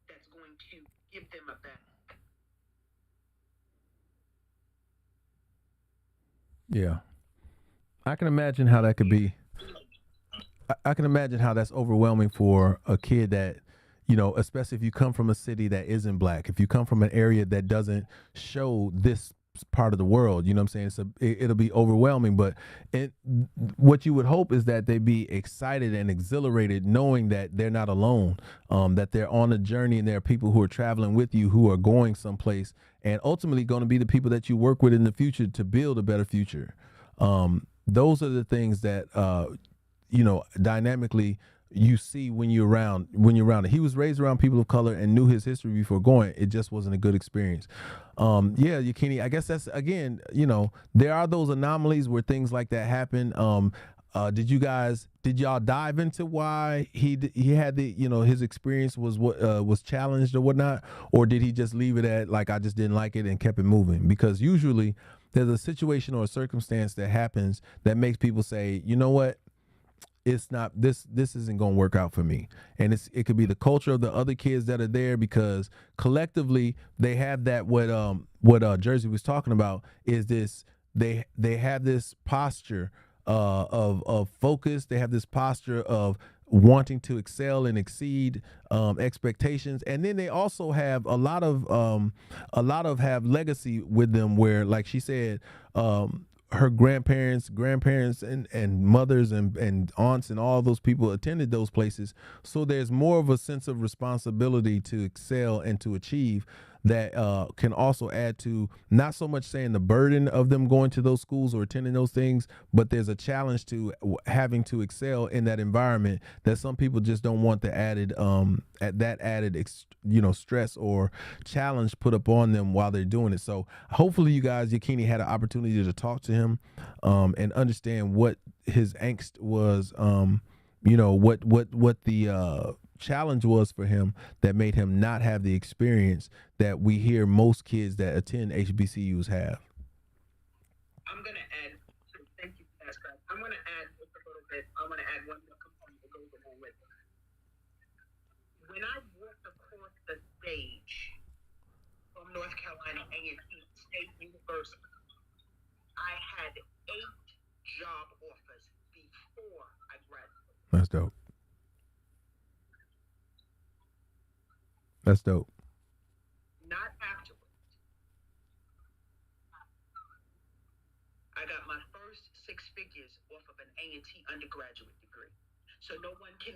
C: that's going to give them a better.
A: Yeah. I can imagine how that could be. I can imagine how that's overwhelming for a kid that, especially if you come from a city that isn't black, if you come from an area that doesn't show this part of the world, you know what I'm saying? It'll be overwhelming, but what you would hope is that they be excited and exhilarated knowing that they're not alone, that they're on a journey and there are people who are traveling with you who are going someplace and ultimately going to be the people that you work with in the future to build a better future. Those are the things that dynamically you see when you're around it. He was raised around people of color and knew his history before going. It just wasn't a good experience. Yeah, Yakini, I guess that's again, there are those anomalies where things like that happen. Did y'all dive into why he had his experience was what was challenged or whatnot, or did he just leave it at like I just didn't like it and kept it moving? Because usually there's a situation or a circumstance that happens that makes people say, you know what, it's not this isn't going to work out for me, and it could be the culture of the other kids that are there because collectively they have that what Jersey was talking about is this they have this posture of focus. They have this posture of wanting to excel and exceed expectations, and then they also have a lot of have legacy with them where, like she said, her grandparents and mothers and aunts and all those people attended those places. So there's more of a sense of responsibility to excel and to achieve that can also add to not so much saying the burden of them going to those schools or attending those things, but there's a challenge to having to excel in that environment that some people just don't want the added stress or challenge put up on them while they're doing it. So hopefully you guys, Yakini, had an opportunity to talk to him and understand what his angst was, what the challenge was for him that made him not have the experience that we hear most kids that attend HBCUs have.
C: I'm going to add, thank you for that, Scott. I'm going to add just a little bit. I want to add one more component that goes along with it. When I walked across the stage from North Carolina A&T State University, I had 8 job offers before I graduated.
A: That's dope. That's dope.
C: Not afterwards. I got my first 6 figures off of an A&T undergraduate degree. So no one can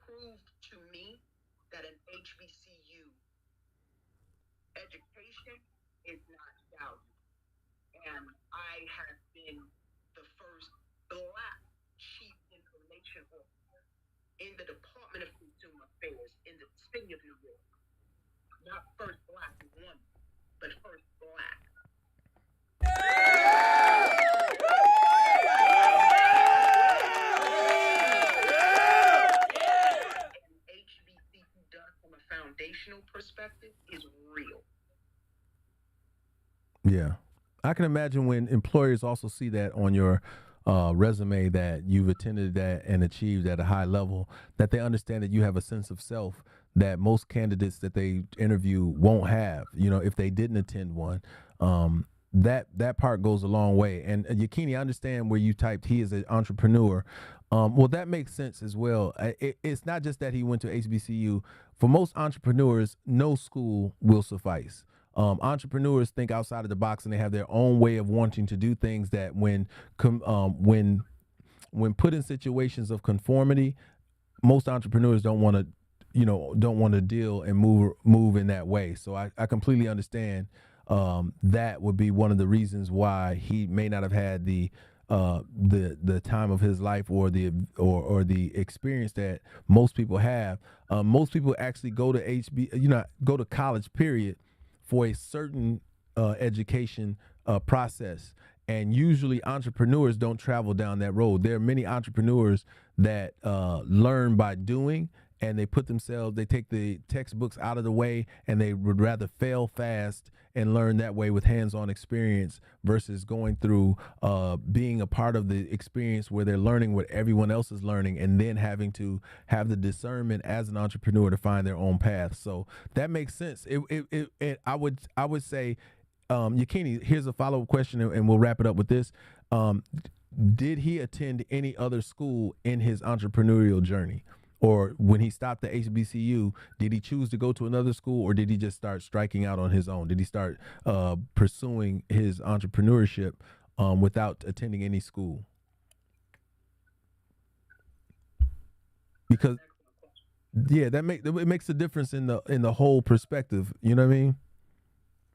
C: prove to me that an HBCU education is not valued. And I have been the first Black chief information officer in the Department of Consumer Affairs in the city of New York. Not first Black woman, but first Black. And HBCU done from a foundational perspective is real.
A: Yeah. I can imagine when employers also see that on your resume that you've attended that and achieved at a high level, that they understand that you have a sense of self that most candidates that they interview won't have, if they didn't attend one. That part goes a long way. And Yakini, I understand where you typed he is an entrepreneur. Well, that makes sense as well. It's not just that he went to HBCU. For most entrepreneurs, no school will suffice. Entrepreneurs think outside of the box and they have their own way of wanting to do things that when put in situations of conformity, most entrepreneurs don't want to deal and move in that way. So I completely understand that would be one of the reasons why he may not have had the the time of his life or the experience that most people have. Most people actually go to go to college period for a certain education process. And usually entrepreneurs don't travel down that road. There are many entrepreneurs that learn by doing, and they take the textbooks out of the way, and they would rather fail fast and learn that way with hands-on experience versus going through being a part of the experience where they're learning what everyone else is learning and then having to have the discernment as an entrepreneur to find their own path. So that makes sense. I would say, Yakini, here's a follow-up question, and we'll wrap it up with this. Did he attend any other school in his entrepreneurial journey? Or when he stopped the HBCU, did he choose to go to another school, or did he just start striking out on his own? Did he start pursuing his entrepreneurship without attending any school? Because yeah, it makes a difference in the whole perspective. You know what I mean?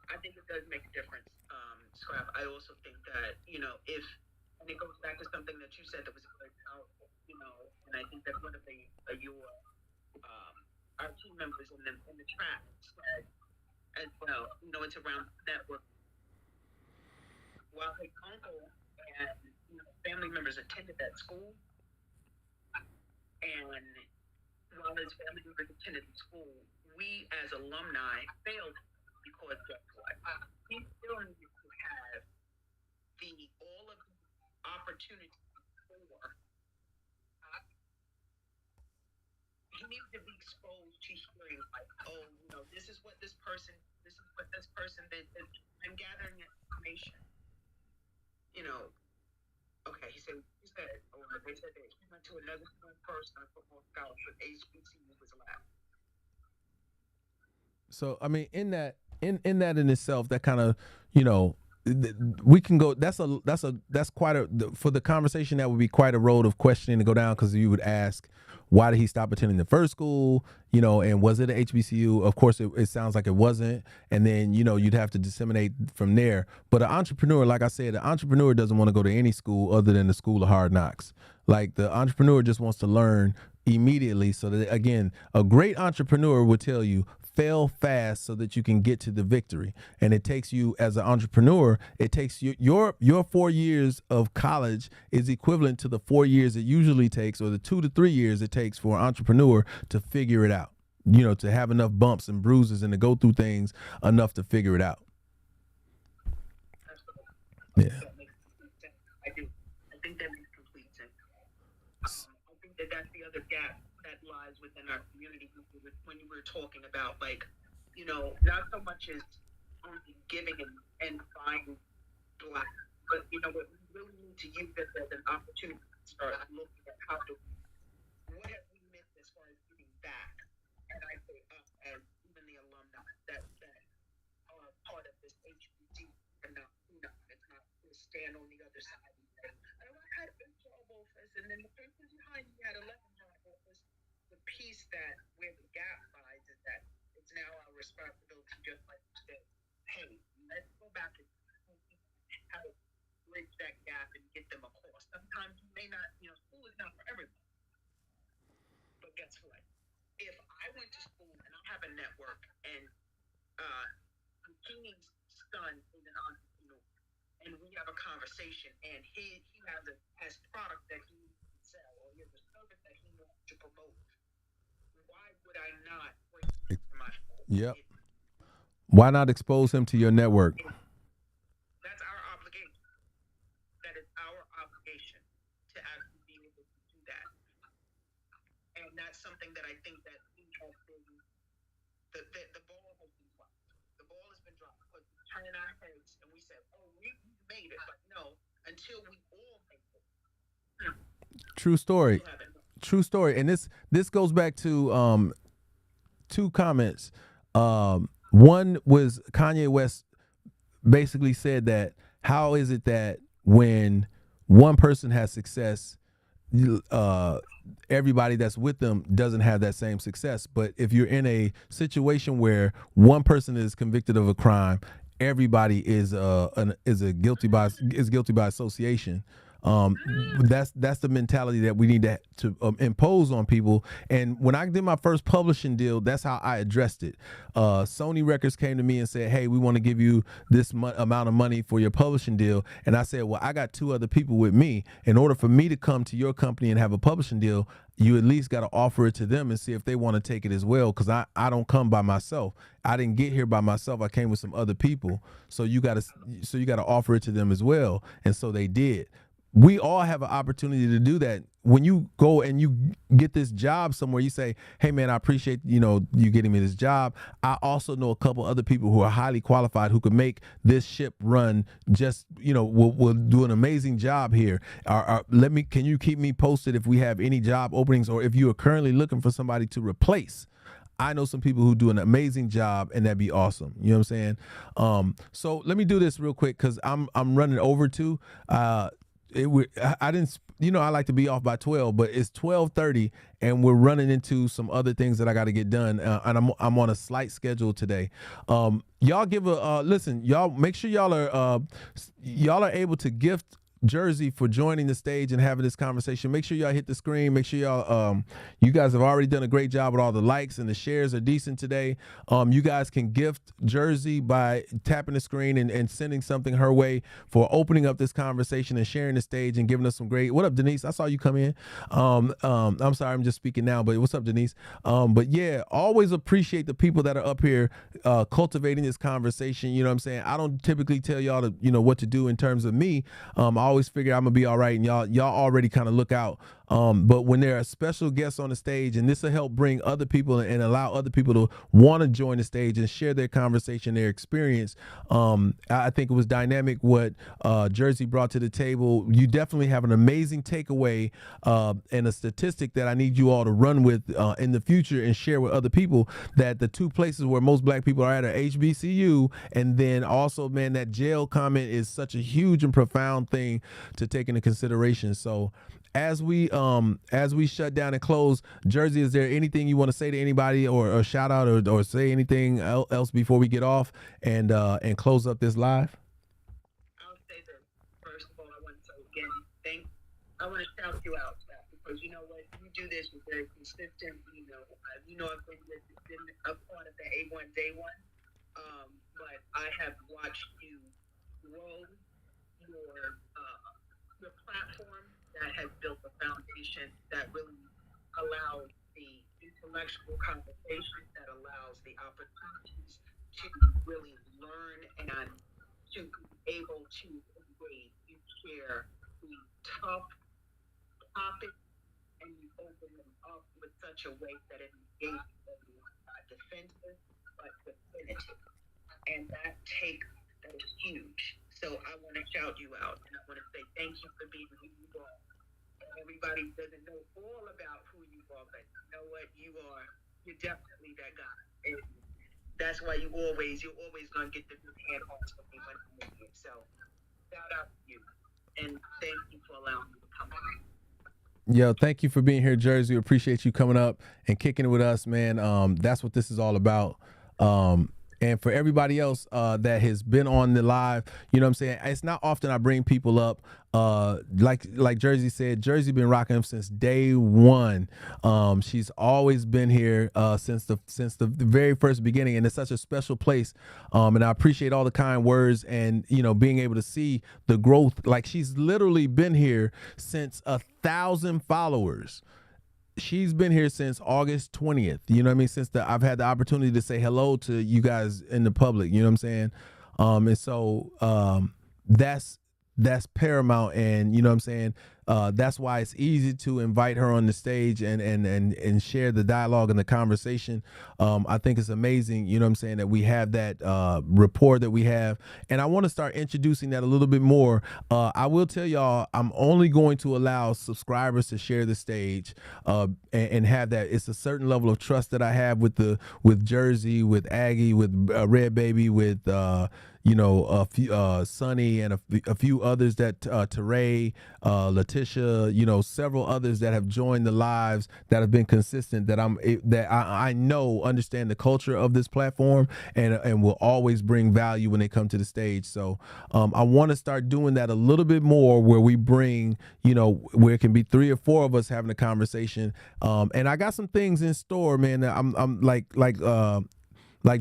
C: I think it does make a difference, Scrap. I also think that, if, and it goes back to something that you said that was very powerful, and I think that one of your our team members in the chat said as well, it's around network. While his uncle and family members attended that school, and while his family members attended the school, we as alumni failed because guess what? He still needed to have the all of the opportunities for. He needed to be exposed to hearing like, oh, this is what this person did. And gathering information. You know, okay, he said, oh, they said that he went to another school first on a football scholarship. HBCU was allowed.
A: So I mean, in that in itself, that kind of you know we can go. That's quite a for the conversation. That would be quite a road of questioning to go down, because you would ask, why did he stop attending the first school? And was it a HBCU? Of course, it sounds like it wasn't. And then you'd have to disseminate from there. But an entrepreneur, like I said, an entrepreneur doesn't want to go to any school other than the school of hard knocks. Like the entrepreneur just wants to learn immediately. So that, again, a great entrepreneur would tell you, fail fast so that you can get to the victory. And it takes you, as an entrepreneur, it takes you your 4 years of college is equivalent to the 4 years it usually takes, or the 2 to 3 years it takes for an entrepreneur to figure it out. To have enough bumps and bruises and to go through things enough to figure it out. Yeah.
C: That makes complete sense. I do. I think that makes complete sense. I think that that's the other gap that lies within our community when you were talking about, like, not so much as only giving and buying black, but what we really need to use this as an opportunity to start looking at what have we missed as far as giving back. And I say us as even the alumni that are part of this HBC, and not, it's not to stand on the other side and say, oh, I had 8 job offers, and then the person behind me had 11 job offers. The piece that where the gap lies is that it's now our responsibility, just like you said, hey, let's go back and how to bridge that gap and get them across. Sometimes you may not, school is not for everyone. But guess what? If I went to school and I have a network, and Keening's son is an entrepreneur, and we have a conversation, and he has product that he needs to sell, or he has a service that he wants to promote, why would I not bring it to my school?
A: Yep. Why not expose him to your network?
C: That's our obligation. That is our obligation to actually be able to do that. And that's something that I think that we have been, the ball has been dropped. The ball has been dropped because we turn our heads and we said, oh, we made it. But no, until we all make it.
A: True story. True story. And this goes back to two comments. One was Kanye West basically said that, how is it that when one person has success, everybody that's with them doesn't have that same success? But if you're in a situation where one person is convicted of a crime, everybody is guilty by association. That's the mentality that we need to impose on people. And when I did my first publishing deal, that's how I addressed it. Sony Records came to me and said, "Hey, we want to give you this amount of money for your publishing deal." And I said, "Well, I got two other people with me. In order for me to come to your company and have a publishing deal, you at least got to offer it to them and see if they want to take it as well, because I don't come by myself. I didn't get here by myself. I came with some other people. So you got to offer it to them as well." And so they did. We all have an opportunity to do that. When you go and you get this job somewhere, you say, "Hey man, I appreciate, you getting me this job. I also know a couple other people who are highly qualified who could make this ship run. Just, will do an amazing job here. Can you keep me posted if we have any job openings, or if you are currently looking for somebody to replace? I know some people who do an amazing job, and that'd be awesome." You know what I'm saying? So let me do this real quick, because I'm running over too. I didn't, I like to be off by 12, but it's 12:30 and we're running into some other things that I got to get done. And I'm on a slight schedule today. Y'all give listen, y'all make sure y'all are able to gift Jersey for joining the stage and having this conversation. Make sure y'all hit the screen. Make sure y'all, you guys have already done a great job with all the likes, and the shares are decent today. You guys can gift Jersey by tapping the screen and sending something her way for opening up this conversation and sharing the stage and giving us some great. What up, Denise? I saw you come in. I'm sorry, I'm just speaking now, but what's up, Denise? But yeah, always appreciate the people that are up here cultivating this conversation. You know what I'm saying? I don't typically tell y'all to, what to do in terms of me. I always figure I'm gonna be all right, and y'all already kind of look out. But when there are special guests on the stage, and this will help bring other people and allow other people to want to join the stage and share their conversation, their experience. I think it was dynamic what Jersey brought to the table. You definitely have an amazing takeaway and a statistic that I need you all to run with in the future and share with other people, that the two places where most black people are at are HBCU, and then also, man, that jail comment is such a huge and profound thing to take into consideration. So as we shut down and close, Jersey, is there anything you want to say to anybody, or shout out, or say anything else before we get off and close up this live?
C: I'll say this. First of all, I want to again I want to shout you out, because you know what, you do this, you're very consistent. I've been a part of the A1 Day One, but I have watched you grow your platform that has built a foundation that really allows the intellectual conversation, that allows the opportunities to really learn and to be able to engage. You share the tough topics and you open them up with such a way that it engages everyone, not defensive, but definitive. And that is huge. So I want to shout you out, and I want to say thank you for being who you are. Everybody doesn't know all about who you are, but you know what? You're definitely that guy. And that's why you're always going to get the good hand on something when you make it. So shout out to you, and thank you for allowing me to come on.
A: Yo, thank you for being here, Jersey. We appreciate you coming up and kicking it with us, man. That's what this is all about. And for everybody else that has been on the live, you know what I'm saying? It's not often I bring people up. Like Jersey said, Jersey been rocking since day one. She's always been here since the very first beginning, and it's such a special place. And I appreciate all the kind words and, being able to see the growth. Like, she's literally been here since 1,000 followers. She's been here since August 20th. You know what I mean? Since I've had the opportunity to say hello to you guys in the public. You know what I'm saying? And so that's paramount. And you know what I'm saying? That's why it's easy to invite her on the stage and share the dialogue and the conversation. I think it's amazing, you know what I'm saying, that we have that rapport that we have. And I want to start introducing that a little bit more. I will tell y'all, I'm only going to allow subscribers to share the stage and have that. It's a certain level of trust that I have with Jersey, with Aggie, with Red Baby, with Sonny and a few others that Teray, Letitia, several others that have joined the lives that have been consistent, that I know understand the culture of this platform and will always bring value when they come to the stage. So I want to start doing that a little bit more, where we bring, where it can be 3 or 4 of us having a conversation. And I got some things in store, man. I'm like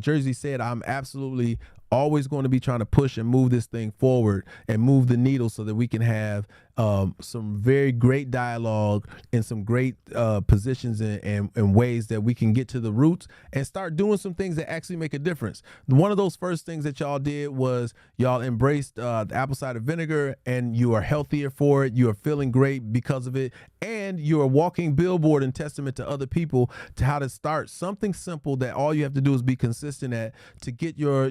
A: Jersey said, I'm absolutely always going to be trying to push and move this thing forward and move the needle so that we can have some very great dialogue and some great positions and ways that we can get to the roots and start doing some things that actually make a difference. One of those first things that y'all did was y'all embraced the apple cider vinegar, and you are healthier for it. You are feeling great because of it. And you're a walking billboard and testament to other people to how to start something simple that all you have to do is be consistent at, to get your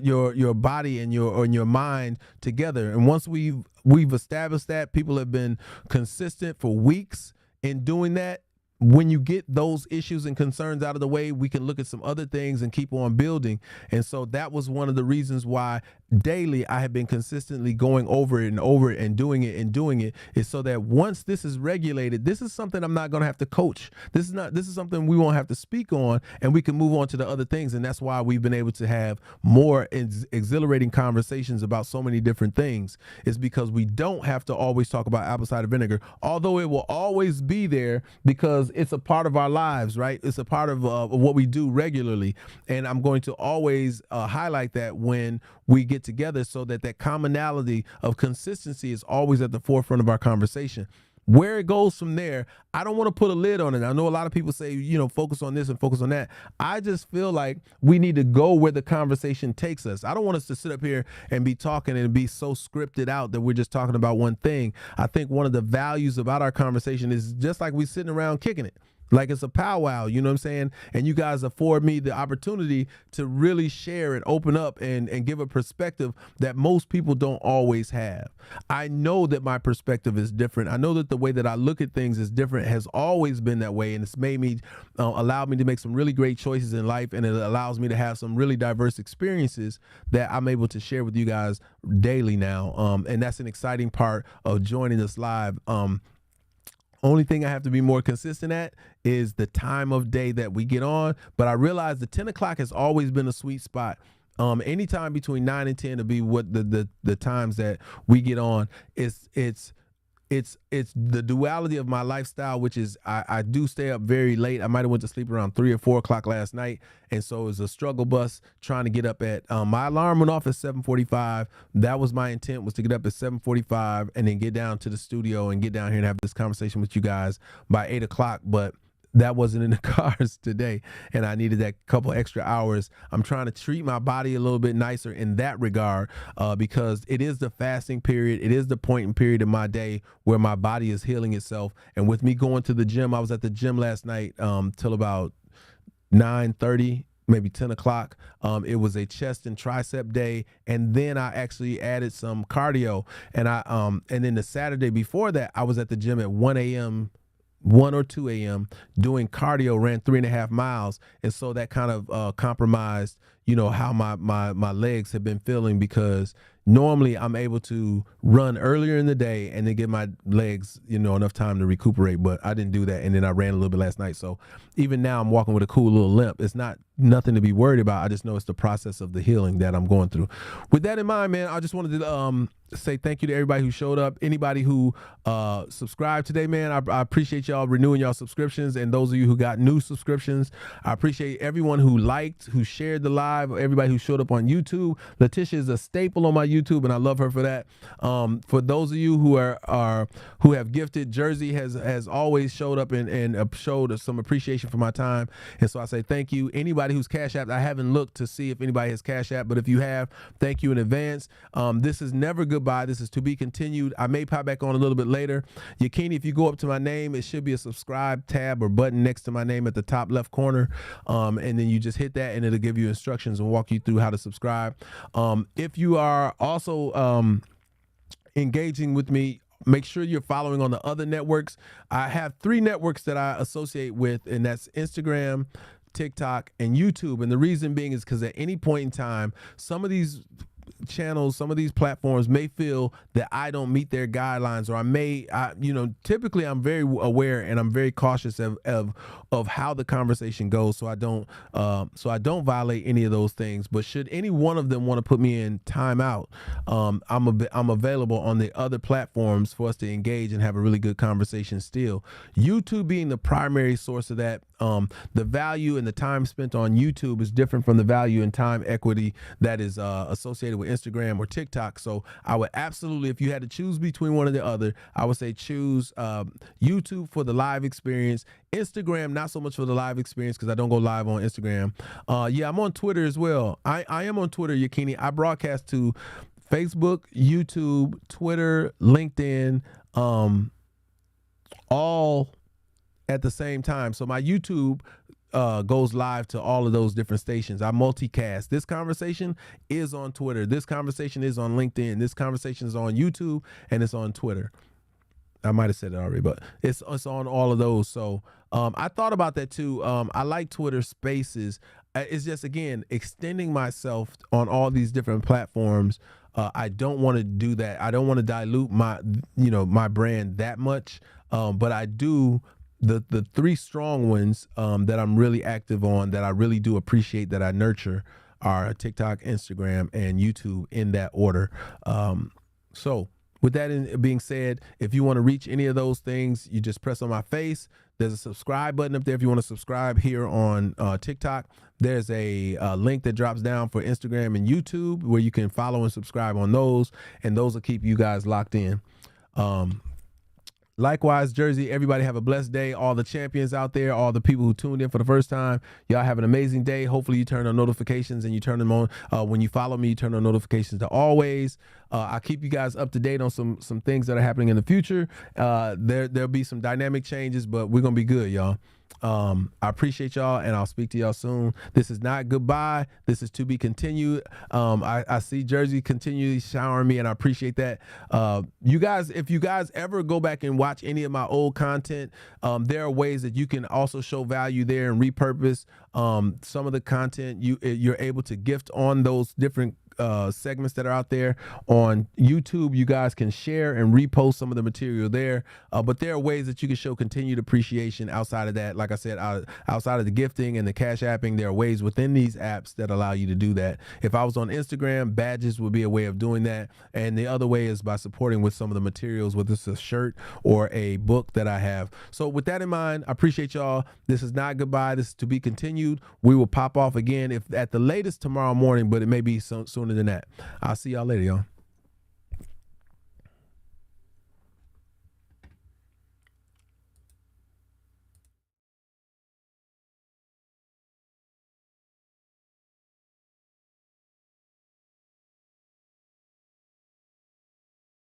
A: body and your mind together. And once we've established that, people have been consistent for weeks in doing that. When you get those issues and concerns out of the way, we can look at some other things and keep on building. And so that was one of the reasons why daily I have been consistently going over it and over it and doing it, is so that once this is regulated, this is something I'm not going to have to coach. This is something we won't have to speak on, and we can move on to the other things. And that's why we've been able to have more exhilarating conversations about so many different things, is because we don't have to always talk about apple cider vinegar, although it will always be there because it's a part of our lives, right? It's a part of what we do regularly. And I'm going to always highlight that when we get together, so that commonality of consistency is always at the forefront of our conversation. Where it goes from there, I don't want to put a lid on it. I know a lot of people say, focus on this and focus on that. I just feel like we need to go where the conversation takes us. I don't want us to sit up here and be talking and be so scripted out that we're just talking about one thing. I think one of the values about our conversation is just like we sitting around kicking it. Like it's a powwow, you know what I'm saying? And you guys afford me the opportunity to really share and open up and give a perspective that most people don't always have. I know that my perspective is different. I know that the way that I look at things is different, has always been that way. And it's made me, allowed me to make some really great choices in life. And it allows me to have some really diverse experiences that I'm able to share with you guys daily now. And that's an exciting part of joining us live. Only thing I have to be more consistent at is the time of day that we get on. But I realize the 10 o'clock has always been a sweet spot. Anytime between 9 and 10 to be what the times that we get on. It's the duality of my lifestyle, which is I do stay up very late. I might have went to sleep around 3 or 4 o'clock last night. And so it was a struggle bus trying to get up at, my alarm went off at 7:45. That was my intent, was to get up at 7:45 and then get down to the studio and get down here and have this conversation with you guys by 8 o'clock. But that wasn't in the cars today, and I needed that couple extra hours. I'm trying to treat my body a little bit nicer in that regard, because it is the fasting period. It is the point in period in my day where my body is healing itself. And with me going to the gym, I was at the gym last night till about 9:30, maybe 10 o'clock. It was a chest and tricep day. And then I actually added some cardio. And and then the Saturday before that, I was at the gym at 1 or 2 a.m. doing cardio, ran 3.5 miles. And so that kind of compromised, how my legs have been feeling, because normally I'm able to run earlier in the day and then give my legs, enough time to recuperate. But I didn't do that. And then I ran a little bit last night. So even now I'm walking with a cool little limp. It's nothing to be worried about. I just know it's the process of the healing that I'm going through. With that in mind, man, I just wanted to say thank you to everybody who showed up. Anybody who subscribed today, man, I appreciate y'all renewing y'all subscriptions. And those of you who got new subscriptions, I appreciate everyone who liked, who shared the live, everybody who showed up on YouTube. Letitia is a staple on my YouTube, and I love her for that. For those of you who who have gifted, Jersey has always showed up and showed some appreciation for my time. And so I say thank you. Anybody who's Cash App, I haven't looked to see if anybody has Cash App, but if you have, thank you in advance. This is never goodbye. This is to be continued. I may pop back on a little bit later. Yakini, if you go up to my name, it should be a subscribe tab or button next to my name at the top left corner. And then you just hit that and it'll give you instructions and walk you through how to subscribe. If you are also engaging with me, make sure you're following on the other networks. I have 3 networks that I associate with, and that's Instagram, TikTok, and YouTube. And the reason being is because at any point in time, some of these channels, some of these platforms may feel that I don't meet their guidelines, or typically I'm very aware and I'm very cautious of how the conversation goes, so I don't violate any of those things. But should any one of them want to put me in timeout, I'm available on the other platforms for us to engage and have a really good conversation still. YouTube being the primary source of that. The value and the time spent on YouTube is different from the value and time equity that is associated with Instagram or TikTok. So I would absolutely, if you had to choose between one or the other, I would say choose YouTube for the live experience. Instagram, not so much for the live experience because I don't go live on Instagram. I'm on Twitter as well. I am on Twitter, Yakini. I broadcast to Facebook, YouTube, Twitter, LinkedIn, all at the same time. So my YouTube goes live to all of those different stations. I multicast. This conversation is on Twitter. This conversation is on LinkedIn. This conversation is on YouTube, and it's on Twitter. I might have said it already, but it's on all of those. So I thought about that too. I like Twitter Spaces. It's just, again, extending myself on all these different platforms. I don't want to do that. I don't want to dilute my brand that much. But I do. The three strong ones that I'm really active on, that I really do appreciate, that I nurture, are TikTok, Instagram, and YouTube, in that order. So with that being said, if you want to reach any of those things, you just press on my face. There's a subscribe button up there if you want to subscribe here on TikTok. There's a link that drops down for Instagram and YouTube where you can follow and subscribe on those, and those will keep you guys locked in. Likewise, Jersey, everybody have a blessed day. All the champions out there, all the people who tuned in for the first time, y'all have an amazing day. Hopefully you turn on notifications and you turn them on. When you follow me, you turn on notifications to always. I'll keep you guys up to date on some things that are happening in the future. There'll be some dynamic changes, but we're going to be good, y'all. I appreciate y'all, and I'll speak to y'all soon. This is not goodbye. This is to be continued. I see Jersey continually showering me, and I appreciate that. You guys, if you guys ever go back and watch any of my old content, there are ways that you can also show value there and repurpose some of the content. You're able to gift on those different segments that are out there on YouTube. You guys can share and repost some of the material there, but there are ways that you can show continued appreciation outside of that. Like I said, outside of the gifting and the cash apping, there are ways within these apps that allow you to do that. If I was on Instagram, badges would be a way of doing that, and the other way is by supporting with some of the materials, whether it's a shirt or a book that I have. So with that in mind, I appreciate y'all. This is not goodbye. This is to be continued. We will pop off again, if at the latest tomorrow morning, but it may be sooner than that. I'll see y'all later, y'all.